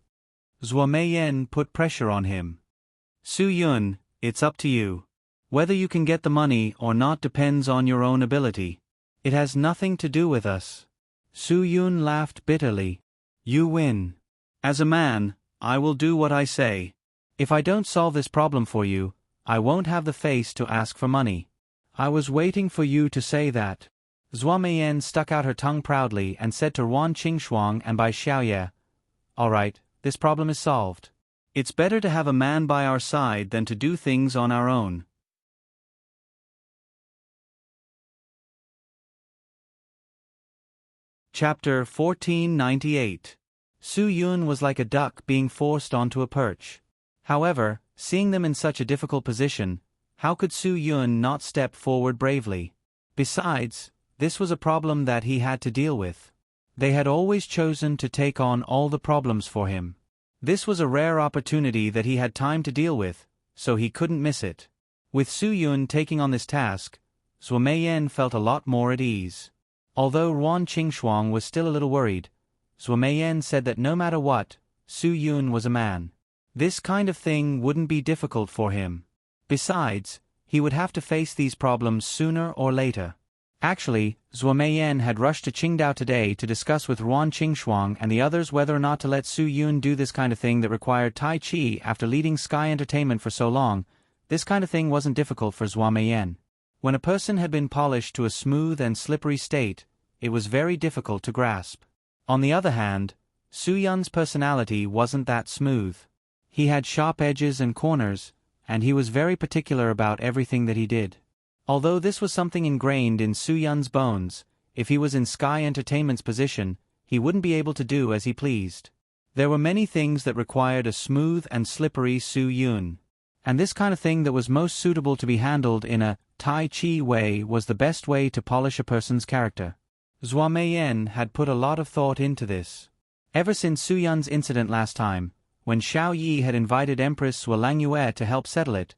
Zhuo Meiyan put pressure on him. Su Yun, it's up to you. Whether you can get the money or not depends on your own ability. It has nothing to do with us. Su Yun laughed bitterly. You win. As a man, I will do what I say. If I don't solve this problem for you, I won't have the face to ask for money. I was waiting for you to say that. Zhua Meiyan stuck out her tongue proudly and said to Ruan Qingxuang and Bai Xiaoye, "Alright, this problem is solved. It's better to have a man by our side than to do things on our own." Chapter 1498. Su Yun was like a duck being forced onto a perch. However, seeing them in such a difficult position, how could Su Yun not step forward bravely? Besides, this was a problem that he had to deal with. They had always chosen to take on all the problems for him. This was a rare opportunity that he had time to deal with, so he couldn't miss it. With Su Yun taking on this task, Zhou Meiyan felt a lot more at ease. Although Ruan Qingxuang was still a little worried, Zhou Meiyan said that no matter what, Su Yun was a man. This kind of thing wouldn't be difficult for him. Besides, he would have to face these problems sooner or later. Actually, Zhou Meiyan had rushed to Qingdao today to discuss with Ruan Qingxuang and the others whether or not to let Su Yun do this kind of thing that required Tai Chi after leading Sky Entertainment for so long. This kind of thing wasn't difficult for Zhou Meiyan. When a person had been polished to a smooth and slippery state, it was very difficult to grasp. On the other hand, Su Yun's personality wasn't that smooth. He had sharp edges and corners, and he was very particular about everything that he did. Although this was something ingrained in Su Yun's bones, if he was in Sky Entertainment's position, he wouldn't be able to do as he pleased. There were many things that required a smooth and slippery Su Yun. And this kind of thing that was most suitable to be handled in a Tai Chi way was the best way to polish a person's character. Zhou Meiyan had put a lot of thought into this. Ever since Su Yun's incident last time, when Xiao Yi had invited Empress Zhou Langyue to help settle it,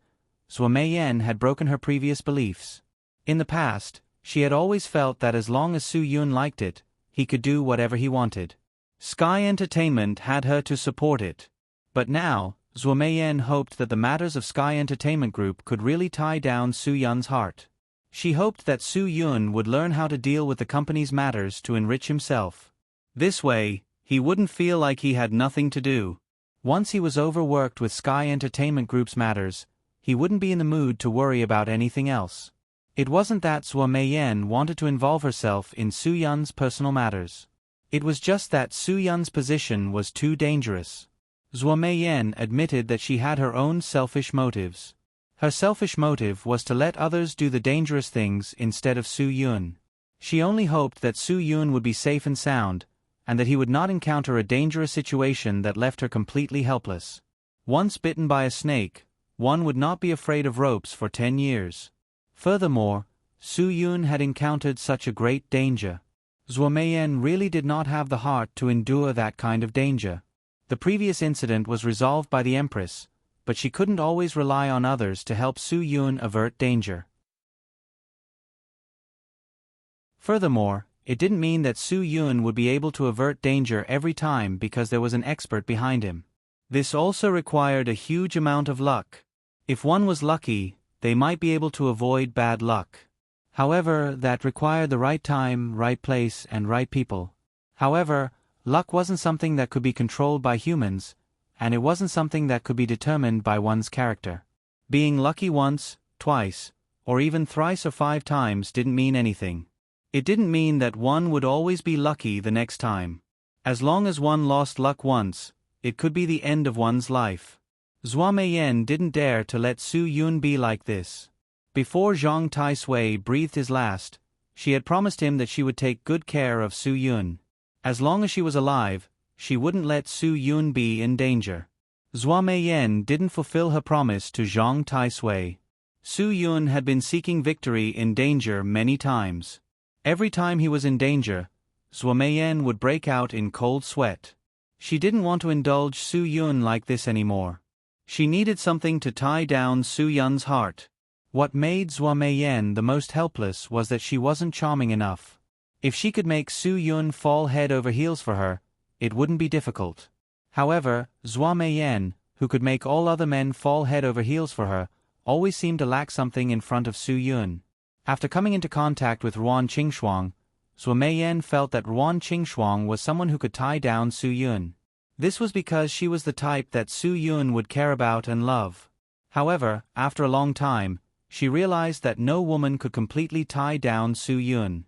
Zhou Meiyan had broken her previous beliefs. In the past, she had always felt that as long as Su Yun liked it, he could do whatever he wanted. Sky Entertainment had her to support it. But now, Zhou Meiyan hoped that the matters of Sky Entertainment Group could really tie down Su Yun's heart. She hoped that Su Yun would learn how to deal with the company's matters to enrich himself. This way, he wouldn't feel like he had nothing to do. Once he was overworked with Sky Entertainment Group's matters, he wouldn't be in the mood to worry about anything else. It wasn't that Zhou Meiyan wanted to involve herself in Su Yun's personal matters. It was just that Su Yun's position was too dangerous. Zhou Meiyan admitted that she had her own selfish motives. Her selfish motive was to let others do the dangerous things instead of Su Yun. She only hoped that Su Yun would be safe and sound, and that he would not encounter a dangerous situation that left her completely helpless. Once bitten by a snake, one would not be afraid of ropes for 10 years. Furthermore, Su Yun had encountered such a great danger. Zhou Meiyan really did not have the heart to endure that kind of danger. The previous incident was resolved by the Empress, but she couldn't always rely on others to help Su Yun avert danger. Furthermore, it didn't mean that Su Yun would be able to avert danger every time because there was an expert behind him. This also required a huge amount of luck. If one was lucky, they might be able to avoid bad luck. However, that required the right time, right place, and right people. However, luck wasn't something that could be controlled by humans, and it wasn't something that could be determined by one's character. Being lucky once, twice, or even thrice or 5 times didn't mean anything. It didn't mean that one would always be lucky the next time. As long as one lost luck once, it could be the end of one's life. Zhou Meiyan didn't dare to let Su Yun be like this. Before Zhang Taisui breathed his last, she had promised him that she would take good care of Su Yun. As long as she was alive, she wouldn't let Su Yun be in danger. Zhou Meiyan didn't fulfill her promise to Zhang Taisui. Su Yun had been seeking victory in danger many times. Every time he was in danger, Zhou Meiyan would break out in cold sweat. She didn't want to indulge Su Yun like this anymore. She needed something to tie down Su Yun's heart. What made Zhou Meiyan the most helpless was that she wasn't charming enough. If she could make Su Yun fall head over heels for her, it wouldn't be difficult. However, Zhou Meiyan, who could make all other men fall head over heels for her, always seemed to lack something in front of Su Yun. After coming into contact with Ruan Qingxuang, Zhou Meiyan felt that Ruan Qingxuang was someone who could tie down Su Yun. This was because she was the type that Su Yun would care about and love. However, after a long time, she realized that no woman could completely tie down Su Yun.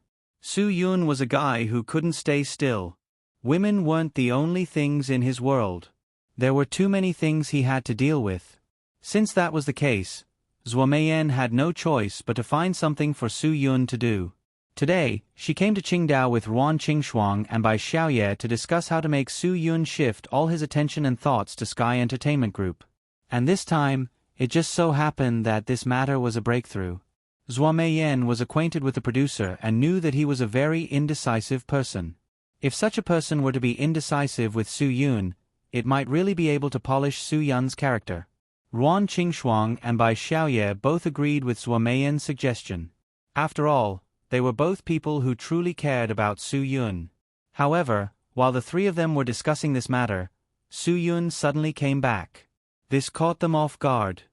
Su Yun was a guy who couldn't stay still. Women weren't the only things in his world. There were too many things he had to deal with. Since that was the case, Zhuo Meiyan had no choice but to find something for Su Yun to do. Today, she came to Qingdao with Ruan Qingshuang and Bai Xiaoye to discuss how to make Su Yun shift all his attention and thoughts to Sky Entertainment Group. And this time, it just so happened that this matter was a breakthrough. Zhuo Meiyan was acquainted with the producer and knew that he was a very indecisive person. If such a person were to be indecisive with Su Yun, it might really be able to polish Su Yun's character. Ruan Qingshuang and Bai Xiaoye both agreed with Zhuo Meiyan's suggestion. After all, they were both people who truly cared about Su Yun. However, while the three of them were discussing this matter, Su Yun suddenly came back. This caught them off guard.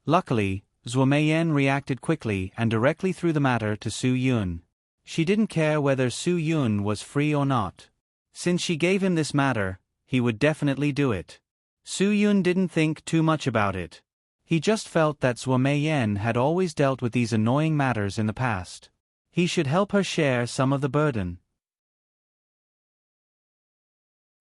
Luckily, Zhuo Meiyan reacted quickly and directly threw the matter to Su Yun. She didn't care whether Su Yun was free or not. Since she gave him this matter, he would definitely do it. Su Yun didn't think too much about it. He just felt that Zhuo Meiyan had always dealt with these annoying matters in the past. He should help her share some of the burden.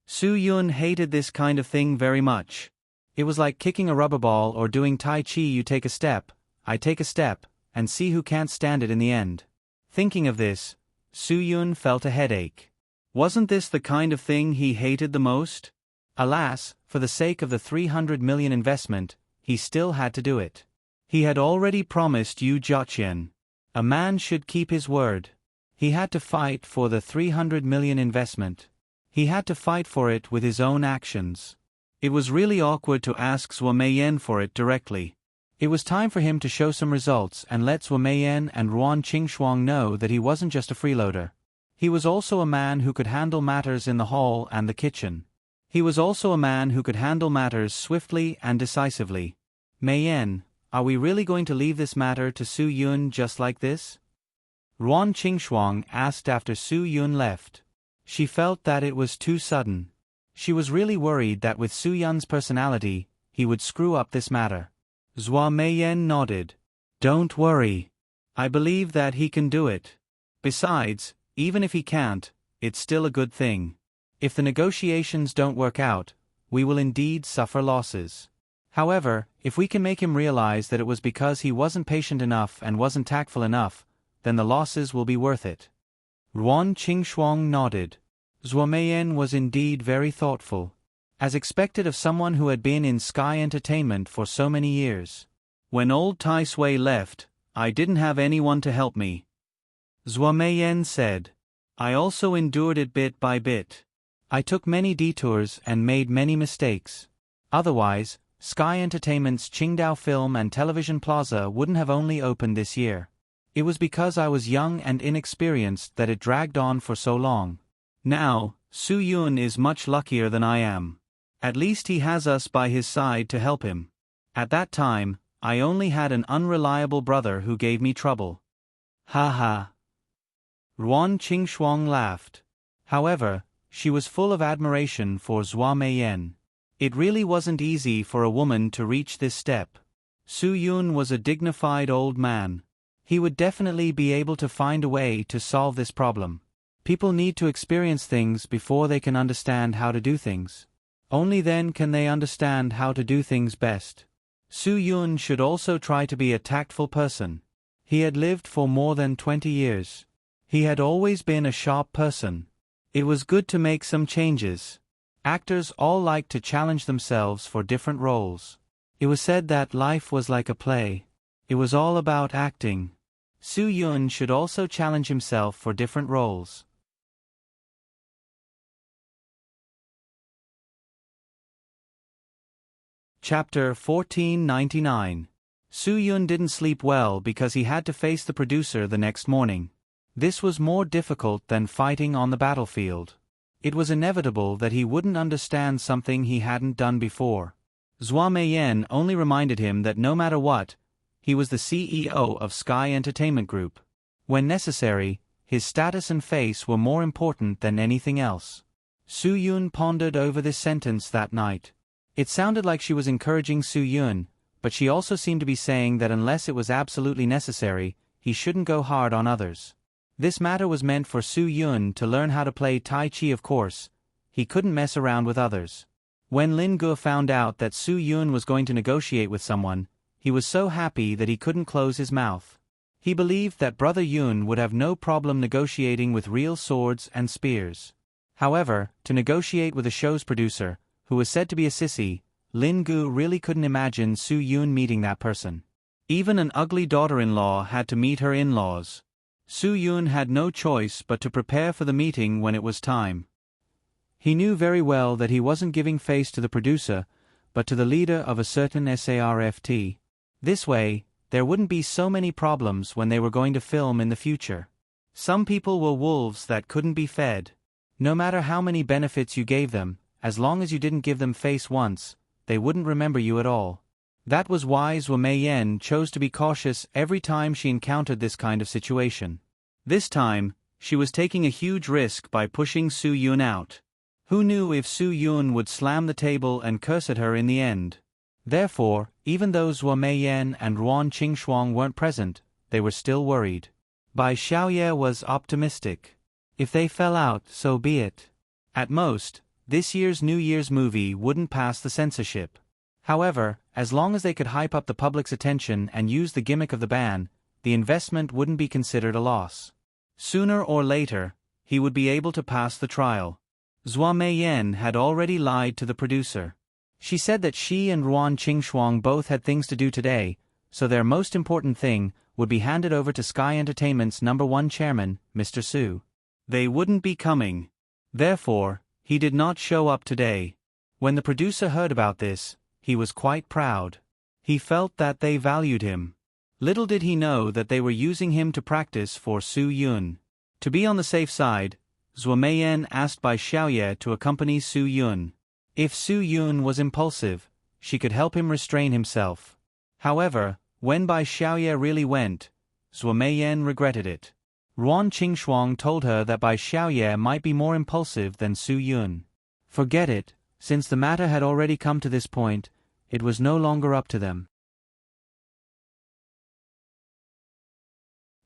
Su Yun hated this kind of thing very much. It was like kicking a rubber ball or doing Tai Chi. You take a step, I take a step, and see who can't stand it in the end. Thinking of this, Su Yun felt a headache. Wasn't this the kind of thing he hated the most? Alas, for the sake of the 300 million investment, he still had to do it. He had already promised Yu Jiaqian. A man should keep his word. He had to fight for the 300 million investment. He had to fight for it with his own actions. It was really awkward to ask Zhuo Meiyan for it directly. It was time for him to show some results and let Zhuo Meiyan and Ruan Qingshuang know that he wasn't just a freeloader. He was also a man who could handle matters in the hall and the kitchen. He was also a man who could handle matters swiftly and decisively. Meiyan, are we really going to leave this matter to Su Yun just like this? Ruan Qingshuang asked after Su Yun left. She felt that it was too sudden. She was really worried that with Su Yun's personality, he would screw up this matter. Zhuo Meiyan nodded. Don't worry. I believe that he can do it. Besides, even if he can't, it's still a good thing. If the negotiations don't work out, we will indeed suffer losses. However, if we can make him realize that it was because he wasn't patient enough and wasn't tactful enough, then the losses will be worth it. Ruan Qingshuang nodded. Zhuo Meiyan was indeed very thoughtful. As expected of someone who had been in Sky Entertainment for so many years. When old Tai Sui left, I didn't have anyone to help me. Zhuo Meiyan said. I also endured it bit by bit. I took many detours and made many mistakes. Otherwise, Sky Entertainment's Qingdao Film and Television Plaza wouldn't have only opened this year. It was because I was young and inexperienced that it dragged on for so long. Now, Su Yun is much luckier than I am. At least he has us by his side to help him. At that time, I only had an unreliable brother who gave me trouble. Ha ha. Ruan Qingshuang laughed. However, she was full of admiration for Zhuo Meiyan. It really wasn't easy for a woman to reach this step. Su Yun was a dignified old man. He would definitely be able to find a way to solve this problem. People need to experience things before they can understand how to do things. Only then can they understand how to do things best. Su Yun should also try to be a tactful person. He had lived for more than 20 years. He had always been a sharp person. It was good to make some changes. Actors all like to challenge themselves for different roles. It was said that life was like a play. It was all about acting. Su Yun should also challenge himself for different roles. Chapter 1499. Su Yun didn't sleep well because he had to face the producer the next morning. This was more difficult than fighting on the battlefield. It was inevitable that he wouldn't understand something he hadn't done before. Zhuo Meiyan only reminded him that no matter what, he was the CEO of Sky Entertainment Group. When necessary, his status and face were more important than anything else. Su Yun pondered over this sentence that night. It sounded like she was encouraging Su Yun, but she also seemed to be saying that unless it was absolutely necessary, he shouldn't go hard on others. This matter was meant for Su Yun to learn how to play Tai Chi, of course. He couldn't mess around with others. When Lin Ge found out that Su Yun was going to negotiate with someone, he was so happy that he couldn't close his mouth. He believed that Brother Yun would have no problem negotiating with real swords and spears. However, to negotiate with a show's producer, who was said to be a sissy, Lin Ge really couldn't imagine Su Yun meeting that person. Even an ugly daughter-in-law had to meet her in-laws. Su Yun had no choice but to prepare for the meeting when it was time. He knew very well that he wasn't giving face to the producer, but to the leader of a certain SARFT. This way, there wouldn't be so many problems when they were going to film in the future. Some people were wolves that couldn't be fed. No matter how many benefits you gave them, as long as you didn't give them face once, they wouldn't remember you at all. That was why Zhuo Meiyan chose to be cautious every time she encountered this kind of situation. This time, she was taking a huge risk by pushing Su Yun out. Who knew if Su Yun would slam the table and curse at her in the end? Therefore, even though Zhuo Meiyan and Ruan Qingxuang weren't present, they were still worried. Bai Xiaoye was optimistic. If they fell out, so be it. At most, this year's New Year's movie wouldn't pass the censorship. However, as long as they could hype up the public's attention and use the gimmick of the ban, the investment wouldn't be considered a loss. Sooner or later, he would be able to pass the trial. Zhuo Meiyan had already lied to the producer. She said that she and Ruan Qingxuang both had things to do today, so their most important thing would be handed over to Sky Entertainment's #1 chairman, Mr. Su. They wouldn't be coming. Therefore, he did not show up today. When the producer heard about this, he was quite proud. He felt that they valued him. Little did he know that they were using him to practice for Su Yun. To be on the safe side, Zhuo Meiyan asked Bai Xiaoye to accompany Su Yun. If Su Yun was impulsive, she could help him restrain himself. However, when Bai Xiaoye really went, Zhuo Meiyan regretted it. Ruan Qingxuang told her that Bai Xiaoye might be more impulsive than Su Yun. Forget it, since the matter had already come to this point, it was no longer up to them.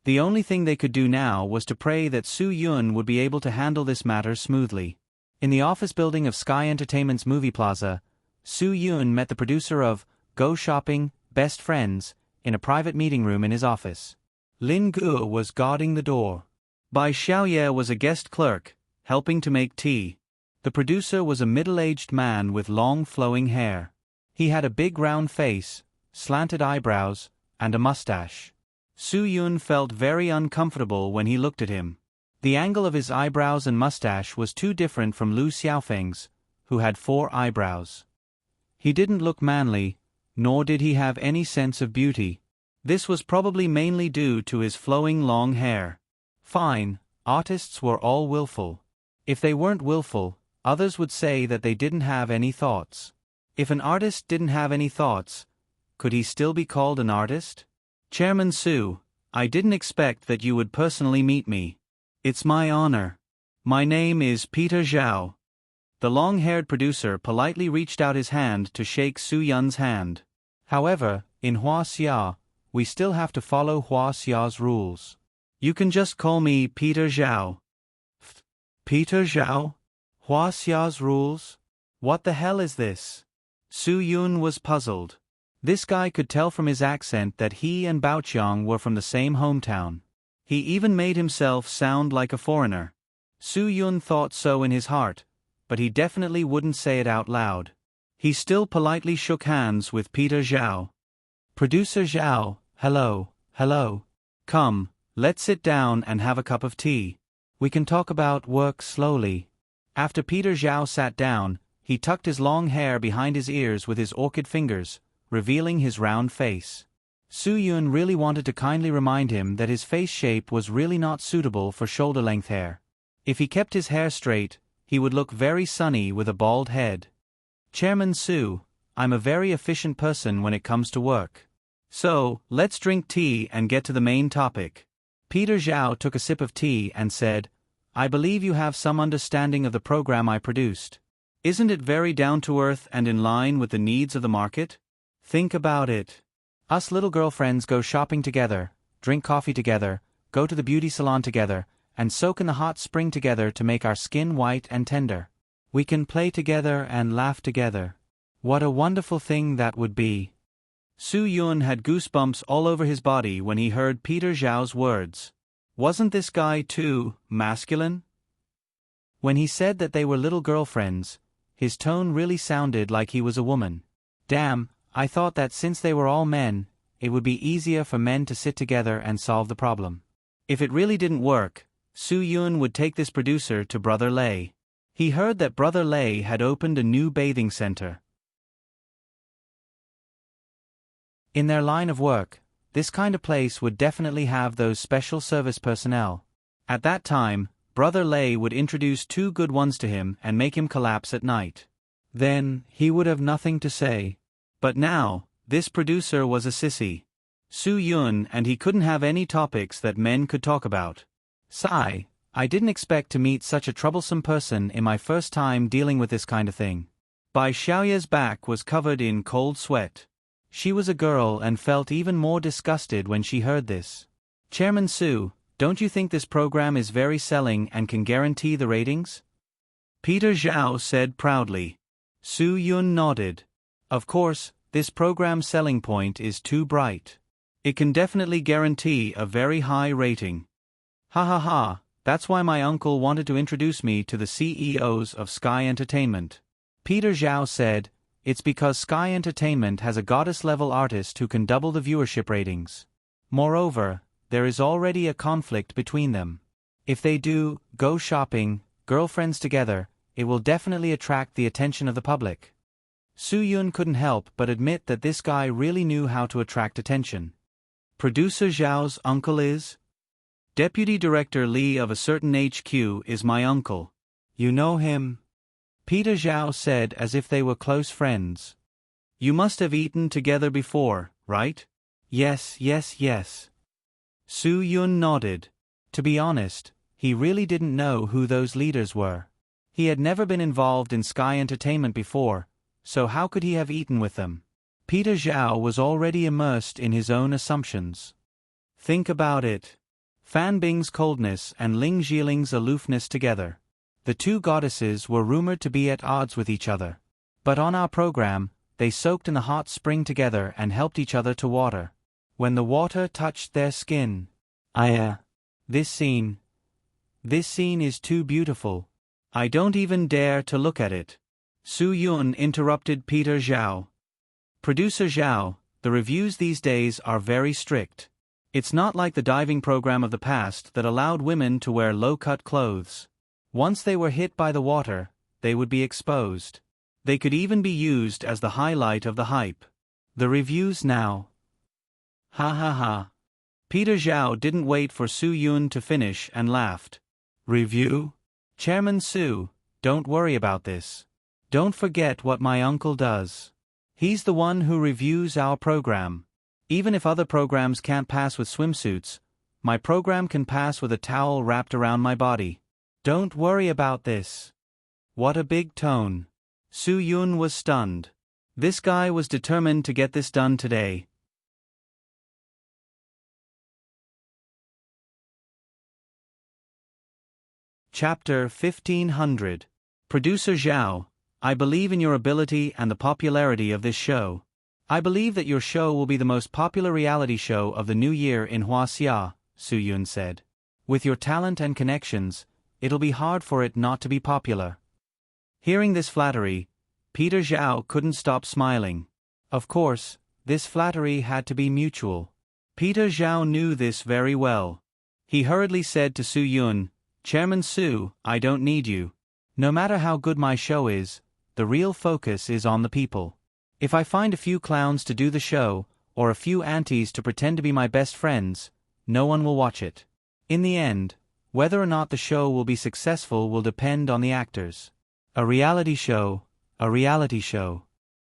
The only thing they could do now was to pray that Su Yun would be able to handle this matter smoothly. In the office building of Sky Entertainment's movie plaza, Su Yun met the producer of Go Shopping, Best Friends, in a private meeting room in his office. Lin Ge was guarding the door. Bai Xiaoye was a guest clerk, helping to make tea. The producer was a middle-aged man with long flowing hair. He had a big round face, slanted eyebrows, and a mustache. Su Yun felt very uncomfortable when he looked at him. The angle of his eyebrows and mustache was too different from Lu Xiaofeng's, who had 4 eyebrows. He didn't look manly, nor did he have any sense of beauty. This was probably mainly due to his flowing long hair. Fine, artists were all willful. If they weren't willful, others would say that they didn't have any thoughts. If an artist didn't have any thoughts, could he still be called an artist? Chairman Su, I didn't expect that you would personally meet me. It's my honor. My name is Peter Zhao. The long-haired producer politely reached out his hand to shake Su Yun's hand. However, in Hua Xia, we still have to follow Hua Xia's rules. You can just call me Peter Zhao. Peter Zhao? Hua Xia's rules? What the hell is this? Su Yun was puzzled. This guy could tell from his accent that he and Baoqiang were from the same hometown. He even made himself sound like a foreigner. Su Yun thought so in his heart, but he definitely wouldn't say it out loud. He still politely shook hands with Peter Zhao. Producer Zhao, hello, hello. Come, let's sit down and have a cup of tea. We can talk about work slowly. After Peter Zhao sat down, he tucked his long hair behind his ears with his orchid fingers, revealing his round face. Su Yun really wanted to kindly remind him that his face shape was really not suitable for shoulder-length hair. If he kept his hair straight, he would look very sunny with a bald head. Chairman Su, I'm a very efficient person when it comes to work. So, let's drink tea and get to the main topic. Peter Zhao took a sip of tea and said, I believe you have some understanding of the program I produced. Isn't it very down-to-earth and in line with the needs of the market? Think about it. Us little girlfriends go shopping together, drink coffee together, go to the beauty salon together, and soak in the hot spring together to make our skin white and tender. We can play together and laugh together. What a wonderful thing that would be. Su Yun had goosebumps all over his body when he heard Peter Zhao's words. Wasn't this guy too masculine? When he said that they were little girlfriends, his tone really sounded like he was a woman. Damn, I thought that since they were all men, it would be easier for men to sit together and solve the problem. If it really didn't work, Su Yun would take this producer to Brother Lei. He heard that Brother Lei had opened a new bathing center. In their line of work, this kind of place would definitely have those special service personnel. At that time, Brother Lei would introduce two good ones to him and make him collapse at night. Then, he would have nothing to say. But now, this producer was a sissy. Su Yun and he couldn't have any topics that men could talk about. Sigh, I didn't expect to meet such a troublesome person in my first time dealing with this kind of thing. Bai Xiaoya's back was covered in cold sweat. She was a girl and felt even more disgusted when she heard this. Chairman Su, don't you think this program is very selling and can guarantee the ratings? Peter Zhao said proudly. Su Yun nodded. Of course, this program's selling point is too bright. It can definitely guarantee a very high rating. Ha ha ha, that's why my uncle wanted to introduce me to the CEOs of Sky Entertainment. Peter Zhao said, it's because Sky Entertainment has a goddess-level artist who can double the viewership ratings. Moreover, there is already a conflict between them. If they do go shopping, girlfriends together, it will definitely attract the attention of the public. Su Yun couldn't help but admit that this guy really knew how to attract attention. Producer Zhao's uncle is? Deputy Director Li of a certain HQ is my uncle. You know him? Peter Zhao said as if they were close friends. You must have eaten together before, right? Yes. Su Yun nodded. To be honest, he really didn't know who those leaders were. He had never been involved in Sky Entertainment before, so how could he have eaten with them? Peter Zhao was already immersed in his own assumptions. Think about it. Fan Bing's coldness and Ling Zhiling's aloofness together. The two goddesses were rumored to be at odds with each other. But on our program, they soaked in the hot spring together and helped each other to water. When the water touched their skin. This scene is too beautiful. I don't even dare to look at it. Su Yun interrupted Peter Zhao. Producer Zhao, the reviews these days are very strict. It's not like the diving program of the past that allowed women to wear low-cut clothes. Once they were hit by the water, they would be exposed. They could even be used as the highlight of the hype. The reviews now. Ha ha ha. Peter Zhao didn't wait for Su Yun to finish and laughed. Review? Chairman Su, don't worry about this. Don't forget what my uncle does. He's the one who reviews our program. Even if other programs can't pass with swimsuits, my program can pass with a towel wrapped around my body. Don't worry about this. What a big tone. Su Yun was stunned. This guy was determined to get this done today. Chapter 1500. Producer Zhao, I believe in your ability and the popularity of this show. I believe that your show will be the most popular reality show of the new year in Huaxia, Su Yun said. With your talent and connections, it'll be hard for it not to be popular. Hearing this flattery, Peter Zhao couldn't stop smiling. Of course, this flattery had to be mutual. Peter Zhao knew this very well. He hurriedly said to Su Yun, Chairman Su, I don't need you. No matter how good my show is, the real focus is on the people. If I find a few clowns to do the show, or a few aunties to pretend to be my best friends, no one will watch it. In the end, whether or not the show will be successful will depend on the actors. A reality show.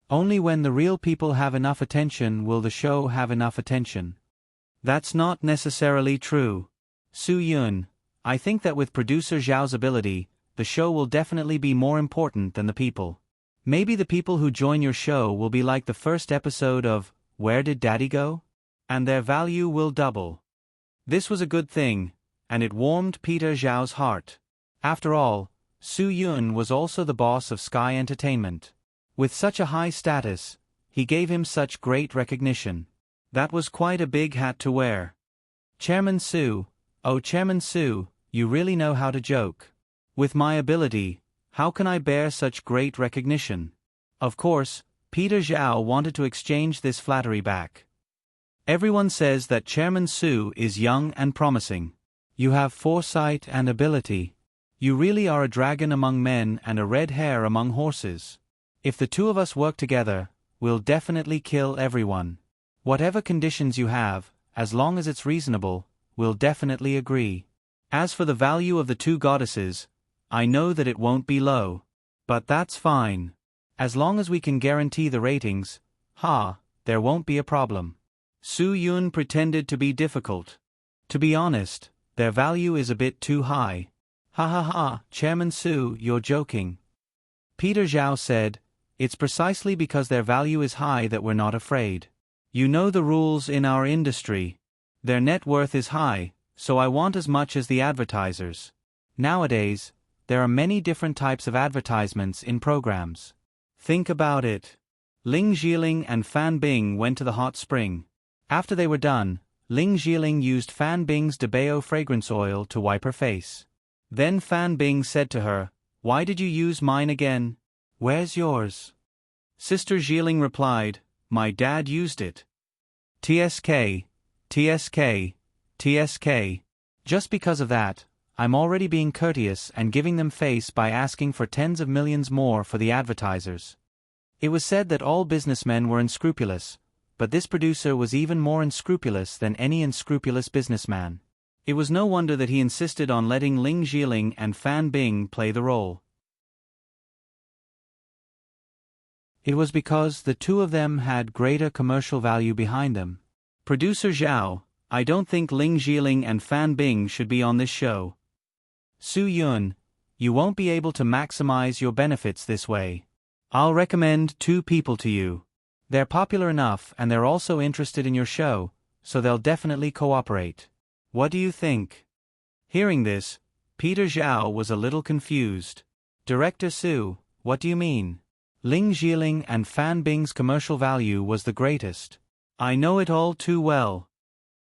Only when the real people have enough attention will the show have enough attention. That's not necessarily true. Su Yun, I think that with producer Zhao's ability, the show will definitely be more important than the people. Maybe the people who join your show will be like the first episode of Where Did Daddy Go? And their value will double. This was a good thing, and it warmed Peter Zhao's heart. After all, Su Yun was also the boss of Sky Entertainment. With such a high status, he gave him such great recognition. That was quite a big hat to wear. Chairman Su, oh Chairman Su, you really know how to joke. With my ability, how can I bear such great recognition? Of course, Peter Zhao wanted to exchange this flattery back. Everyone says that Chairman Su is young and promising. You have foresight and ability. You really are a dragon among men and a red hare among horses. If the two of us work together, we'll definitely kill everyone. Whatever conditions you have, as long as it's reasonable, we'll definitely agree. As for the value of the two goddesses, I know that it won't be low. But that's fine. As long as we can guarantee the ratings, there won't be a problem. Su Yun pretended to be difficult. To be honest, their value is a bit too high. Chairman Su, you're joking. Peter Zhao said, it's precisely because their value is high that we're not afraid. You know the rules in our industry. Their net worth is high, so I want as much as the advertisers. Nowadays, there are many different types of advertisements in programs. Think about it. Ling Zhiling and Fan Bing went to the hot spring. After they were done, Ling Zhiling used Fan Bing's Debao fragrance oil to wipe her face. Then Fan Bing said to her, "Why did you use mine again? Where's yours?" Sister Zhiling replied, "My dad used it." TSK, TSK, TSK. Just because of that, I'm already being courteous and giving them face by asking for tens of millions more for the advertisers. It was said that all businessmen were unscrupulous, but this producer was even more unscrupulous than any unscrupulous businessman. It was no wonder that he insisted on letting Ling Zhiling and Fan Bing play the role. It was because the two of them had greater commercial value behind them. Producer Zhao, I don't think Ling Zhiling and Fan Bing should be on this show. Su Yun, you won't be able to maximize your benefits this way. I'll recommend two people to you. They're popular enough and they're also interested in your show, so they'll definitely cooperate. What do you think? Hearing this, Peter Zhao was a little confused. Director Su, what do you mean? Ling Zhiling and Fan Bing's commercial value was the greatest. I know it all too well.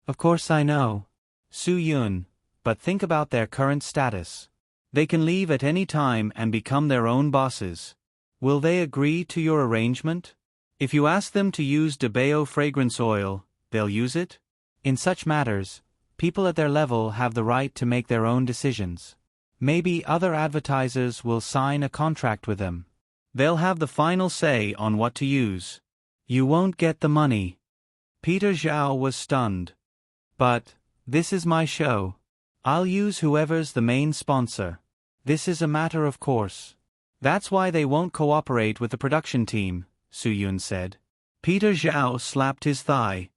Of course I know. Su Yun, but think about their current status. They can leave at any time and become their own bosses. Will they agree to your arrangement? If you ask them to use Debao fragrance oil, they'll use it? In such matters, people at their level have the right to make their own decisions. Maybe other advertisers will sign a contract with them. They'll have the final say on what to use. You won't get the money. Peter Zhao was stunned. But, this is my show. I'll use whoever's the main sponsor. This is a matter of course. That's why they won't cooperate with the production team, Su Yun said. Peter Zhao slapped his thigh.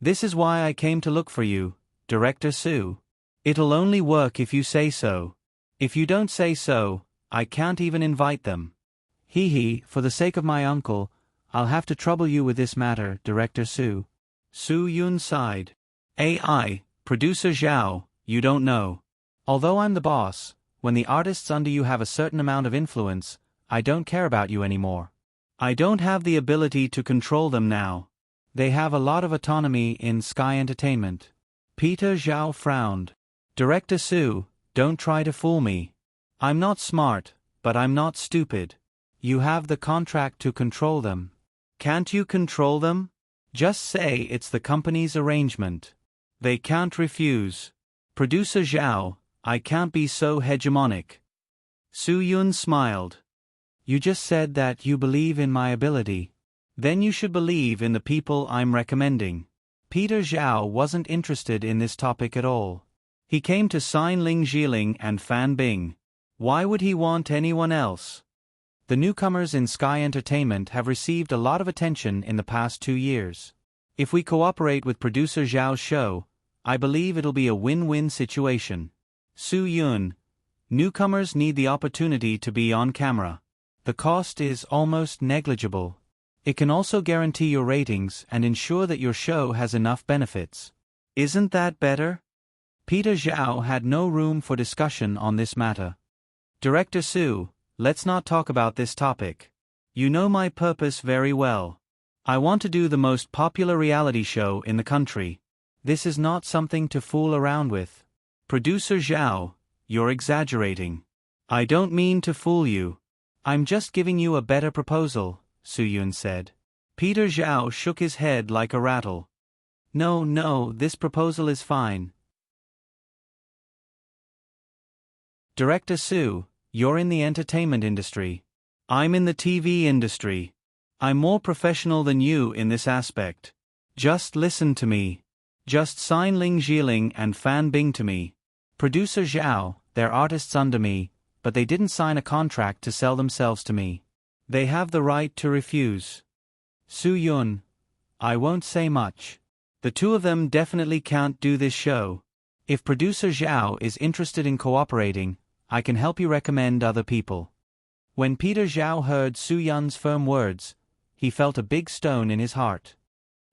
This is why I came to look for you, Director Su. It'll only work if you say so. If you don't say so, I can't even invite them. For the sake of my uncle, I'll have to trouble you with this matter, Director Su. Su Yun sighed. Producer Zhao, you don't know. Although I'm the boss, when the artists under you have a certain amount of influence, I don't care about you anymore. I don't have the ability to control them now. They have a lot of autonomy in Sky Entertainment. Peter Zhao frowned. Director Su, don't try to fool me. I'm not smart, but I'm not stupid. You have the contract to control them. Can't you control them? Just say it's the company's arrangement. They can't refuse. Producer Zhao, I can't be so hegemonic. Su Yun smiled. You just said that you believe in my ability. Then you should believe in the people I'm recommending. Peter Zhao wasn't interested in this topic at all. He came to sign Ling Zhiling and Fan Bing. Why would he want anyone else? The newcomers in Sky Entertainment have received a lot of attention in the past 2 years. If we cooperate with producer Zhao's show, I believe it'll be a win-win situation. Su Yun, newcomers need the opportunity to be on camera. The cost is almost negligible. It can also guarantee your ratings and ensure that your show has enough benefits. Isn't that better? Peter Zhao had no room for discussion on this matter. Director Su, let's not talk about this topic. You know my purpose very well. I want to do the most popular reality show in the country. This is not something to fool around with. Producer Zhao, you're exaggerating. I don't mean to fool you. I'm just giving you a better proposal, Su Yun said. Peter Zhao shook his head like a rattle. No, this proposal is fine. Director Su, you're in the entertainment industry. I'm in the TV industry. I'm more professional than you in this aspect. Just listen to me. Just sign Ling Jiling and Fan Bing to me. Producer Zhao, they're artists under me, but they didn't sign a contract to sell themselves to me. They have the right to refuse. Su Yun, I won't say much. The two of them definitely can't do this show. If Producer Zhao is interested in cooperating, I can help you recommend other people. When Peter Zhao heard Su Yun's firm words, he felt a big stone in his heart.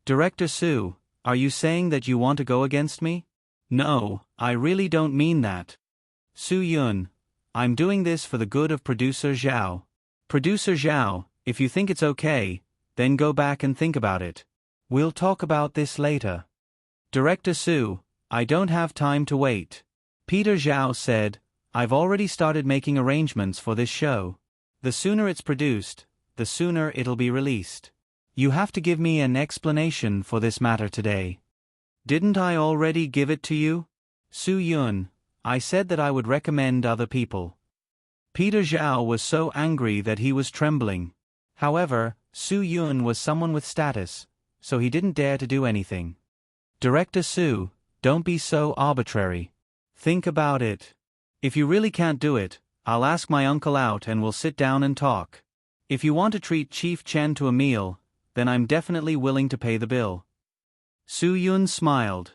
Director Su, are you saying that you want to go against me? No, I really don't mean that. Su Yun, I'm doing this for the good of Producer Zhao. Producer Zhao, if you think it's okay, then go back and think about it. We'll talk about this later. Director Su, I don't have time to wait. Peter Zhao said, I've already started making arrangements for this show. The sooner it's produced, the sooner it'll be released. You have to give me an explanation for this matter today. Didn't I already give it to you? Su Yun, I said that I would recommend other people. Peter Zhao was so angry that he was trembling. However, Su Yun was someone with status, so he didn't dare to do anything. Director Su, don't be so arbitrary. Think about it. If you really can't do it, I'll ask my uncle out and we'll sit down and talk. If you want to treat Chief Chen to a meal, then I'm definitely willing to pay the bill. Su Yun smiled.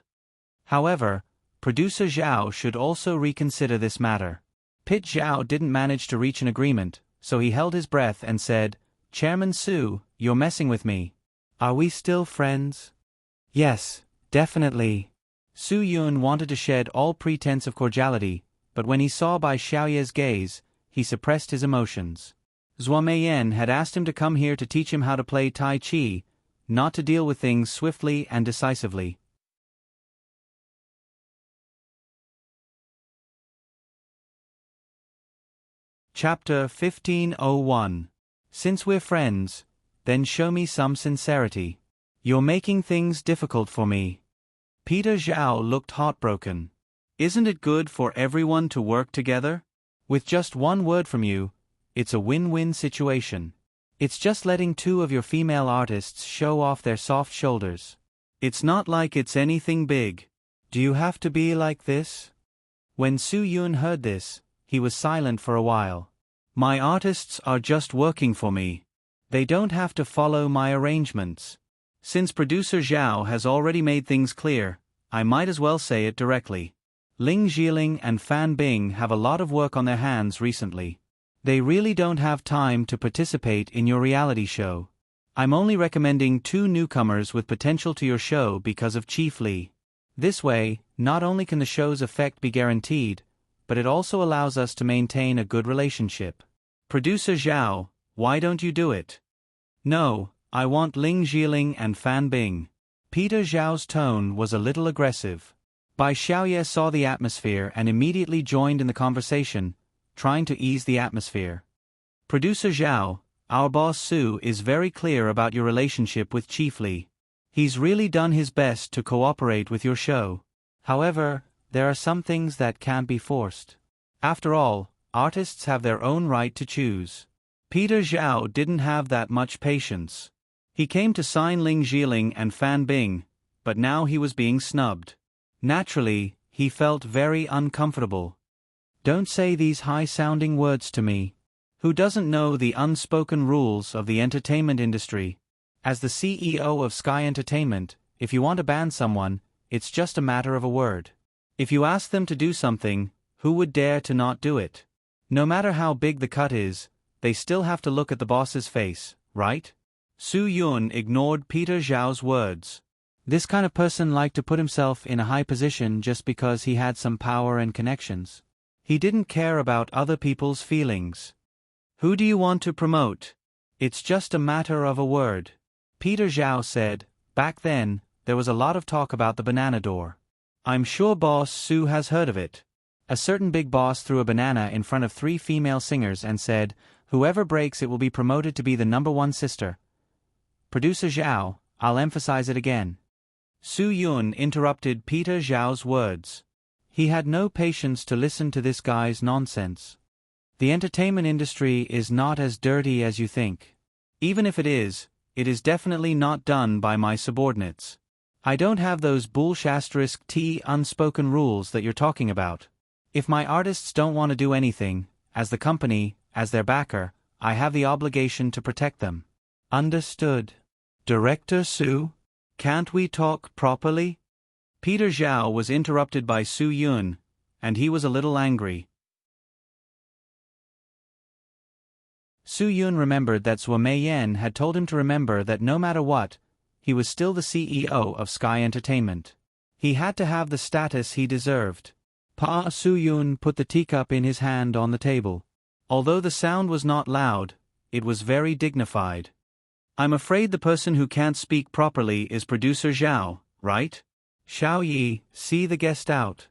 However, Producer Zhao should also reconsider this matter. Pit Zhao didn't manage to reach an agreement, so he held his breath and said, Chairman Su, you're messing with me. Are we still friends? Yes, definitely. Su Yun wanted to shed all pretense of cordiality, but when he saw Bai Xiaoye's gaze, he suppressed his emotions. Zhuo Meiyan had asked him to come here to teach him how to play Tai Chi, not to deal with things swiftly and decisively. Chapter 1501. Since we're friends, then show me some sincerity. You're making things difficult for me. Peter Zhao looked heartbroken. Isn't it good for everyone to work together? With just one word from you, it's a win-win situation. It's just letting two of your female artists show off their soft shoulders. It's not like it's anything big. Do you have to be like this? When Su Yun heard this, he was silent for a while. My artists are just working for me. They don't have to follow my arrangements. Since Producer Zhao has already made things clear, I might as well say it directly. Ling Jiling and Fan Bing have a lot of work on their hands recently. They really don't have time to participate in your reality show. I'm only recommending two newcomers with potential to your show because of Chief Li. This way, not only can the show's effect be guaranteed, but it also allows us to maintain a good relationship. Producer Zhao, why don't you do it? No, I want Ling Jiling and Fan Bing. Peter Zhao's tone was a little aggressive. Bai Xiaoye saw the atmosphere and immediately joined in the conversation, trying to ease the atmosphere. Producer Zhao, our boss Su is very clear about your relationship with Chief Li. He's really done his best to cooperate with your show. However, there are some things that can't be forced. After all, artists have their own right to choose. Peter Zhao didn't have that much patience. He came to sign Ling Jiling and Fan Bing, but now he was being snubbed. Naturally, he felt very uncomfortable. Don't say these high-sounding words to me. Who doesn't know the unspoken rules of the entertainment industry? As the CEO of Sky Entertainment, if you want to ban someone, it's just a matter of a word. If you ask them to do something, who would dare to not do it? No matter how big the cut is, they still have to look at the boss's face, right? Su Yun ignored Peter Zhao's words. This kind of person liked to put himself in a high position just because he had some power and connections. He didn't care about other people's feelings. Who do you want to promote? It's just a matter of a word. Peter Zhao said. Back then, there was a lot of talk about the banana door. I'm sure Boss Sue has heard of it. A certain big boss threw a banana in front of 3 female singers and said, whoever breaks it will be promoted to be the #1 sister. Producer Zhao, I'll emphasize it again. Su Yun interrupted Peter Zhao's words. He had no patience to listen to this guy's nonsense. The entertainment industry is not as dirty as you think. Even if it is definitely not done by my subordinates. I don't have those *T unspoken rules that you're talking about. If my artists don't want to do anything, as the company, as their backer, I have the obligation to protect them. Understood. Director Su? Can't we talk properly? Peter Zhao was interrupted by Su Yun, and he was a little angry. Su Yun remembered that Sua Mei Yen had told him to remember that no matter what, he was still the CEO of Sky Entertainment. He had to have the status he deserved. Pa Su Yun put the teacup in his hand on the table. Although the sound was not loud, it was very dignified. I'm afraid the person who can't speak properly is Producer Zhao, right? Xiao Yi, see the guest out.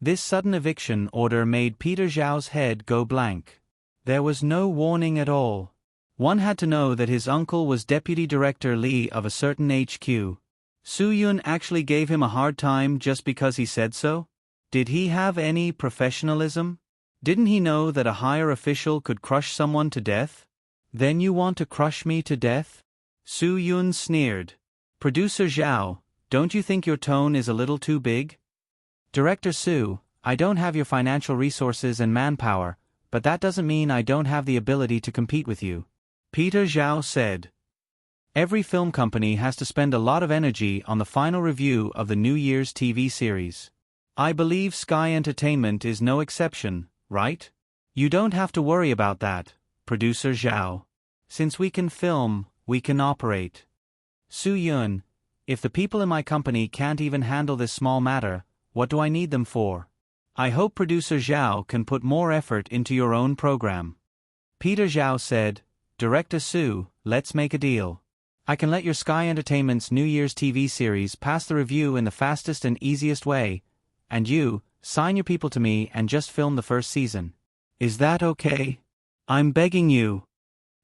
This sudden eviction order made Peter Zhao's head go blank. There was no warning at all. One had to know that his uncle was Deputy Director Li of a certain HQ. Su Yun actually gave him a hard time just because he said so? Did he have any professionalism? Didn't he know that a higher official could crush someone to death? Then you want to crush me to death? Su Yun sneered. Producer Zhao, don't you think your tone is a little too big? Director Su, I don't have your financial resources and manpower, but that doesn't mean I don't have the ability to compete with you. Peter Zhao said. Every film company has to spend a lot of energy on the final review of the New Year's TV series. I believe Sky Entertainment is no exception, right? You don't have to worry about that, Producer Zhao. Since we can film, we can operate. Su Yun, if the people in my company can't even handle this small matter, what do I need them for? I hope Producer Zhao can put more effort into your own program. Peter Zhao said, Director Su, let's make a deal. I can let your Sky Entertainment's New Year's TV series pass the review in the fastest and easiest way, and you, sign your people to me and just film the first season. Is that okay? I'm begging you.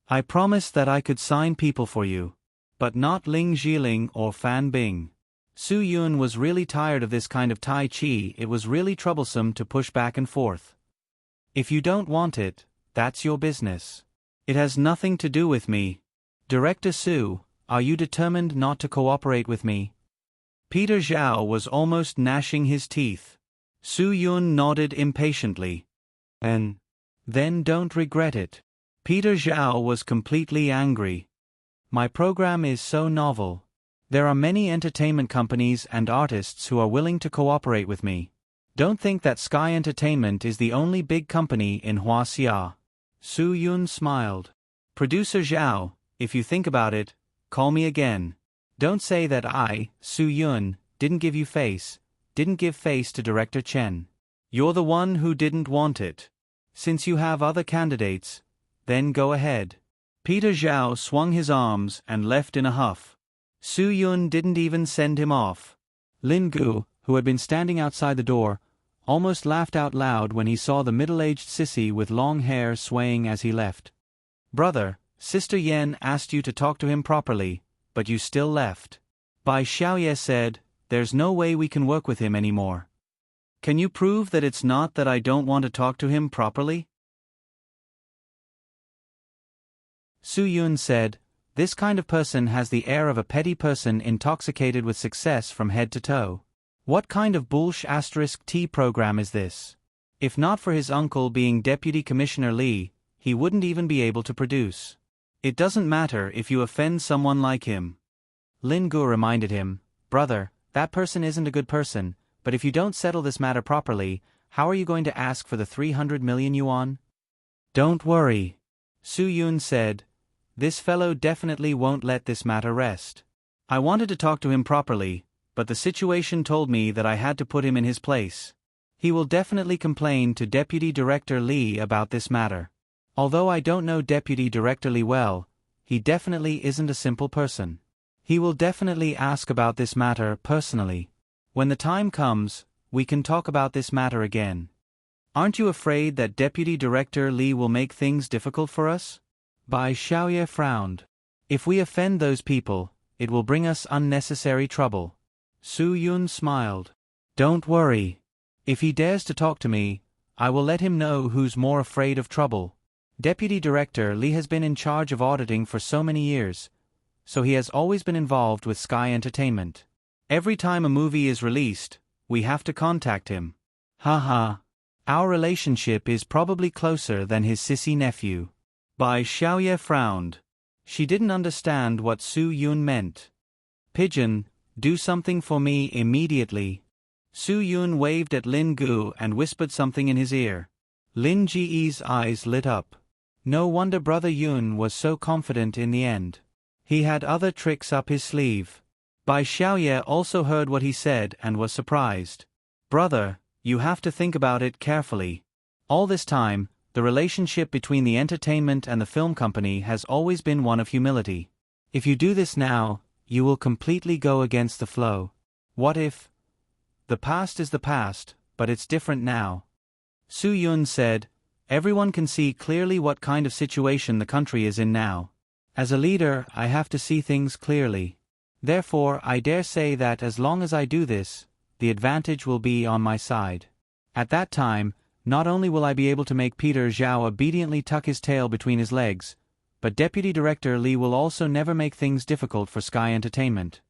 I promised that I could sign people for you. But not Ling Jiling or Fan Bing. Su Yun was really tired of this kind of Tai Chi. It was really troublesome to push back and forth. If you don't want it, that's your business. It has nothing to do with me. Director Su, are you determined not to cooperate with me? Peter Zhao was almost gnashing his teeth. Su Yun nodded impatiently. And then don't regret it. Peter Zhao was completely angry. My program is so novel. There are many entertainment companies and artists who are willing to cooperate with me. Don't think that Sky Entertainment is the only big company in Huaxia. Su Yun smiled. Producer Zhao, if you think about it, call me again. Don't say that I, Su Yun, didn't give face to Director Chen. You're the one who didn't want it. Since you have other candidates, then go ahead. Peter Zhao swung his arms and left in a huff. Su Yun didn't even send him off. Lin Gu, who had been standing outside the door, almost laughed out loud when he saw the middle-aged sissy with long hair swaying as he left. Brother, Sister Yen asked you to talk to him properly, but you still left. Bai Xiaoye said, there's no way we can work with him anymore. Can you prove that it's not that I don't want to talk to him properly? Su Yun said, this kind of person has the air of a petty person intoxicated with success from head to toe. What kind of *T program is this? If not for his uncle being Deputy Commissioner Li, he wouldn't even be able to produce. It doesn't matter if you offend someone like him. Lin Gu reminded him, brother, that person isn't a good person, but if you don't settle this matter properly, how are you going to ask for the 300 million yuan? Don't worry. Su Yun said, this fellow definitely won't let this matter rest. I wanted to talk to him properly, but the situation told me that I had to put him in his place. He will definitely complain to Deputy Director Lee about this matter. Although I don't know Deputy Director Lee well, he definitely isn't a simple person. He will definitely ask about this matter personally. When the time comes, we can talk about this matter again. Aren't you afraid that Deputy Director Lee will make things difficult for us? Bai Xiaoye frowned. If we offend those people, it will bring us unnecessary trouble. Su Yun smiled. Don't worry. If he dares to talk to me, I will let him know who's more afraid of trouble. Deputy Director Lee has been in charge of auditing for so many years, so he has always been involved with Sky Entertainment. Every time a movie is released, we have to contact him. Haha. Our relationship is probably closer than his sissy nephew. Bai Xiaoye frowned. She didn't understand what Su Yun meant. Pigeon, do something for me immediately. Su Yun waved at Lin Gu and whispered something in his ear. Lin Ji's eyes lit up. No wonder Brother Yun was so confident in the end. He had other tricks up his sleeve. Bai Xiaoye also heard what he said and was surprised. Brother, you have to think about it carefully. All this time, the relationship between the entertainment and the film company has always been one of humility. If you do this now, you will completely go against the flow. What if? The past is the past, but it's different now. Su Yun said, everyone can see clearly what kind of situation the country is in now. As a leader, I have to see things clearly. Therefore, I dare say that as long as I do this, the advantage will be on my side. At that time, not only will I be able to make Peter Zhao obediently tuck his tail between his legs, but Deputy Director Lee will also never make things difficult for Sky Entertainment.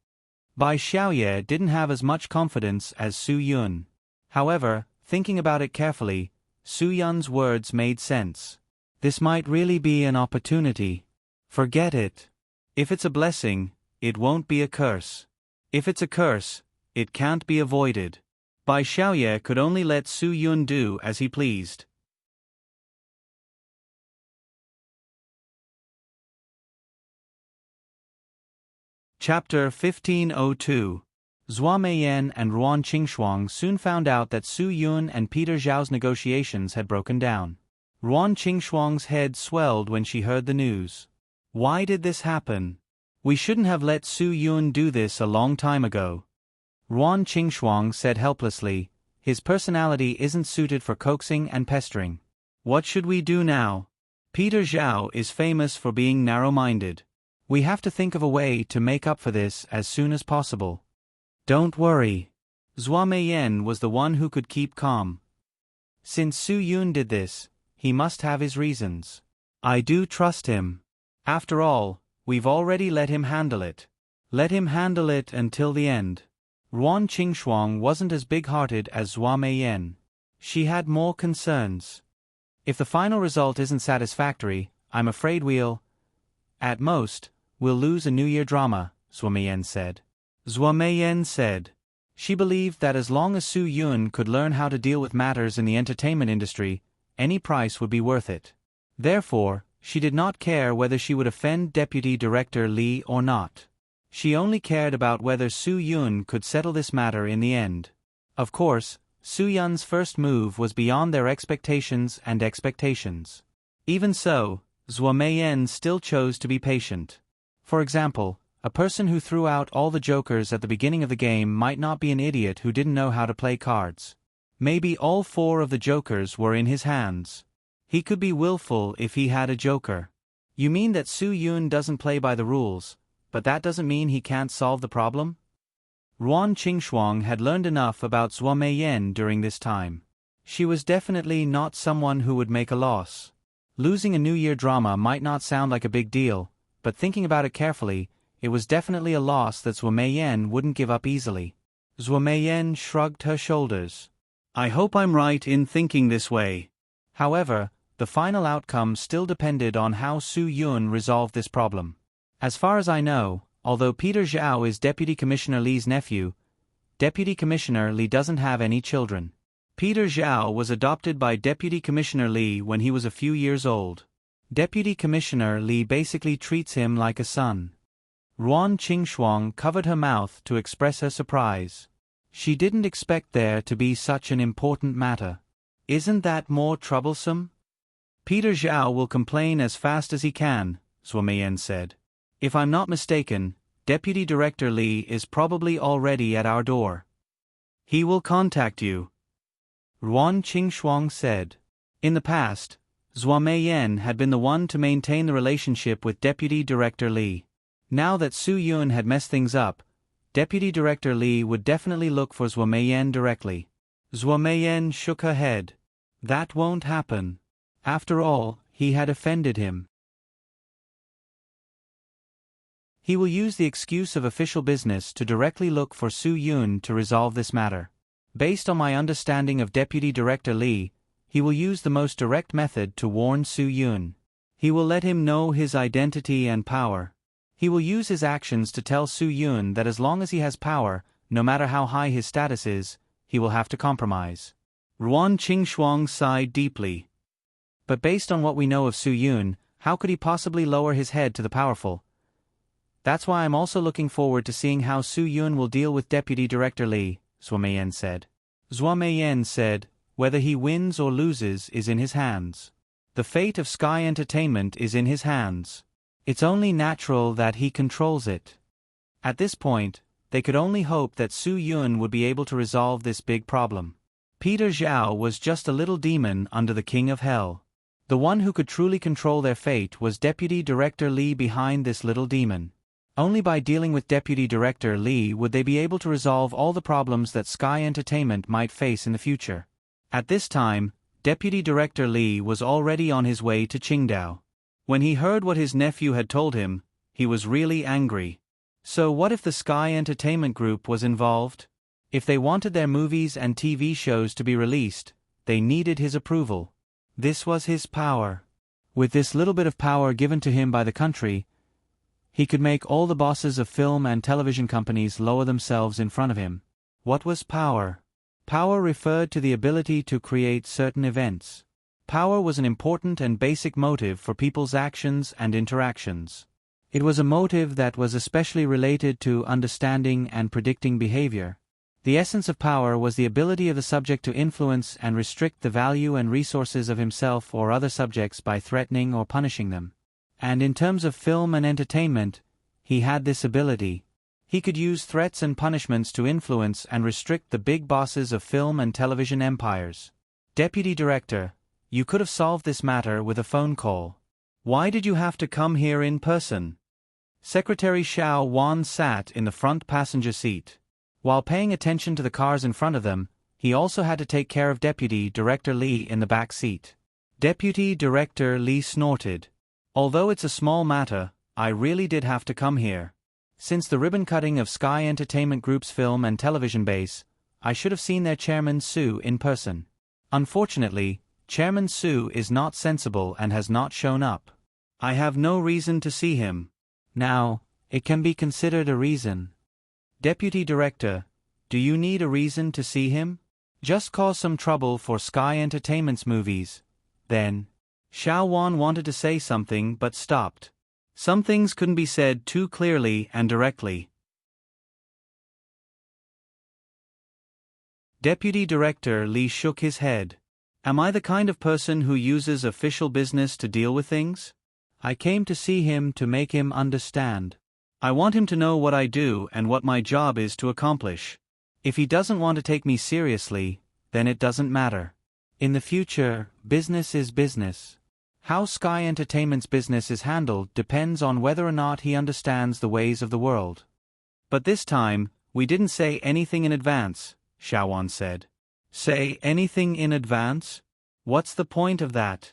Bai Xiaoye didn't have as much confidence as Su Yun. However, thinking about it carefully, Su Yun's words made sense. This might really be an opportunity. Forget it. If it's a blessing, it won't be a curse. If it's a curse, it can't be avoided. Bai Xiaoye could only let Su Yun do as he pleased. Chapter 1502. Zhua Meiyan and Ruan Qingshuang soon found out that Su Yun and Peter Zhao's negotiations had broken down. Ruan Qingshuang's head swelled when she heard the news. Why did this happen? We shouldn't have let Su Yun do this a long time ago. Ruan Qingshuang said helplessly, his personality isn't suited for coaxing and pestering. What should we do now? Peter Zhao is famous for being narrow-minded. We have to think of a way to make up for this as soon as possible. Don't worry. Zhua Meiyan was the one who could keep calm. Since Su Yun did this, he must have his reasons. I do trust him. After all, we've already let him handle it. Let him handle it until the end. Ruan Qingshuang wasn't as big-hearted as Zhua Meiyan. She had more concerns. If the final result isn't satisfactory, I'm afraid at most, we'll lose a New Year drama, Zhua Meiyan said. Zhua Meiyan said. She believed that as long as Su Yun could learn how to deal with matters in the entertainment industry, any price would be worth it. Therefore, she did not care whether she would offend Deputy Director Lee or not. She only cared about whether Su Yun could settle this matter in the end. Of course, Su Yun's first move was beyond their expectations and expectations. Even so, Zhua Meiyan still chose to be patient. For example, a person who threw out all the jokers at the beginning of the game might not be an idiot who didn't know how to play cards. Maybe all 4 of the jokers were in his hands. He could be willful if he had a joker. You mean that Su Yun doesn't play by the rules, but that doesn't mean he can't solve the problem? Ruan Qingshuang had learned enough about Zhua Meiyan during this time. She was definitely not someone who would make a loss. Losing a New Year drama might not sound like a big deal, but thinking about it carefully, it was definitely a loss that Zhua Meiyan wouldn't give up easily. Zhua Meiyan shrugged her shoulders. I hope I'm right in thinking this way. However, the final outcome still depended on how Su Yun resolved this problem. As far as I know, although Peter Zhao is Deputy Commissioner Lee's nephew, Deputy Commissioner Lee doesn't have any children. Peter Zhao was adopted by Deputy Commissioner Lee when he was a few years old. Deputy Commissioner Lee basically treats him like a son. Ruan Qingxuang covered her mouth to express her surprise. She didn't expect there to be such an important matter. Isn't that more troublesome? Peter Zhao will complain as fast as he can, Zhuo Meiyan said. If I'm not mistaken, Deputy Director Li is probably already at our door. He will contact you, Ruan Qingxuang said. In the past, Zhuo Meiyan had been the one to maintain the relationship with Deputy Director Li. Now that Su Yun had messed things up, Deputy Director Li would definitely look for Zhuo Meiyan directly. Zhuo Meiyan shook her head. That won't happen. After all, he had offended him. He will use the excuse of official business to directly look for Su Yun to resolve this matter. Based on my understanding of Deputy Director Li, he will use the most direct method to warn Su Yun. He will let him know his identity and power. He will use his actions to tell Su Yun that as long as he has power, no matter how high his status is, he will have to compromise. Ruan Qingxuang sighed deeply. But based on what we know of Su Yun, how could he possibly lower his head to the powerful? That's why I'm also looking forward to seeing how Su Yun will deal with Deputy Director Li, Zhuo Meiyan said. Zhuo Meiyan said, whether he wins or loses is in his hands. The fate of Sky Entertainment is in his hands. It's only natural that he controls it. At this point, they could only hope that Su Yun would be able to resolve this big problem. Peter Zhao was just a little demon under the King of Hell. The one who could truly control their fate was Deputy Director Li behind this little demon. Only by dealing with Deputy Director Li would they be able to resolve all the problems that Sky Entertainment might face in the future. At this time, Deputy Director Li was already on his way to Qingdao. When he heard what his nephew had told him, he was really angry. So what if the Sky Entertainment Group was involved? If they wanted their movies and TV shows to be released, they needed his approval. This was his power. With this little bit of power given to him by the country, he could make all the bosses of film and television companies lower themselves in front of him. What was power? Power referred to the ability to create certain events. Power was an important and basic motive for people's actions and interactions. It was a motive that was especially related to understanding and predicting behavior. The essence of power was the ability of the subject to influence and restrict the value and resources of himself or other subjects by threatening or punishing them. And in terms of film and entertainment, he had this ability. He could use threats and punishments to influence and restrict the big bosses of film and television empires. Deputy Director, you could have solved this matter with a phone call. Why did you have to come here in person? Secretary Xiao Wan sat in the front passenger seat. While paying attention to the cars in front of them, he also had to take care of Deputy Director Li in the back seat. Deputy Director Li snorted. Although it's a small matter, I really did have to come here. Since the ribbon cutting of Sky Entertainment Group's film and television base, I should have seen their chairman Su in person. Unfortunately, Chairman Su is not sensible and has not shown up. I have no reason to see him. Now, it can be considered a reason. Deputy Director, do you need a reason to see him? Just cause some trouble for Sky Entertainment's movies. Then, Xiao Wan wanted to say something but stopped. Some things couldn't be said too clearly and directly. Deputy Director Li shook his head. Am I the kind of person who uses official business to deal with things? I came to see him to make him understand. I want him to know what I do and what my job is to accomplish. If he doesn't want to take me seriously, then it doesn't matter. In the future, business is business. How Sky Entertainment's business is handled depends on whether or not he understands the ways of the world. But this time, we didn't say anything in advance, Xiao Wan said. Say anything in advance? What's the point of that?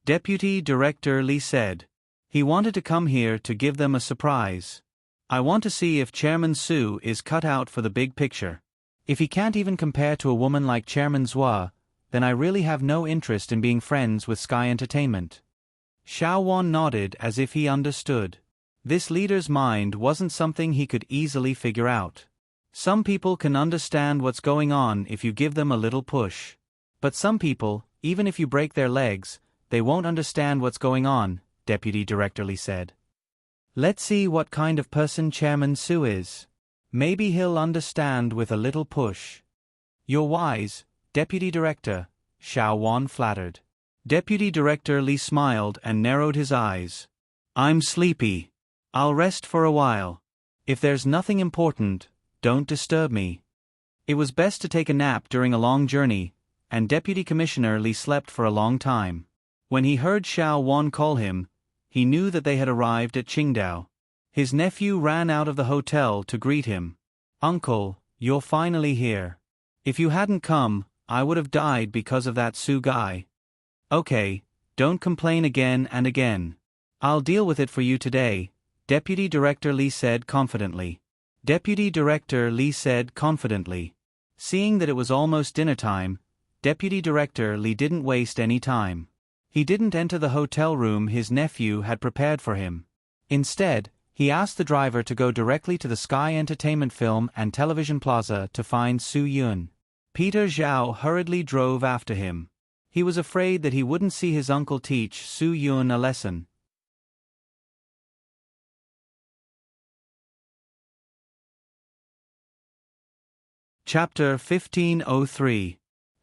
Deputy Director Li said. He wanted to come here to give them a surprise. I want to see if Chairman Su is cut out for the big picture. If he can't even compare to a woman like Chairman Zhua, then I really have no interest in being friends with Sky Entertainment. Xiao Wan nodded as if he understood. This leader's mind wasn't something he could easily figure out. Some people can understand what's going on if you give them a little push. But some people, even if you break their legs, they won't understand what's going on, Deputy Director Li said. Let's see what kind of person Chairman Su is. Maybe he'll understand with a little push. You're wise, Deputy Director, Xiao Wan flattered. Deputy Director Li smiled and narrowed his eyes. I'm sleepy. I'll rest for a while. If there's nothing important, don't disturb me. It was best to take a nap during a long journey, and Deputy Commissioner Li slept for a long time. When he heard Xiao Wan call him, he knew that they had arrived at Qingdao. His nephew ran out of the hotel to greet him. Uncle, you're finally here. If you hadn't come, I would have died because of that Su guy. Okay, don't complain again and again. I'll deal with it for you today, Deputy Director Li said confidently. Deputy Director Li said confidently. Seeing that it was almost dinner time, Deputy Director Li didn't waste any time. He didn't enter the hotel room his nephew had prepared for him. Instead, he asked the driver to go directly to the Sky Entertainment Film and Television Plaza to find Su Yun. Peter Zhao hurriedly drove after him. He was afraid that he wouldn't see his uncle teach Su Yun a lesson. Chapter 1503.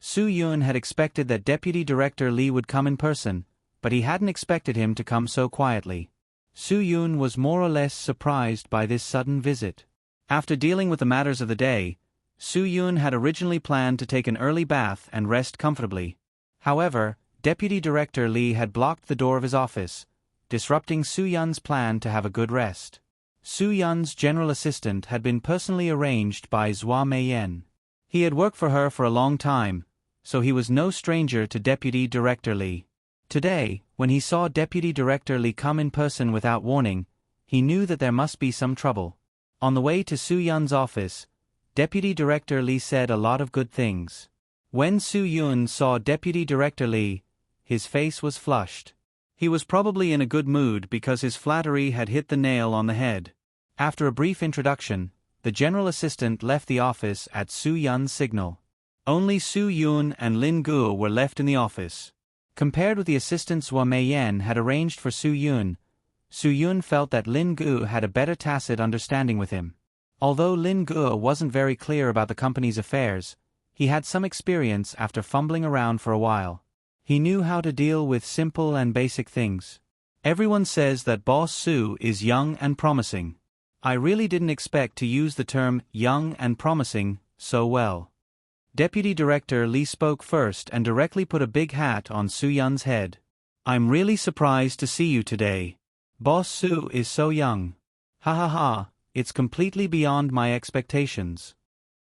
Su Yun had expected that Deputy Director Li would come in person, but he hadn't expected him to come so quietly. Su Yun was more or less surprised by this sudden visit. After dealing with the matters of the day, Su Yun had originally planned to take an early bath and rest comfortably. However, Deputy Director Li had blocked the door of his office, disrupting Su Yun's plan to have a good rest. Su Yun's general assistant had been personally arranged by Zhua Meiyan. He had worked for her for a long time, so he was no stranger to Deputy Director Li. Today, when he saw Deputy Director Li come in person without warning, he knew that there must be some trouble. On the way to Su Yun's office, Deputy Director Li said a lot of good things. When Su Yun saw Deputy Director Li, his face was flushed. He was probably in a good mood because his flattery had hit the nail on the head. After a brief introduction, the general assistant left the office at Su Yun's signal. Only Su Yun and Lin Guo were left in the office. Compared with the assistants Zhua Meiyan had arranged for Su Yun felt that Lin Guo had a better tacit understanding with him. Although Lin Guo wasn't very clear about the company's affairs, he had some experience after fumbling around for a while. He knew how to deal with simple and basic things. Everyone says that Boss Su is young and promising. I really didn't expect to use the term young and promising so well. Deputy Director Li spoke first and directly put a big hat on Su Yun's head. I'm really surprised to see you today. Boss Su is so young. Ha ha ha, it's completely beyond my expectations.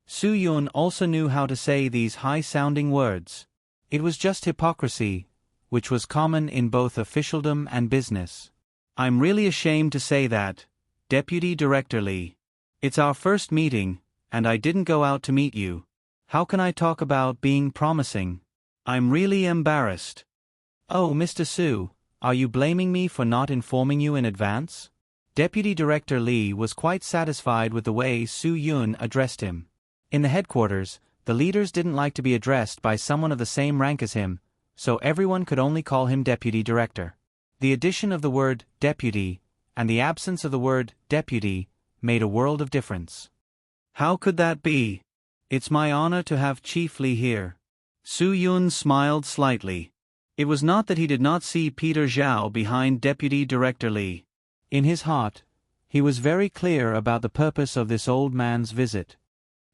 Su Yun also knew how to say these high-sounding words. It was just hypocrisy, which was common in both officialdom and business. I'm really ashamed to say that, Deputy Director Li. It's our first meeting, and I didn't go out to meet you. How can I talk about being promising? I'm really embarrassed. Oh, Mr. Su, are you blaming me for not informing you in advance? Deputy Director Li was quite satisfied with the way Su Yun addressed him. In the headquarters, the leaders didn't like to be addressed by someone of the same rank as him, so everyone could only call him Deputy Director. The addition of the word deputy and the absence of the word deputy made a world of difference. How could that be? It's my honor to have Chief Li here. Su Yun smiled slightly. It was not that he did not see Peter Zhao behind Deputy Director Li. In his heart, he was very clear about the purpose of this old man's visit.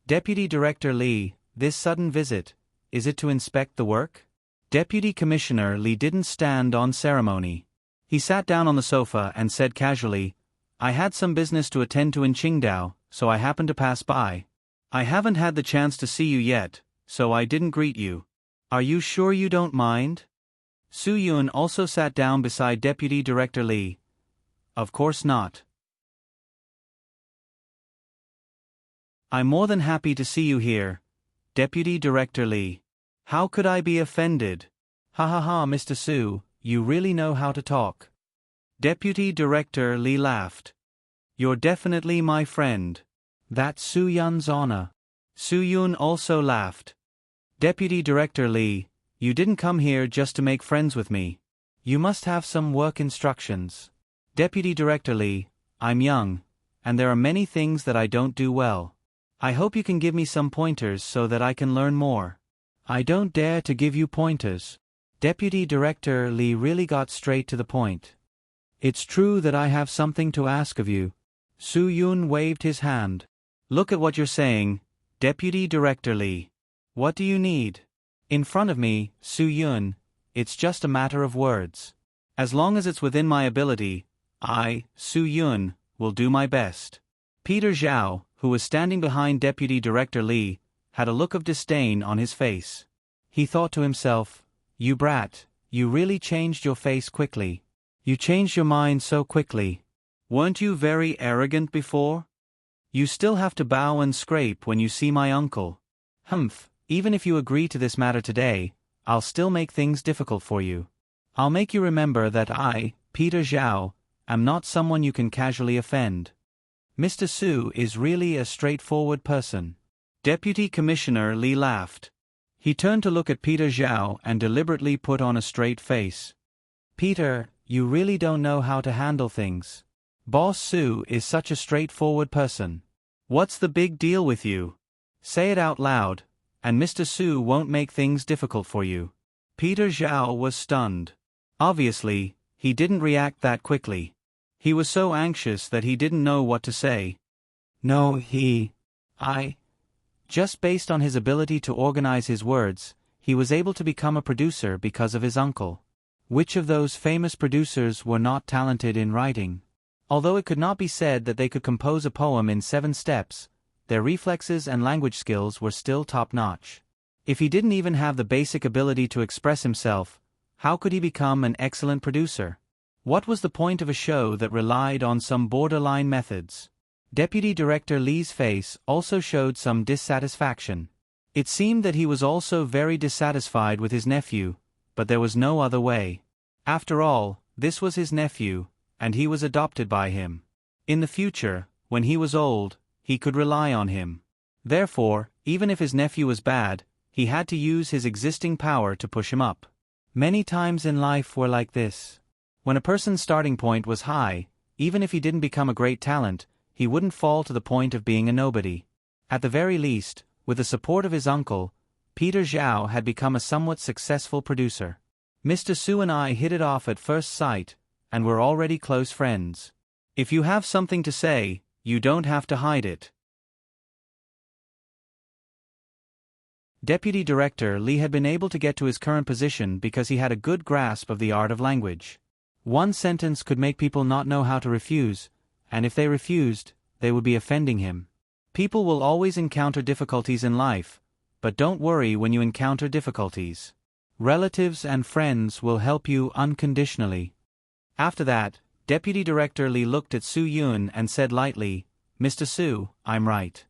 Deputy Director Li, this sudden visit, is it to inspect the work? Deputy Commissioner Li didn't stand on ceremony. He sat down on the sofa and said casually, I had some business to attend to in Qingdao, so I happened to pass by. I haven't had the chance to see you yet, so I didn't greet you. Are you sure you don't mind? Su Yun also sat down beside Deputy Director Li. Of course not. I'm more than happy to see you here, Deputy Director Li. How could I be offended? Ha ha ha, Mr. Su, you really know how to talk. Deputy Director Li laughed. You're definitely my friend. That's Su Yun's honor. Su Yun also laughed. Deputy Director Li, you didn't come here just to make friends with me. You must have some work instructions. Deputy Director Li, I'm young, and there are many things that I don't do well. I hope you can give me some pointers so that I can learn more. I don't dare to give you pointers. Deputy Director Lee really got straight to the point. It's true that I have something to ask of you. Su Yun waved his hand. Look at what you're saying, Deputy Director Lee. What do you need? In front of me, Su Yun, it's just a matter of words. As long as it's within my ability, I, Su Yun, will do my best. Peter Zhao, who was standing behind Deputy Director Lee, had a look of disdain on his face. He thought to himself, "You brat, you really changed your face quickly. You changed your mind so quickly. Weren't you very arrogant before? You still have to bow and scrape when you see my uncle. Humph, even if you agree to this matter today, I'll still make things difficult for you. I'll make you remember that I, Peter Zhao, am not someone you can casually offend. Mr. Su is really a straightforward person." Deputy Commissioner Lee laughed. He turned to look at Peter Zhao and deliberately put on a straight face. "Peter, you really don't know how to handle things. Boss Su is such a straightforward person. What's the big deal with you? Say it out loud, and Mr. Su won't make things difficult for you." Peter Zhao was stunned. Obviously, he didn't react that quickly. He was so anxious that he didn't know what to say. No, Just based on his ability to organize his words, he was able to become a producer because of his uncle. Which of those famous producers were not talented in writing? Although it could not be said that they could compose a poem in 7 steps, their reflexes and language skills were still top-notch. If he didn't even have the basic ability to express himself, how could he become an excellent producer? What was the point of a show that relied on some borderline methods? Deputy Director Lee's face also showed some dissatisfaction. It seemed that he was also very dissatisfied with his nephew, but there was no other way. After all, this was his nephew, and he was adopted by him. In the future, when he was old, he could rely on him. Therefore, even if his nephew was bad, he had to use his existing power to push him up. Many times in life were like this. When a person's starting point was high, even if he didn't become a great talent, he wouldn't fall to the point of being a nobody. At the very least, with the support of his uncle, Peter Zhao had become a somewhat successful producer. Mr. Su and I hit it off at first sight, and we're already close friends. If you have something to say, you don't have to hide it. Deputy Director Lee had been able to get to his current position because he had a good grasp of the art of language. One sentence could make people not know how to refuse, and if they refused, they would be offending him. People will always encounter difficulties in life, but don't worry when you encounter difficulties. Relatives and friends will help you unconditionally. After that, Deputy Director Lee looked at Su Yun and said lightly, "Mr. Su, I'm right."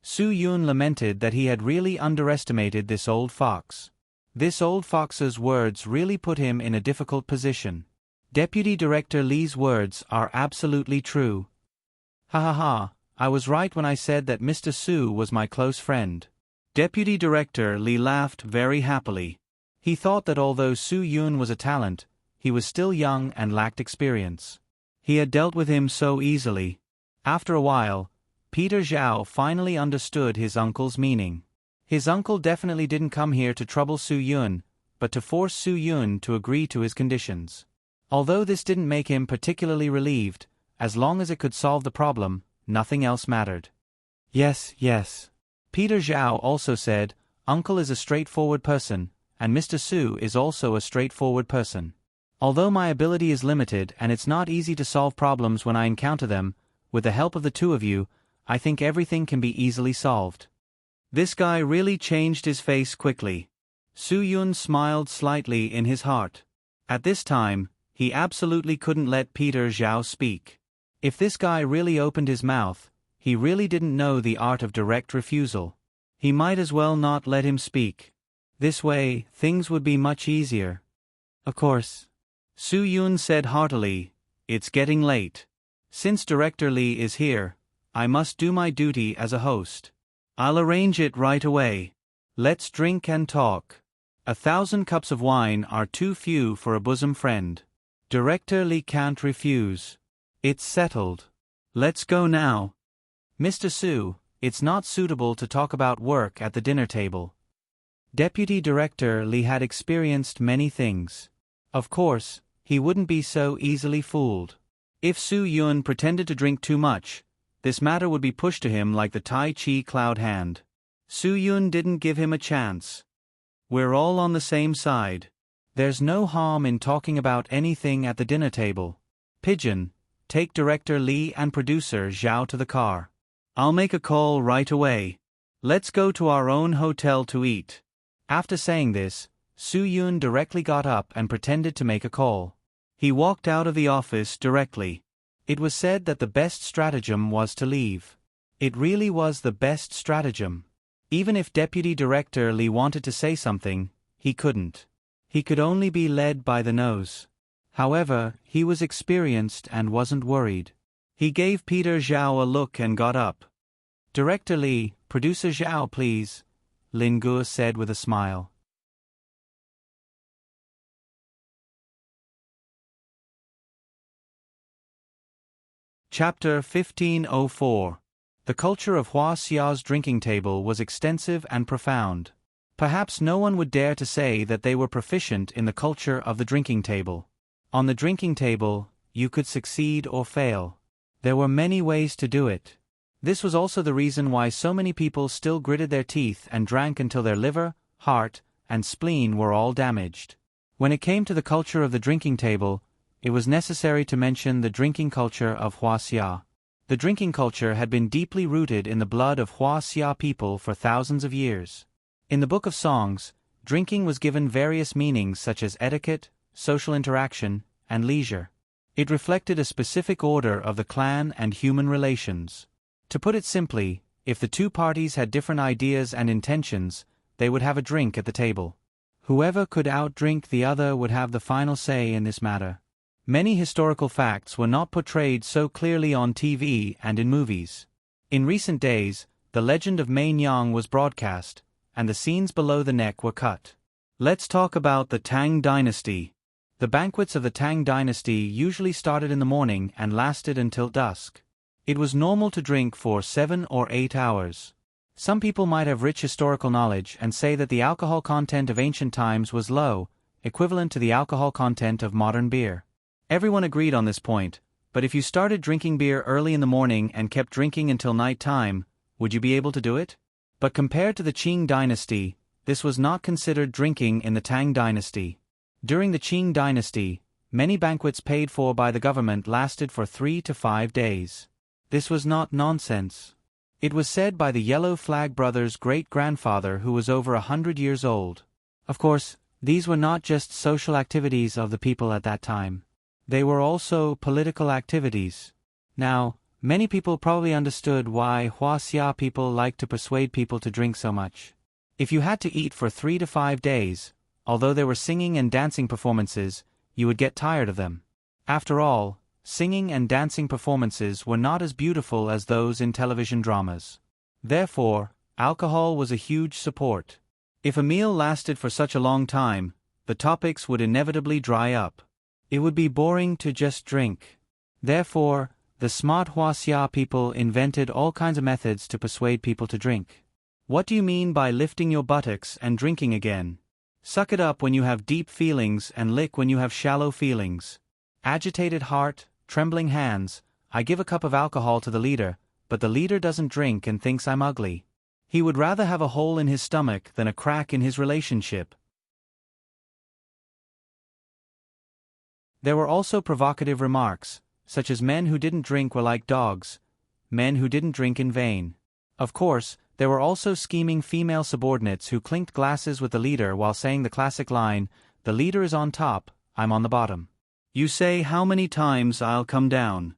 Su Yun lamented that he had really underestimated this old fox. This old fox's words really put him in a difficult position. Deputy Director Lee's words are absolutely true. Ha ha ha, I was right when I said that Mr. Su was my close friend. Deputy Director Lee laughed very happily. He thought that although Su Yun was a talent, he was still young and lacked experience. He had dealt with him so easily. After a while, Peter Zhao finally understood his uncle's meaning. His uncle definitely didn't come here to trouble Su Yun, but to force Su Yun to agree to his conditions. Although this didn't make him particularly relieved, as long as it could solve the problem, nothing else mattered. Yes. Peter Zhao also said, "Uncle is a straightforward person, and Mr. Su is also a straightforward person. Although my ability is limited and it's not easy to solve problems when I encounter them, with the help of the two of you, I think everything can be easily solved." This guy really changed his face quickly. Su Yun smiled slightly in his heart. At this time, he absolutely couldn't let Peter Zhao speak. If this guy really opened his mouth, he really didn't know the art of direct refusal. He might as well not let him speak. This way, things would be much easier. Of course. Su Yun said heartily, "It's getting late. Since Director Lee is here, I must do my duty as a host. I'll arrange it right away. Let's drink and talk. 1,000 cups of wine are too few for a bosom friend. Director Lee can't refuse. It's settled." Let's go now. Mr. Su, it's not suitable to talk about work at the dinner table. Deputy Director Li had experienced many things. Of course, he wouldn't be so easily fooled. If Su Yun pretended to drink too much, this matter would be pushed to him like the Tai Chi cloud hand. Su Yun didn't give him a chance. We're all on the same side. There's no harm in talking about anything at the dinner table. Pigeon, take Director Li and producer Zhao to the car. I'll make a call right away. Let's go to our own hotel to eat. After saying this, Su Yun directly got up and pretended to make a call. He walked out of the office directly. It was said that the best stratagem was to leave. It really was the best stratagem. Even if Deputy Director Li wanted to say something, he couldn't. He could only be led by the nose. However, he was experienced and wasn't worried. He gave Peter Zhao a look and got up. Director Li, producer Zhao please, Lin Guo said with a smile. Chapter 1504. The culture of Hua Xia's drinking table was extensive and profound. Perhaps no one would dare to say that they were proficient in the culture of the drinking table. On the drinking table, you could succeed or fail. There were many ways to do it. This was also the reason why so many people still gritted their teeth and drank until their liver, heart, and spleen were all damaged. When it came to the culture of the drinking table, it was necessary to mention the drinking culture of Hua Xia. The drinking culture had been deeply rooted in the blood of Hua Xia people for thousands of years. In the Book of Songs, drinking was given various meanings such as etiquette, social interaction, and leisure. It reflected a specific order of the clan and human relations. To put it simply, if the two parties had different ideas and intentions, they would have a drink at the table. Whoever could outdrink the other would have the final say in this matter. Many historical facts were not portrayed so clearly on TV and in movies. In recent days, the legend of Mei Nyang was broadcast, and the scenes below the neck were cut. Let's talk about the Tang Dynasty. The banquets of the Tang Dynasty usually started in the morning and lasted until dusk. It was normal to drink for 7 or 8 hours. Some people might have rich historical knowledge and say that the alcohol content of ancient times was low, equivalent to the alcohol content of modern beer. Everyone agreed on this point, but if you started drinking beer early in the morning and kept drinking until night time, would you be able to do it? But compared to the Qing dynasty, this was not considered drinking in the Tang dynasty. During the Qing dynasty, many banquets paid for by the government lasted for 3 to 5 days. This was not nonsense. It was said by the Yellow Flag brothers' great-grandfather who was over 100 years old. Of course, these were not just social activities of the people at that time. They were also political activities. Now, many people probably understood why Hua Xia people liked to persuade people to drink so much. If you had to eat for 3 to 5 days, although there were singing and dancing performances, you would get tired of them. After all, singing and dancing performances were not as beautiful as those in television dramas. Therefore, alcohol was a huge support. If a meal lasted for such a long time, the topics would inevitably dry up. It would be boring to just drink. Therefore, the smart Hua Xia people invented all kinds of methods to persuade people to drink. What do you mean by lifting your buttocks and drinking again? Suck it up when you have deep feelings and lick when you have shallow feelings. Agitated heart, trembling hands, I give a cup of alcohol to the leader, but the leader doesn't drink and thinks I'm ugly. He would rather have a hole in his stomach than a crack in his relationship. There were also provocative remarks, such as men who didn't drink were like dogs, men who didn't drink in vain. Of course, there were also scheming female subordinates who clinked glasses with the leader while saying the classic line, "The leader is on top, I'm on the bottom. You say how many times I'll come down."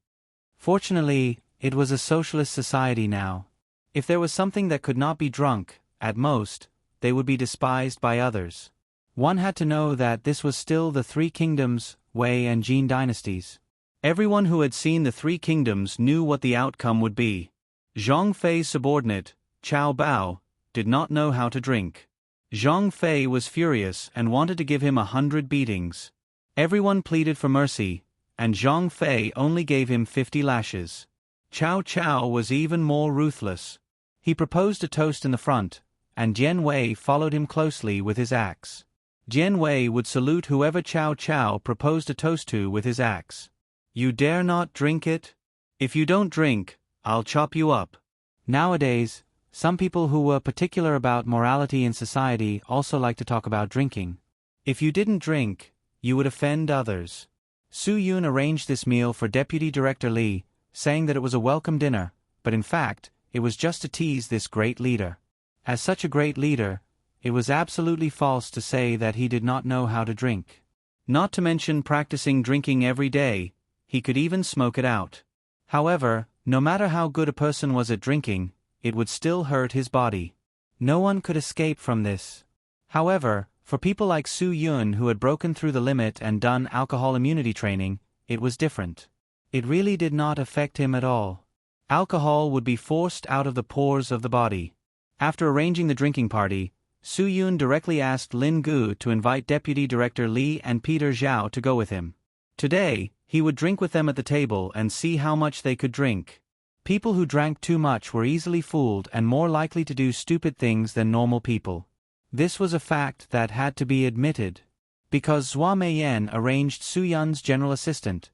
Fortunately, it was a socialist society now. If there was something that could not be drunk, at most, they would be despised by others. One had to know that this was still the Three Kingdoms, Wei and Jin dynasties. Everyone who had seen the Three Kingdoms knew what the outcome would be. Zhang Fei's subordinate, Cao Bao, did not know how to drink. Zhang Fei was furious and wanted to give him 100 beatings. Everyone pleaded for mercy, and Zhang Fei only gave him 50 lashes. Chow Chow was even more ruthless. He proposed a toast in the front, and Jian Wei followed him closely with his axe. Jian Wei would salute whoever Chow Chow proposed a toast to with his axe. You dare not drink it? If you don't drink, I'll chop you up. Nowadays, some people who were particular about morality in society also like to talk about drinking. If you didn't drink, you would offend others. Su Yun arranged this meal for Deputy Director Li, saying that it was a welcome dinner, but in fact, it was just to tease this great leader. As such a great leader, it was absolutely false to say that he did not know how to drink. Not to mention practicing drinking every day, he could even smoke it out. However, no matter how good a person was at drinking, it would still hurt his body. No one could escape from this. However, for people like Su Yun who had broken through the limit and done alcohol immunity training, it was different. It really did not affect him at all. Alcohol would be forced out of the pores of the body. After arranging the drinking party, Su Yun directly asked Lin Gu to invite Deputy Director Li and Peter Zhao to go with him. Today, he would drink with them at the table and see how much they could drink. People who drank too much were easily fooled and more likely to do stupid things than normal people. This was a fact that had to be admitted. Because Zhua Meiyan arranged Su Yun's general assistant,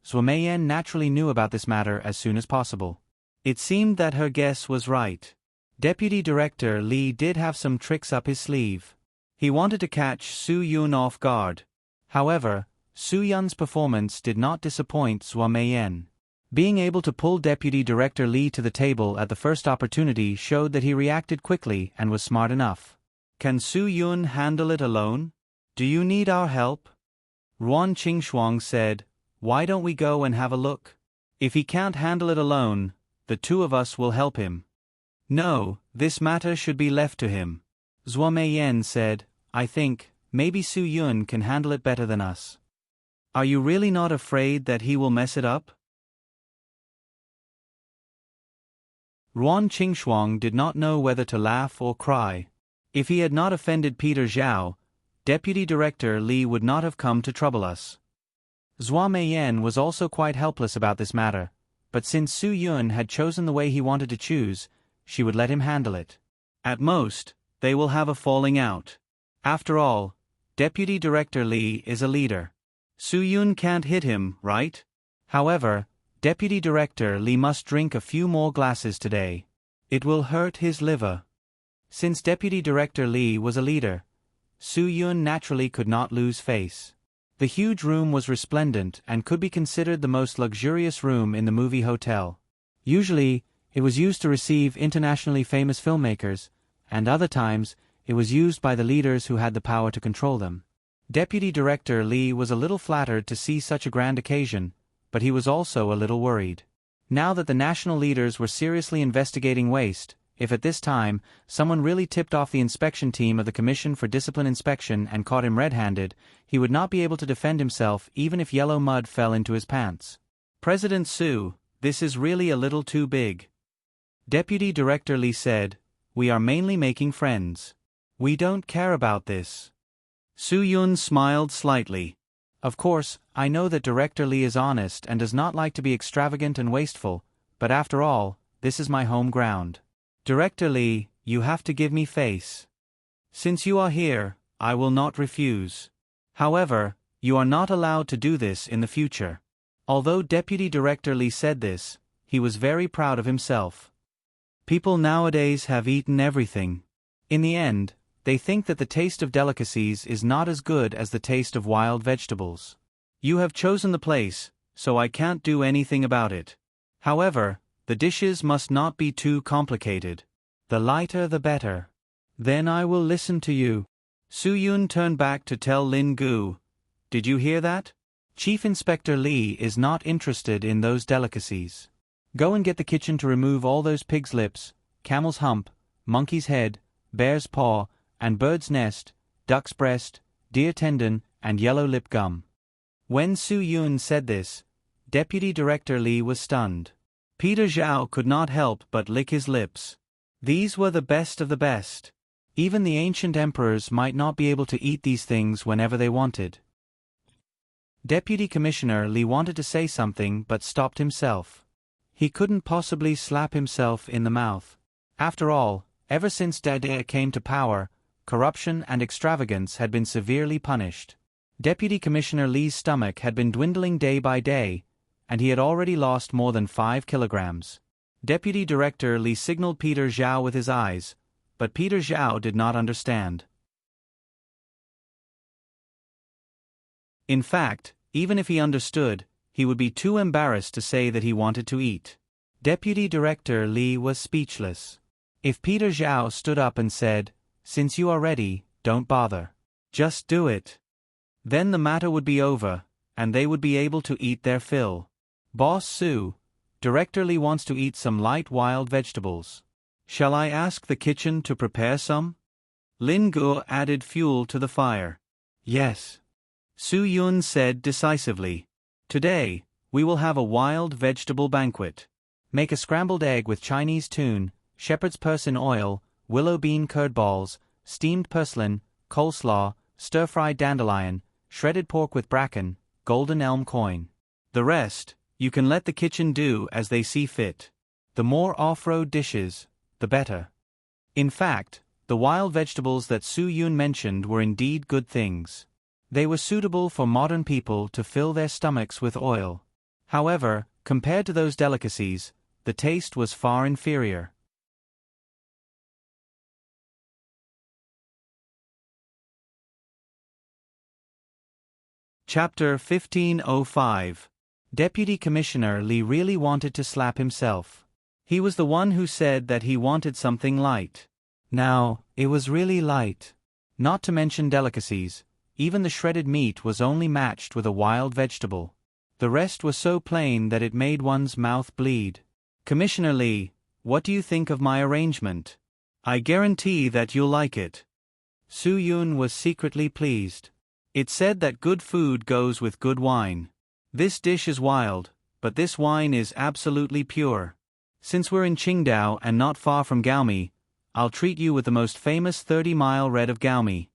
Zhua Meiyan naturally knew about this matter as soon as possible. It seemed that her guess was right. Deputy Director Li did have some tricks up his sleeve. He wanted to catch Su Yun off guard. However, Su Yun's performance did not disappoint Zhua Meiyan. Being able to pull Deputy Director Li to the table at the first opportunity showed that he reacted quickly and was smart enough. Can Su Yun handle it alone? Do you need our help? Ruan Qingshuang said, why don't we go and have a look? If he can't handle it alone, the two of us will help him. No, this matter should be left to him. Zhua Meiyan said, I think, maybe Su Yun can handle it better than us. Are you really not afraid that he will mess it up? Ruan Qingshuang did not know whether to laugh or cry. If he had not offended Peter Zhao, Deputy Director Li would not have come to trouble us. Zhua Meiyan was also quite helpless about this matter, but since Su Yun had chosen the way he wanted to choose, she would let him handle it. At most, they will have a falling out. After all, Deputy Director Li is a leader. Su Yun can't hit him, right? However, Deputy Director Li must drink a few more glasses today. It will hurt his liver. Since Deputy Director Li was a leader, Su Yun naturally could not lose face. The huge room was resplendent and could be considered the most luxurious room in the movie hotel. Usually, it was used to receive internationally famous filmmakers, and other times, it was used by the leaders who had the power to control them. Deputy Director Li was a little flattered to see such a grand occasion, but he was also a little worried. Now that the national leaders were seriously investigating waste, if at this time, someone really tipped off the inspection team of the Commission for Discipline Inspection and caught him red-handed, he would not be able to defend himself even if yellow mud fell into his pants. President Su, this is really a little too big. Deputy Director Li said, we are mainly making friends. We don't care about this. Su Yun smiled slightly. Of course, I know that Director Li is honest and does not like to be extravagant and wasteful, but after all, this is my home ground. Director Li, you have to give me face. Since you are here, I will not refuse. However, you are not allowed to do this in the future. Although Deputy Director Li said this, he was very proud of himself. People nowadays have eaten everything. In the end, they think that the taste of delicacies is not as good as the taste of wild vegetables. You have chosen the place, so I can't do anything about it. However, the dishes must not be too complicated. The lighter the better. Then I will listen to you. Su Yun turned back to tell Lin Gu. Did you hear that? Chief Inspector Li is not interested in those delicacies. Go and get the kitchen to remove all those pig's lips, camel's hump, monkey's head, bear's paw, and bird's nest, duck's breast, deer tendon, and yellow lip gum. When Su Yun said this, Deputy Director Li was stunned. Peter Zhao could not help but lick his lips. These were the best of the best. Even the ancient emperors might not be able to eat these things whenever they wanted. Deputy Commissioner Li wanted to say something but stopped himself. He couldn't possibly slap himself in the mouth. After all, ever since Dada came to power, corruption and extravagance had been severely punished. Deputy Commissioner Lee's stomach had been dwindling day by day, and he had already lost more than 5 kilograms. Deputy Director Lee signaled Peter Zhao with his eyes, but Peter Zhao did not understand. In fact, even if he understood, he would be too embarrassed to say that he wanted to eat. Deputy Director Lee was speechless. If Peter Zhao stood up and said, "Since you are ready, don't bother. Just do it," then the matter would be over, and they would be able to eat their fill. "Boss Su, Director Lee wants to eat some light wild vegetables. Shall I ask the kitchen to prepare some?" Lin Guo added fuel to the fire. "Yes," Su Yun said decisively. "Today, we will have a wild vegetable banquet. Make a scrambled egg with Chinese tune, shepherd's purse in oil, willow bean curd balls, steamed purslane, coleslaw, stir-fried dandelion, shredded pork with bracken, golden elm coin. The rest, you can let the kitchen do as they see fit. The more off-road dishes, the better." In fact, the wild vegetables that Su Yun mentioned were indeed good things. They were suitable for modern people to fill their stomachs with oil. However, compared to those delicacies, the taste was far inferior. Chapter 1505. Deputy Commissioner Lee really wanted to slap himself. He was the one who said that he wanted something light. Now, it was really light. Not to mention delicacies, even the shredded meat was only matched with a wild vegetable. The rest was so plain that it made one's mouth bleed. "Commissioner Lee, what do you think of my arrangement? I guarantee that you'll like it." Su Yun was secretly pleased. It said that good food goes with good wine. This dish is wild, but this wine is absolutely pure. Since we're in Qingdao and not far from Gaomi, I'll treat you with the most famous 30-mile red of Gaomi.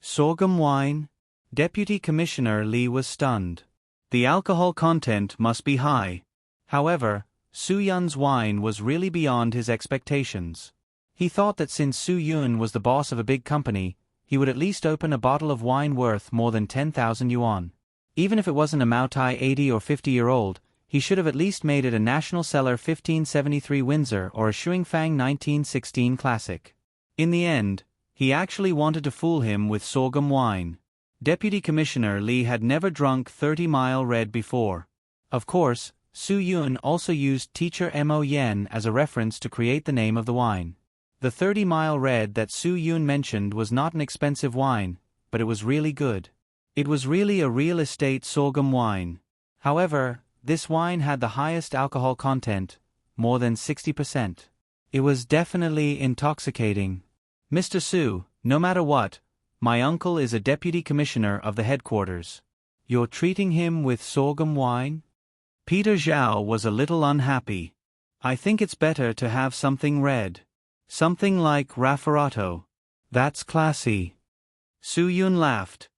Sorghum wine? Deputy Commissioner Lee was stunned. The alcohol content must be high. However, Su Yun's wine was really beyond his expectations. He thought that since Su Yun was the boss of a big company, he would at least open a bottle of wine worth more than 10,000 yuan. Even if it wasn't a Maotai 80 or 50-year-old, he should have at least made it a National Cellar 1573 Windsor or a Shuingfang 1916 Classic. In the end, he actually wanted to fool him with sorghum wine. Deputy Commissioner Lee had never drunk 30-mile red before. Of course, Su Yun also used Teacher Mo Yen as a reference to create the name of the wine. The 30-mile red that Su Yun mentioned was not an expensive wine, but it was really good. It was really a real estate sorghum wine. However, this wine had the highest alcohol content, more than 60%. It was definitely intoxicating. "Mr. Su, no matter what, my uncle is a deputy commissioner of the headquarters. You're treating him with sorghum wine?" Peter Zhao was a little unhappy. "I think it's better to have something red. Something like Raffaratto. That's classy." Su Yun laughed.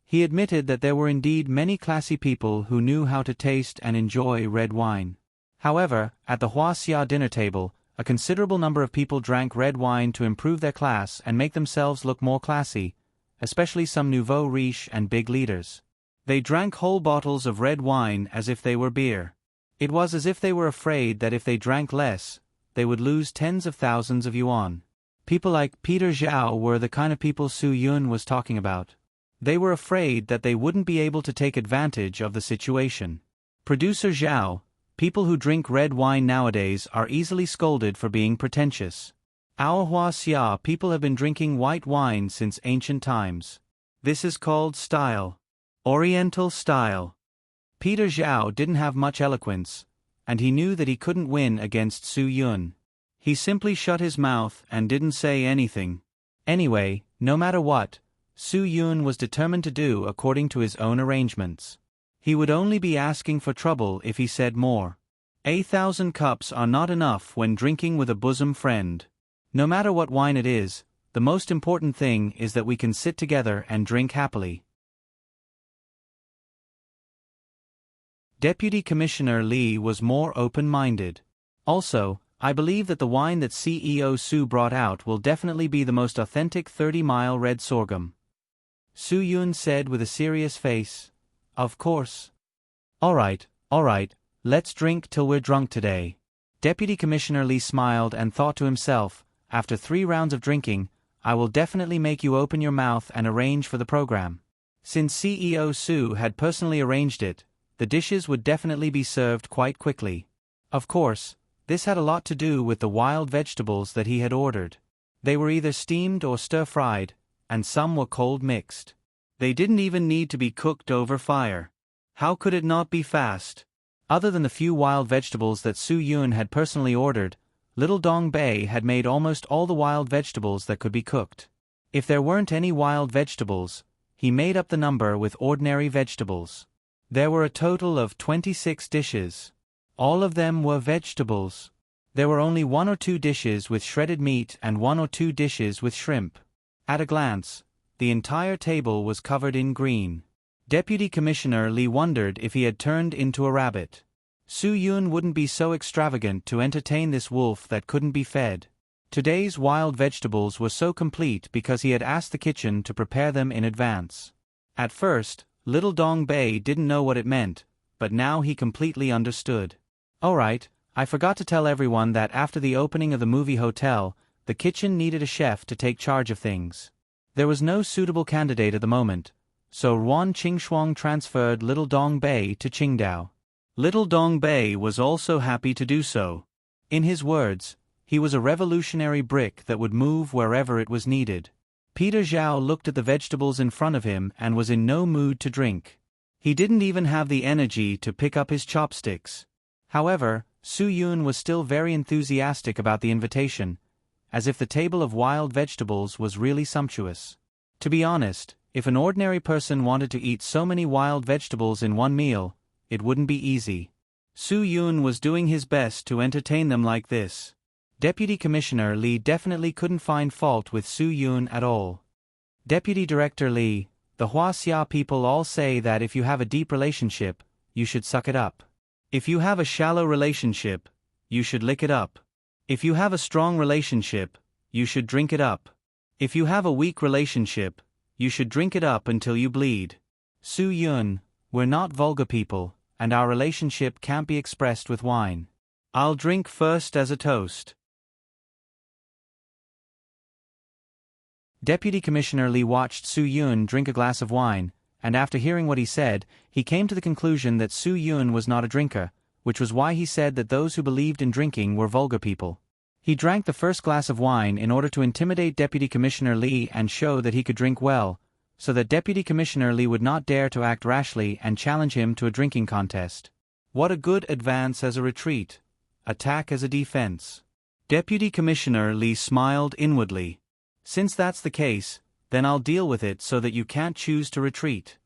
He admitted that there were indeed many classy people who knew how to taste and enjoy red wine. However, at the Huaxia dinner table, a considerable number of people drank red wine to improve their class and make themselves look more classy, especially some nouveau riche and big leaders. They drank whole bottles of red wine as if they were beer. It was as if they were afraid that if they drank less, they would lose tens of thousands of yuan. People like Peter Zhao were the kind of people Su Yun was talking about. They were afraid that they wouldn't be able to take advantage of the situation. Producer Zhao, people who drink red wine nowadays are easily scolded for being pretentious. Our Huaxia people have been drinking white wine since ancient times. This is called style. Oriental style. Peter Zhao didn't have much eloquence, and he knew that he couldn't win against Su Yun. He simply shut his mouth and didn't say anything. Anyway, no matter what, Su Yun was determined to do according to his own arrangements. He would only be asking for trouble if he said more. 1,000 cups are not enough when drinking with a bosom friend. No matter what wine it is, the most important thing is that we can sit together and drink happily. Deputy Commissioner Lee was more open-minded. Also, I believe that the wine that CEO Su brought out will definitely be the most authentic 30-mile red sorghum. Su Yun said with a serious face. Of course. All right, let's drink till we're drunk today. Deputy Commissioner Lee smiled and thought to himself, after 3 rounds of drinking, I will definitely make you open your mouth and arrange for the program. Since CEO Su had personally arranged it, the dishes would definitely be served quite quickly. Of course, this had a lot to do with the wild vegetables that he had ordered. They were either steamed or stir-fried, and some were cold mixed. They didn't even need to be cooked over fire. How could it not be fast? Other than the few wild vegetables that Su Yun had personally ordered, Little Dong Bei had made almost all the wild vegetables that could be cooked. If there weren't any wild vegetables, he made up the number with ordinary vegetables. There were a total of 26 dishes. All of them were vegetables. There were only 1 or 2 dishes with shredded meat and 1 or 2 dishes with shrimp. At a glance, the entire table was covered in green. Deputy Commissioner Lee wondered if he had turned into a rabbit. Su Yun wouldn't be so extravagant to entertain this wolf that couldn't be fed. Today's wild vegetables were so complete because he had asked the kitchen to prepare them in advance. At first, Little Dong Bei didn't know what it meant, but now he completely understood. Alright, I forgot to tell everyone that after the opening of the movie hotel, the kitchen needed a chef to take charge of things. There was no suitable candidate at the moment, so Ruan Qingshuang transferred Little Dong Bei to Qingdao. Little Dong Bei was also happy to do so. In his words, he was a revolutionary brick that would move wherever it was needed. Peter Zhao looked at the vegetables in front of him and was in no mood to drink. He didn't even have the energy to pick up his chopsticks. However, Su Yun was still very enthusiastic about the invitation, as if the table of wild vegetables was really sumptuous. To be honest, if an ordinary person wanted to eat so many wild vegetables in one meal, it wouldn't be easy. Su Yun was doing his best to entertain them like this. Deputy Commissioner Lee definitely couldn't find fault with Su Yun at all. Deputy Director Lee, the Huaxia people all say that if you have a deep relationship, you should suck it up. If you have a shallow relationship, you should lick it up. If you have a strong relationship, you should drink it up. If you have a weak relationship, you should drink it up until you bleed. Su Yun, we're not vulgar people, and our relationship can't be expressed with wine. I'll drink first as a toast. Deputy Commissioner Lee watched Su Yun drink a glass of wine, and after hearing what he said, he came to the conclusion that Su Yun was not a drinker, which was why he said that those who believed in drinking were vulgar people. He drank the first glass of wine in order to intimidate Deputy Commissioner Lee and show that he could drink well, so that Deputy Commissioner Lee would not dare to act rashly and challenge him to a drinking contest. What a good advance as a retreat, attack as a defense. Deputy Commissioner Lee smiled inwardly. Since that's the case, then I'll deal with it so that you can't choose to retreat.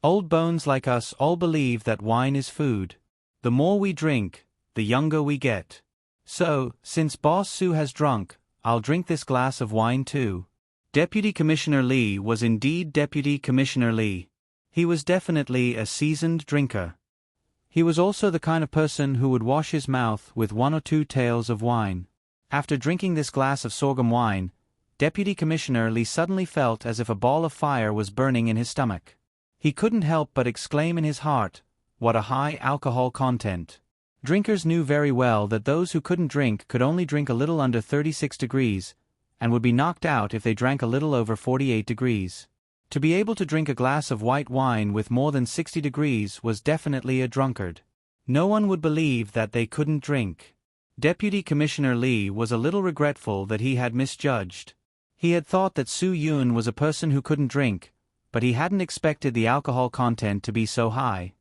Old bones like us all believe that wine is food. The more we drink, the younger we get. So, since Boss Su has drunk, I'll drink this glass of wine too. Deputy Commissioner Lee was indeed Deputy Commissioner Lee. He was definitely a seasoned drinker. He was also the kind of person who would wash his mouth with 1 or 2 taels of wine. After drinking this glass of sorghum wine, Deputy Commissioner Lee suddenly felt as if a ball of fire was burning in his stomach. He couldn't help but exclaim in his heart, "What a high alcohol content." Drinkers knew very well that those who couldn't drink could only drink a little under 36 degrees, and would be knocked out if they drank a little over 48 degrees. To be able to drink a glass of white wine with more than 60 degrees was definitely a drunkard. No one would believe that they couldn't drink. Deputy Commissioner Lee was a little regretful that he had misjudged. He had thought that Su Yun was a person who couldn't drink, but he hadn't expected the alcohol content to be so high.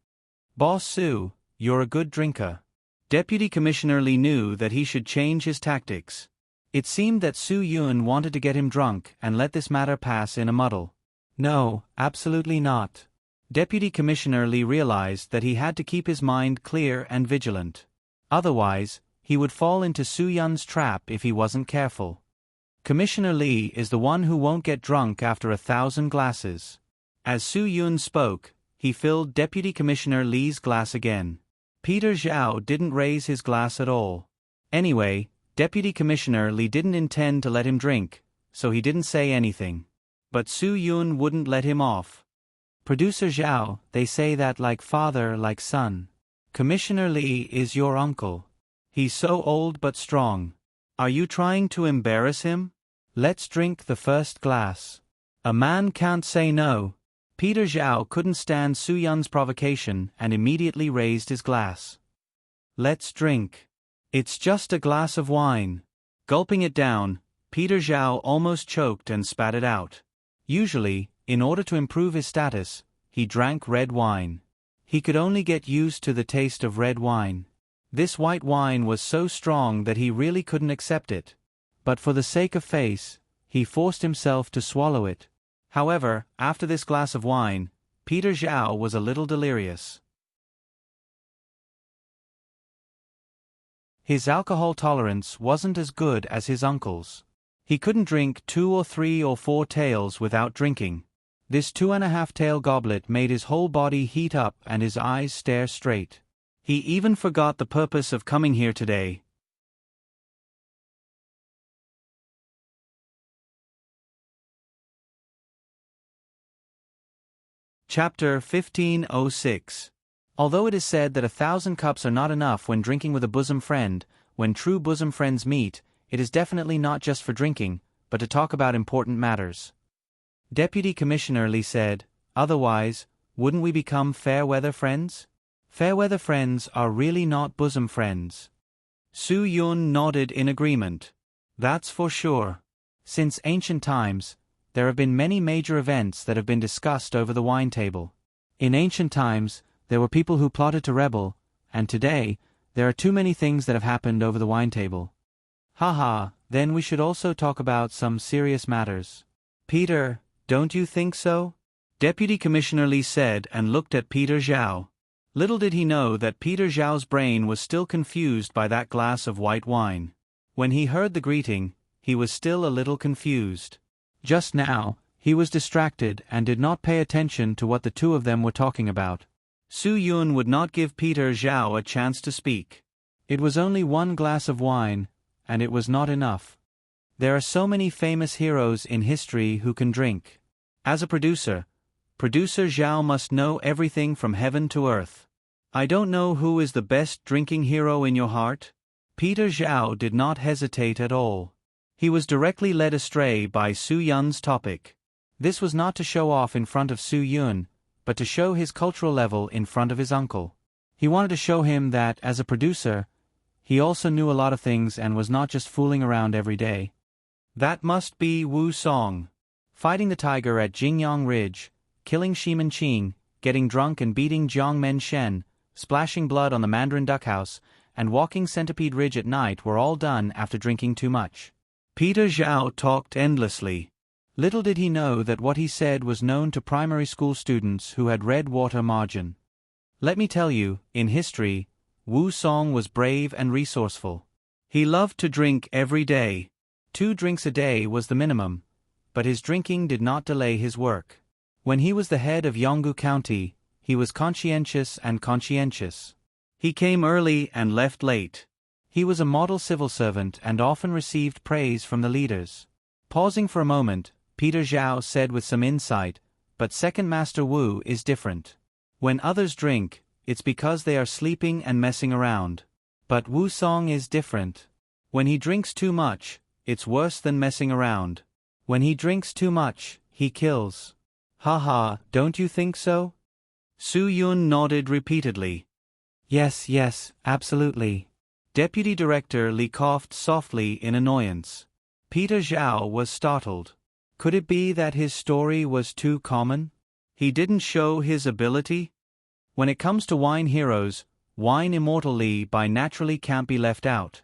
Boss Su, you're a good drinker. Deputy Commissioner Lee knew that he should change his tactics. It seemed that Su Yun wanted to get him drunk and let this matter pass in a muddle. No, absolutely not. Deputy Commissioner Lee realized that he had to keep his mind clear and vigilant. Otherwise, he would fall into Su Yun's trap if he wasn't careful. Commissioner Lee is the one who won't get drunk after 1,000 glasses. As Su Yun spoke, he filled Deputy Commissioner Li's glass again. Peter Zhao didn't raise his glass at all. Anyway, Deputy Commissioner Li didn't intend to let him drink, so he didn't say anything. But Su Yun wouldn't let him off. Producer Zhao, they say that like father, like son. Commissioner Li is your uncle. He's so old but strong. Are you trying to embarrass him? Let's drink the first glass. A man can't say no. Peter Zhao couldn't stand Su Yun's provocation and immediately raised his glass. Let's drink. It's just a glass of wine. Gulping it down, Peter Zhao almost choked and spat it out. Usually, in order to improve his status, he drank red wine. He could only get used to the taste of red wine. This white wine was so strong that he really couldn't accept it. But for the sake of face, he forced himself to swallow it. However, after this glass of wine, Peter Zhao was a little delirious. His alcohol tolerance wasn't as good as his uncle's. He couldn't drink 2 or 3 or 4 taels without drinking. This 2.5 tael goblet made his whole body heat up and his eyes stare straight. He even forgot the purpose of coming here today. Chapter 1506. Although it is said that 1,000 cups are not enough when drinking with a bosom friend, when true bosom friends meet, it is definitely not just for drinking, but to talk about important matters. Deputy Commissioner Li said, otherwise, wouldn't we become fair-weather friends? Fair-weather friends are really not bosom friends. Su Yun nodded in agreement. That's for sure. Since ancient times, there have been many major events that have been discussed over the wine table. In ancient times, there were people who plotted to rebel, and today, there are too many things that have happened over the wine table. Haha, then we should also talk about some serious matters. Peter, don't you think so? Deputy Commissioner Li said and looked at Peter Zhao. Little did he know that Peter Zhao's brain was still confused by that glass of white wine. When he heard the greeting, he was still a little confused. Just now, he was distracted and did not pay attention to what the two of them were talking about. Su Yun would not give Peter Zhao a chance to speak. It was only 1 glass of wine, and it was not enough. There are so many famous heroes in history who can drink. As a producer Zhao must know everything from heaven to earth. I don't know who is the best drinking hero in your heart. Peter Zhao did not hesitate at all. He was directly led astray by Su Yun's topic. This was not to show off in front of Su Yun, but to show his cultural level in front of his uncle. He wanted to show him that, as a producer, he also knew a lot of things and was not just fooling around every day. That must be Wu Song. Fighting the tiger at Jingyang Ridge, killing Shiman Qing, getting drunk and beating Jiang Men Shen, splashing blood on the Mandarin Duck House, and walking Centipede Ridge at night were all done after drinking too much. Peter Zhao talked endlessly. Little did he know that what he said was known to primary school students who had read Water Margin. Let me tell you, in history, Wu Song was brave and resourceful. He loved to drink every day. 2 drinks a day was the minimum, but his drinking did not delay his work. When he was the head of Yonggu County, he was conscientious and conscientious. He came early and left late. He was a model civil servant and often received praise from the leaders. Pausing for a moment, Peter Zhao said with some insight, but Second Master Wu is different. When others drink, it's because they are sleeping and messing around. But Wu Song is different. When he drinks too much, it's worse than messing around. When he drinks too much, he kills. Haha, don't you think so? Su Yun nodded repeatedly. Yes, absolutely. Deputy Director Li coughed softly in annoyance. Peter Zhao was startled. Could it be that his story was too common? He didn't show his ability? When it comes to wine heroes, wine immortal Li by naturally can't be left out.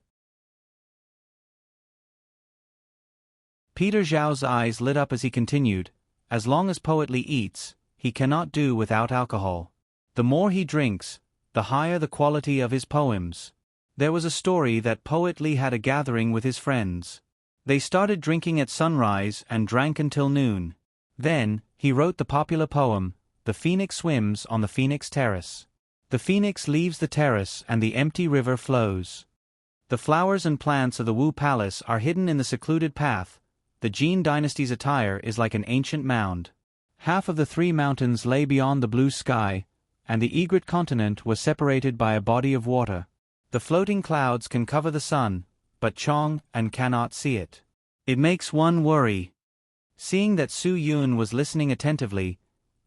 Peter Zhao's eyes lit up as he continued, as long as Poet Li eats, he cannot do without alcohol. The more he drinks, the higher the quality of his poems. There was a story that Poet Li had a gathering with his friends. They started drinking at sunrise and drank until noon. Then, he wrote the popular poem, the phoenix swims on the phoenix terrace. The phoenix leaves the terrace and the empty river flows. The flowers and plants of the Wu Palace are hidden in the secluded path. The Jin dynasty's attire is like an ancient mound. Half of the 3 mountains lay beyond the blue sky, and the egret continent was separated by a body of water. The floating clouds can cover the sun, but Chong and cannot see it. It makes one worry. Seeing that Su Yun was listening attentively,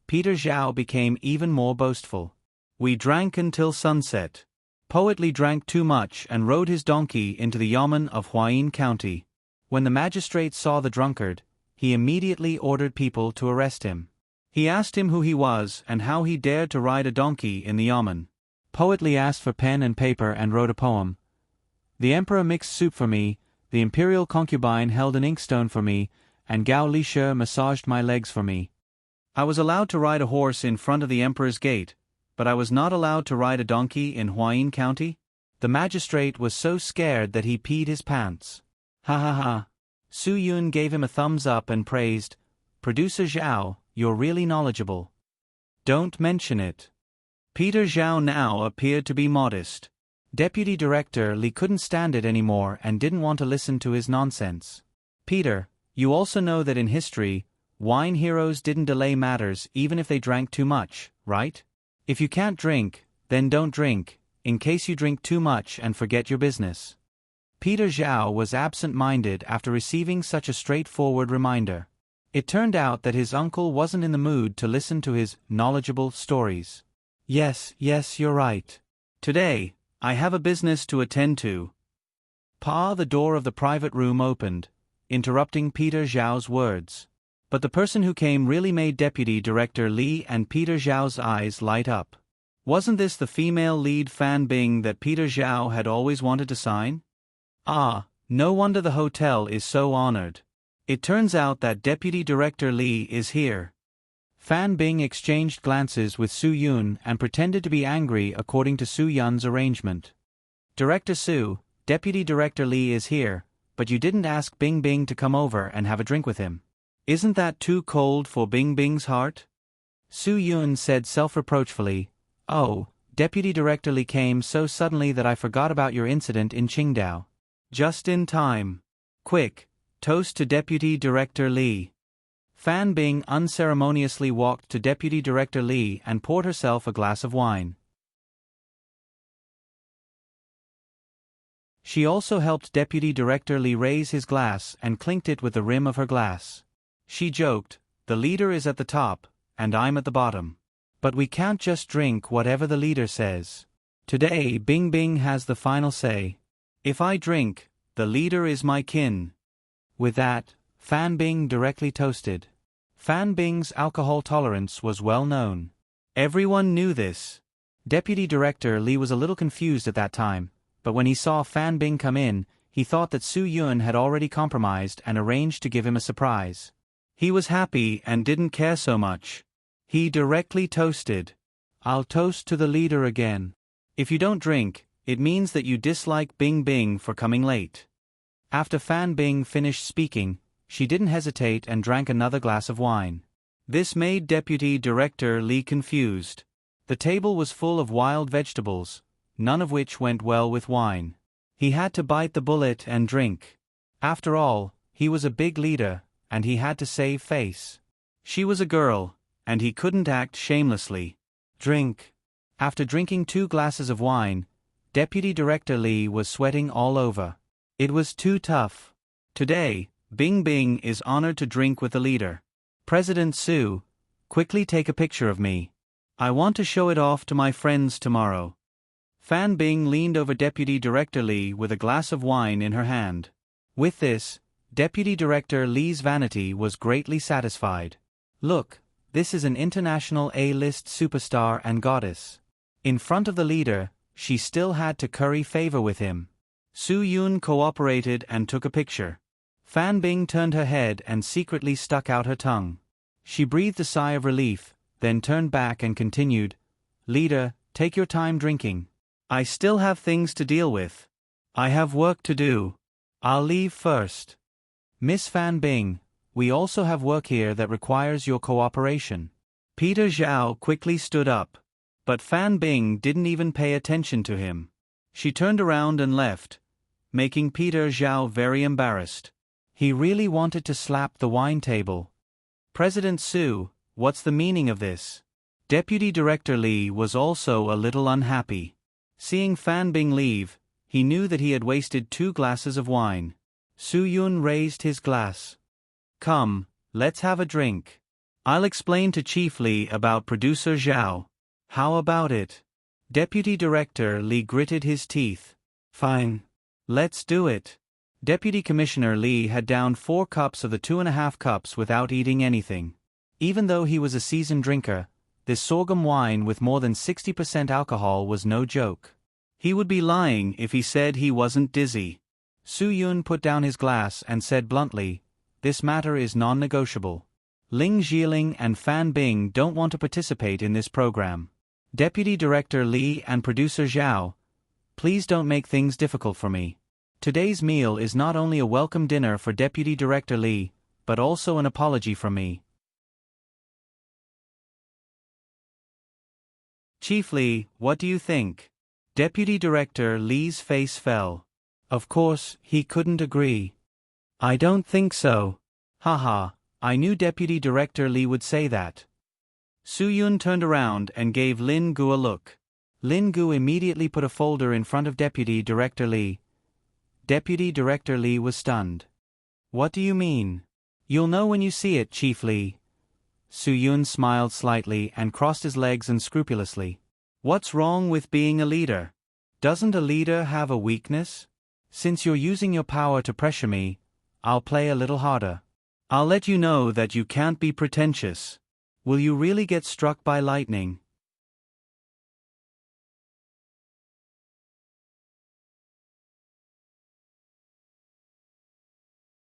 Peter Zhao became even more boastful. We drank until sunset. Poet Li drank too much and rode his donkey into the yamen of Huayin County. When the magistrate saw the drunkard, he immediately ordered people to arrest him. He asked him who he was and how he dared to ride a donkey in the yamen. Poet Li asked for pen and paper and wrote a poem. The emperor mixed soup for me, the imperial concubine held an inkstone for me, and Gao Lishe massaged my legs for me. I was allowed to ride a horse in front of the emperor's gate, but I was not allowed to ride a donkey in Huayin County? The magistrate was so scared that he peed his pants. Ha ha ha. Su Yun gave him a thumbs up and praised, "Producer Zhao, you're really knowledgeable. Don't mention it." Peter Zhao now appeared to be modest. Deputy Director Li couldn't stand it anymore and didn't want to listen to his nonsense. Peter, you also know that in history, wine heroes didn't delay matters even if they drank too much, right? If you can't drink, then don't drink, in case you drink too much and forget your business. Peter Zhao was absent-minded after receiving such a straightforward reminder. It turned out that his uncle wasn't in the mood to listen to his knowledgeable stories. Yes, you're right. Today, I have a business to attend to. The door of the private room opened, interrupting Peter Zhao's words. But the person who came really made Deputy Director Li and Peter Zhao's eyes light up. Wasn't this the female lead Fan Bing that Peter Zhao had always wanted to sign? No wonder the hotel is so honored. It turns out that Deputy Director Li is here. Fan Bing exchanged glances with Su Yun and pretended to be angry according to Su Yun's arrangement. Director Su, Deputy Director Li is here, but you didn't ask Bing Bing to come over and have a drink with him. Isn't that too cold for Bing Bing's heart? Su Yun said self-reproachfully, "Oh, Deputy Director Li came so suddenly that I forgot about your incident in Qingdao. Just in time. Quick, toast to Deputy Director Li." Fan Bing unceremoniously walked to Deputy Director Li and poured herself a glass of wine. She also helped Deputy Director Li raise his glass and clinked it with the rim of her glass. She joked, "The leader is at the top, and I'm at the bottom. But we can't just drink whatever the leader says. Today Bing Bing has the final say. If I drink, the leader is my kin." With that, Fan Bing directly toasted. Fan Bing's alcohol tolerance was well known. Everyone knew this. Deputy Director Li was a little confused at that time, but when he saw Fan Bing come in, he thought that Su Yun had already compromised and arranged to give him a surprise. He was happy and didn't care so much. He directly toasted, "I'll toast to the leader again. If you don't drink, it means that you dislike Bing Bing for coming late." After Fan Bing finished speaking, she didn't hesitate and drank another glass of wine. This made Deputy Director Li confused. The table was full of wild vegetables, none of which went well with wine. He had to bite the bullet and drink. After all, he was a big leader, and he had to save face. She was a girl, and he couldn't act shamelessly. Drink. After drinking 2 glasses of wine, Deputy Director Li was sweating all over. It was too tough. Today, Bing Bing is honored to drink with the leader. President Su, quickly take a picture of me. I want to show it off to my friends tomorrow. Fan Bing leaned over Deputy Director Li with a glass of wine in her hand. With this, Deputy Director Li's vanity was greatly satisfied. Look, this is an international A-list superstar and goddess. In front of the leader, she still had to curry favor with him. Su Yun cooperated and took a picture. Fan Bing turned her head and secretly stuck out her tongue. She breathed a sigh of relief, then turned back and continued, "Leader, take your time drinking. I still have things to deal with. I have work to do. I'll leave first. Miss Fan Bing, we also have work here that requires your cooperation." Peter Zhao quickly stood up. But Fan Bing didn't even pay attention to him. She turned around and left, making Peter Zhao very embarrassed. He really wanted to slap the wine table. President Su, what's the meaning of this? Deputy Director Li was also a little unhappy. Seeing Fan Bing leave, he knew that he had wasted 2 glasses of wine. Su Yun raised his glass. Come, let's have a drink. I'll explain to Chief Li about Producer Zhao. How about it? Deputy Director Li gritted his teeth. Fine. Let's do it. Deputy Commissioner Li had downed 4 cups of the 2.5 cups without eating anything. Even though he was a seasoned drinker, this sorghum wine with more than 60% alcohol was no joke. He would be lying if he said he wasn't dizzy. Su Yun put down his glass and said bluntly, "This matter is non-negotiable. Ling Zhiling and Fan Bing don't want to participate in this program. Deputy Director Li and Producer Zhao, please don't make things difficult for me. Today's meal is not only a welcome dinner for Deputy Director Li, but also an apology from me." Chief Li, what do you think? Deputy Director Li's face fell. Of course, he couldn't agree. I don't think so. Haha, I knew Deputy Director Li would say that. Su Yun turned around and gave Lin Gu a look. Lin Gu immediately put a folder in front of Deputy Director Li. Deputy Director Li was stunned. What do you mean? You'll know when you see it, Chief Li. Su Yun smiled slightly and crossed his legs unscrupulously. What's wrong with being a leader? Doesn't a leader have a weakness? Since you're using your power to pressure me, I'll play a little harder. I'll let you know that you can't be pretentious. Will you really get struck by lightning?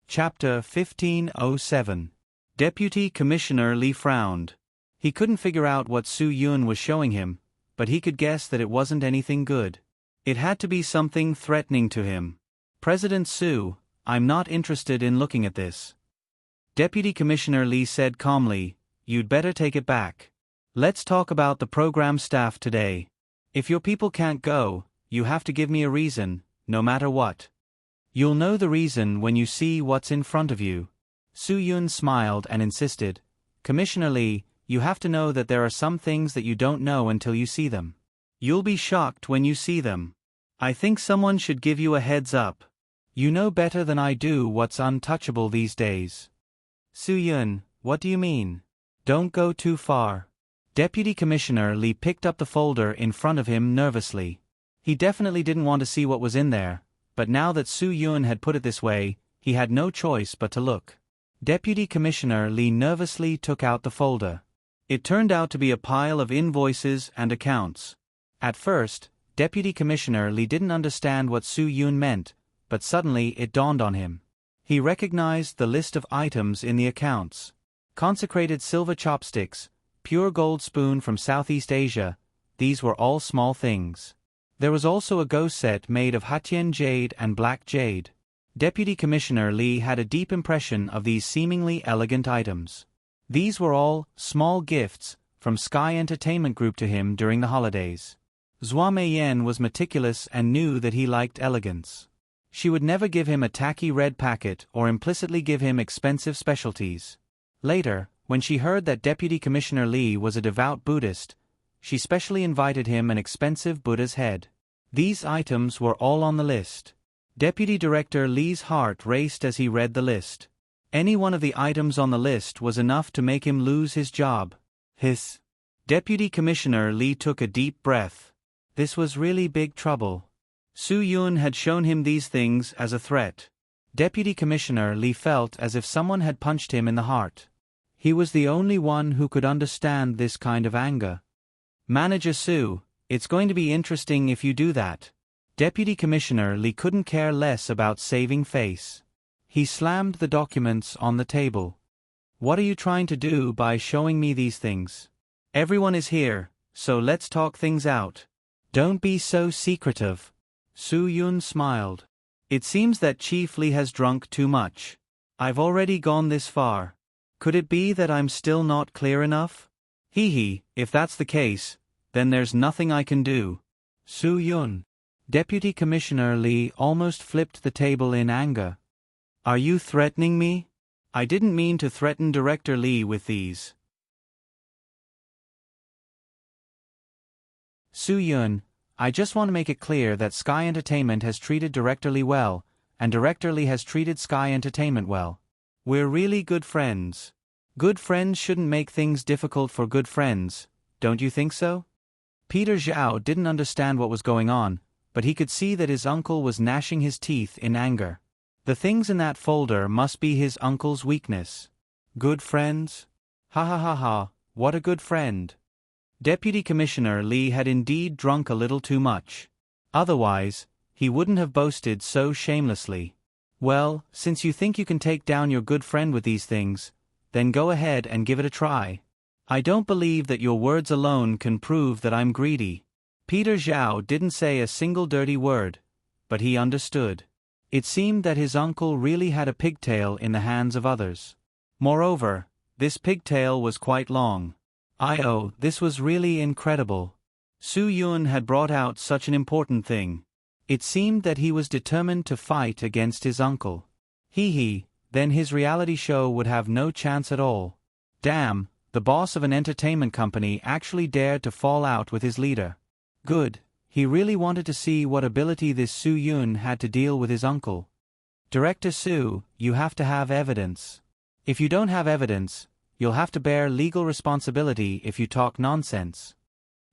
Chapter 1507. Deputy Commissioner Li frowned. He couldn't figure out what Su Yun was showing him, but he could guess that it wasn't anything good. It had to be something threatening to him. President Su, I'm not interested in looking at this. Deputy Commissioner Li said calmly, you'd better take it back. Let's talk about the program staff today. If your people can't go, you have to give me a reason, no matter what. You'll know the reason when you see what's in front of you. Su Yun smiled and insisted, Commissioner Li, you have to know that there are some things that you don't know until you see them. You'll be shocked when you see them. I think someone should give you a heads up. You know better than I do what's untouchable these days. Su Yun, what do you mean? Don't go too far. Deputy Commissioner Li picked up the folder in front of him nervously. He definitely didn't want to see what was in there, but now that Su Yun had put it this way, he had no choice but to look. Deputy Commissioner Li nervously took out the folder. It turned out to be a pile of invoices and accounts. At first, Deputy Commissioner Li didn't understand what Su Yun meant, but suddenly it dawned on him. He recognized the list of items in the accounts. Consecrated silver chopsticks, pure gold spoon from Southeast Asia, these were all small things. There was also a go set made of Hatian jade and black jade. Deputy Commissioner Li had a deep impression of these seemingly elegant items. These were all small gifts from Sky Entertainment Group to him during the holidays. Zhua Meiyan was meticulous and knew that he liked elegance. She would never give him a tacky red packet or implicitly give him expensive specialties. Later, when she heard that Deputy Commissioner Li was a devout Buddhist, she specially invited him an expensive Buddha's head. These items were all on the list. Deputy Director Li's heart raced as he read the list. Any one of the items on the list was enough to make him lose his job. Hiss. Deputy Commissioner Li took a deep breath. This was really big trouble. Su Yun had shown him these things as a threat. Deputy Commissioner Li felt as if someone had punched him in the heart. He was the only one who could understand this kind of anger. Manager Su, it's going to be interesting if you do that. Deputy Commissioner Li couldn't care less about saving face. He slammed the documents on the table. What are you trying to do by showing me these things? Everyone is here, so let's talk things out. Don't be so secretive. Su Yun smiled. It seems that Chief Li has drunk too much. I've already gone this far. Could it be that I'm still not clear enough? If that's the case, then there's nothing I can do. Soo-yoon. Deputy Commissioner Lee almost flipped the table in anger. Are you threatening me? I didn't mean to threaten Director Lee with these. Soo-yoon, I just want to make it clear that Sky Entertainment has treated Director Lee well, and Director Lee has treated Sky Entertainment well. We're really good friends. Good friends shouldn't make things difficult for good friends, don't you think so? Peter Zhao didn't understand what was going on, but he could see that his uncle was gnashing his teeth in anger. The things in that folder must be his uncle's weakness. Good friends? Ha ha ha ha, what a good friend. Deputy Commissioner Lee had indeed drunk a little too much. Otherwise, he wouldn't have boasted so shamelessly. Well, since you think you can take down your good friend with these things, then go ahead and give it a try. I don't believe that your words alone can prove that I'm greedy. Peter Zhao didn't say a single dirty word, but he understood. It seemed that his uncle really had a pigtail in the hands of others. Moreover, this pigtail was quite long. This was really incredible. Soo-yoon had brought out such an important thing. It seemed that he was determined to fight against his uncle. Then his reality show would have no chance at all. Damn, the boss of an entertainment company actually dared to fall out with his leader. Good, he really wanted to see what ability this Soo-yoon had to deal with his uncle. Director Soo, you have to have evidence. If you don't have evidence, you'll have to bear legal responsibility if you talk nonsense.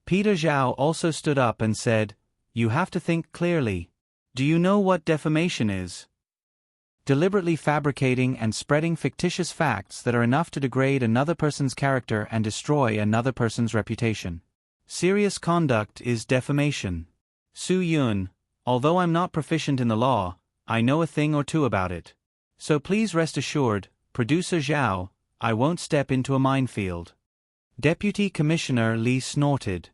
Peter Zhao also stood up and said, You have to think clearly. Do you know what defamation is? Deliberately fabricating and spreading fictitious facts that are enough to degrade another person's character and destroy another person's reputation. Serious conduct is defamation. Soo-yoon, although I'm not proficient in the law, I know a thing or two about it. So please rest assured, Producer Zhao, I won't step into a minefield. Deputy Commissioner Lee snorted.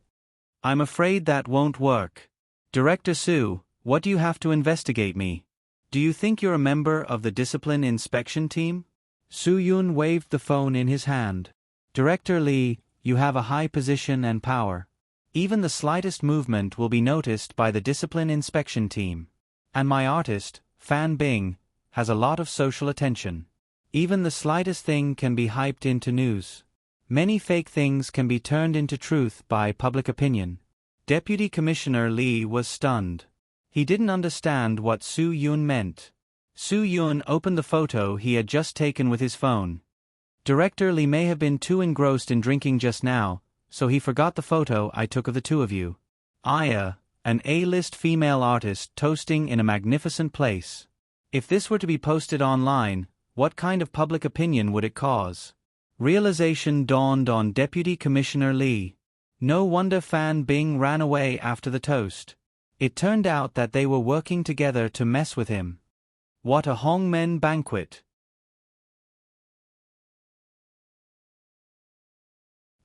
I'm afraid that won't work. Director Soo, what do you have to investigate me? Do you think you're a member of the discipline inspection team? Soo-yoon waved the phone in his hand. Director Lee, you have a high position and power. Even the slightest movement will be noticed by the discipline inspection team. And my artist, Fan Bing, has a lot of social attention. Even the slightest thing can be hyped into news. Many fake things can be turned into truth by public opinion. Deputy Commissioner Lee was stunned. He didn't understand what Soo-yoon meant. Soo-yoon opened the photo he had just taken with his phone. Director Lee may have been too engrossed in drinking just now, so he forgot the photo I took of the two of you. An A-list female artist toasting in a magnificent place. If this were to be posted online, what kind of public opinion would it cause? Realization dawned on Deputy Commissioner Lee. No wonder Fan Bing ran away after the toast. It turned out that they were working together to mess with him. What a Hongmen banquet.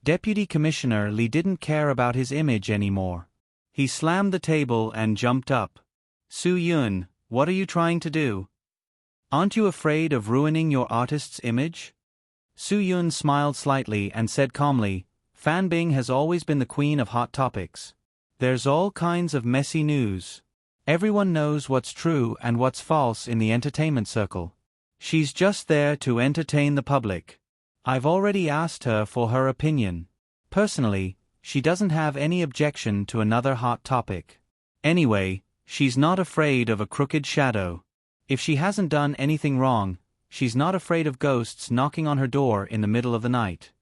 Deputy Commissioner Lee didn't care about his image anymore. He slammed the table and jumped up. Soo-yoon, what are you trying to do? Aren't you afraid of ruining your artist's image? Soo-yoon smiled slightly and said calmly, Fan Bing has always been the queen of hot topics. There's all kinds of messy news. Everyone knows what's true and what's false in the entertainment circle. She's just there to entertain the public. I've already asked her for her opinion. Personally, she doesn't have any objection to another hot topic. Anyway, she's not afraid of a crooked shadow. If she hasn't done anything wrong, she's not afraid of ghosts knocking on her door in the middle of the night.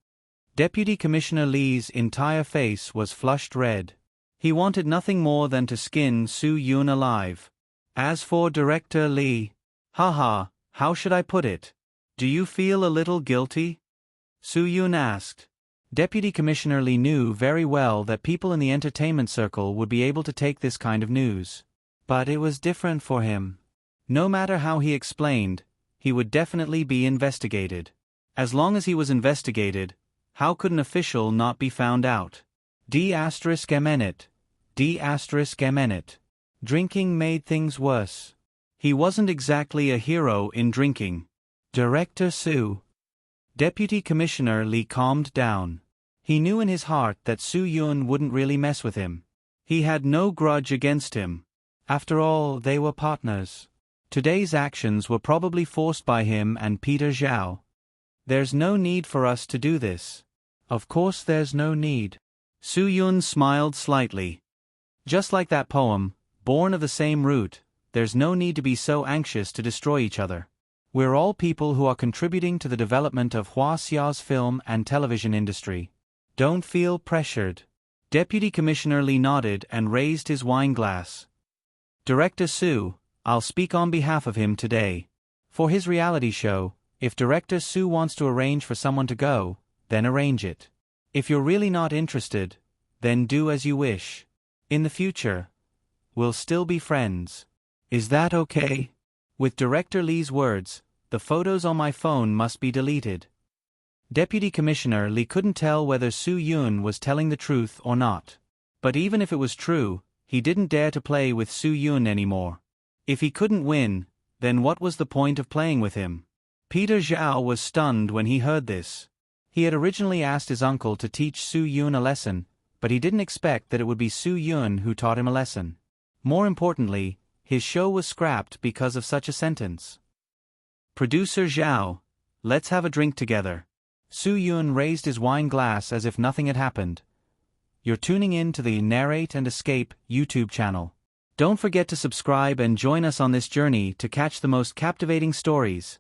Deputy Commissioner Lee's entire face was flushed red. He wanted nothing more than to skin Soo-yoon alive. As for Director Lee, how should I put it? Do you feel a little guilty? Soo-yoon asked. Deputy Commissioner Lee knew very well that people in the entertainment circle would be able to take this kind of news. But it was different for him. No matter how he explained, he would definitely be investigated. As long as he was investigated, how could an official not be found out? D***MNit. Drinking made things worse. He wasn't exactly a hero in drinking. Director Soo. Deputy Commissioner Lee calmed down. He knew in his heart that Su Yun wouldn't really mess with him. He had no grudge against him. After all, they were partners. Today's actions were probably forced by him and Peter Zhao. There's no need for us to do this. Of course there's no need. Su Yun smiled slightly. Just like that poem, born of the same root, there's no need to be so anxious to destroy each other. We're all people who are contributing to the development of Huaxia's film and television industry. Don't feel pressured. Deputy Commissioner Li nodded and raised his wine glass. Director Su, I'll speak on behalf of him today. For his reality show, if Director Su wants to arrange for someone to go, then arrange it. If you're really not interested, then do as you wish. In the future, we'll still be friends. Is that okay? With Director Li's words, the photos on my phone must be deleted. Deputy Commissioner Li couldn't tell whether Su Yun was telling the truth or not. But even if it was true, he didn't dare to play with Su Yun anymore. If he couldn't win, then what was the point of playing with him? Peter Zhao was stunned when he heard this. He had originally asked his uncle to teach Su Yun a lesson, but he didn't expect that it would be Su Yun who taught him a lesson. More importantly, his show was scrapped because of such a sentence. Producer Zhao, let's have a drink together. Su Yun raised his wine glass as if nothing had happened. You're tuning in to the Narrate and Escape YouTube channel. Don't forget to subscribe and join us on this journey to catch the most captivating stories.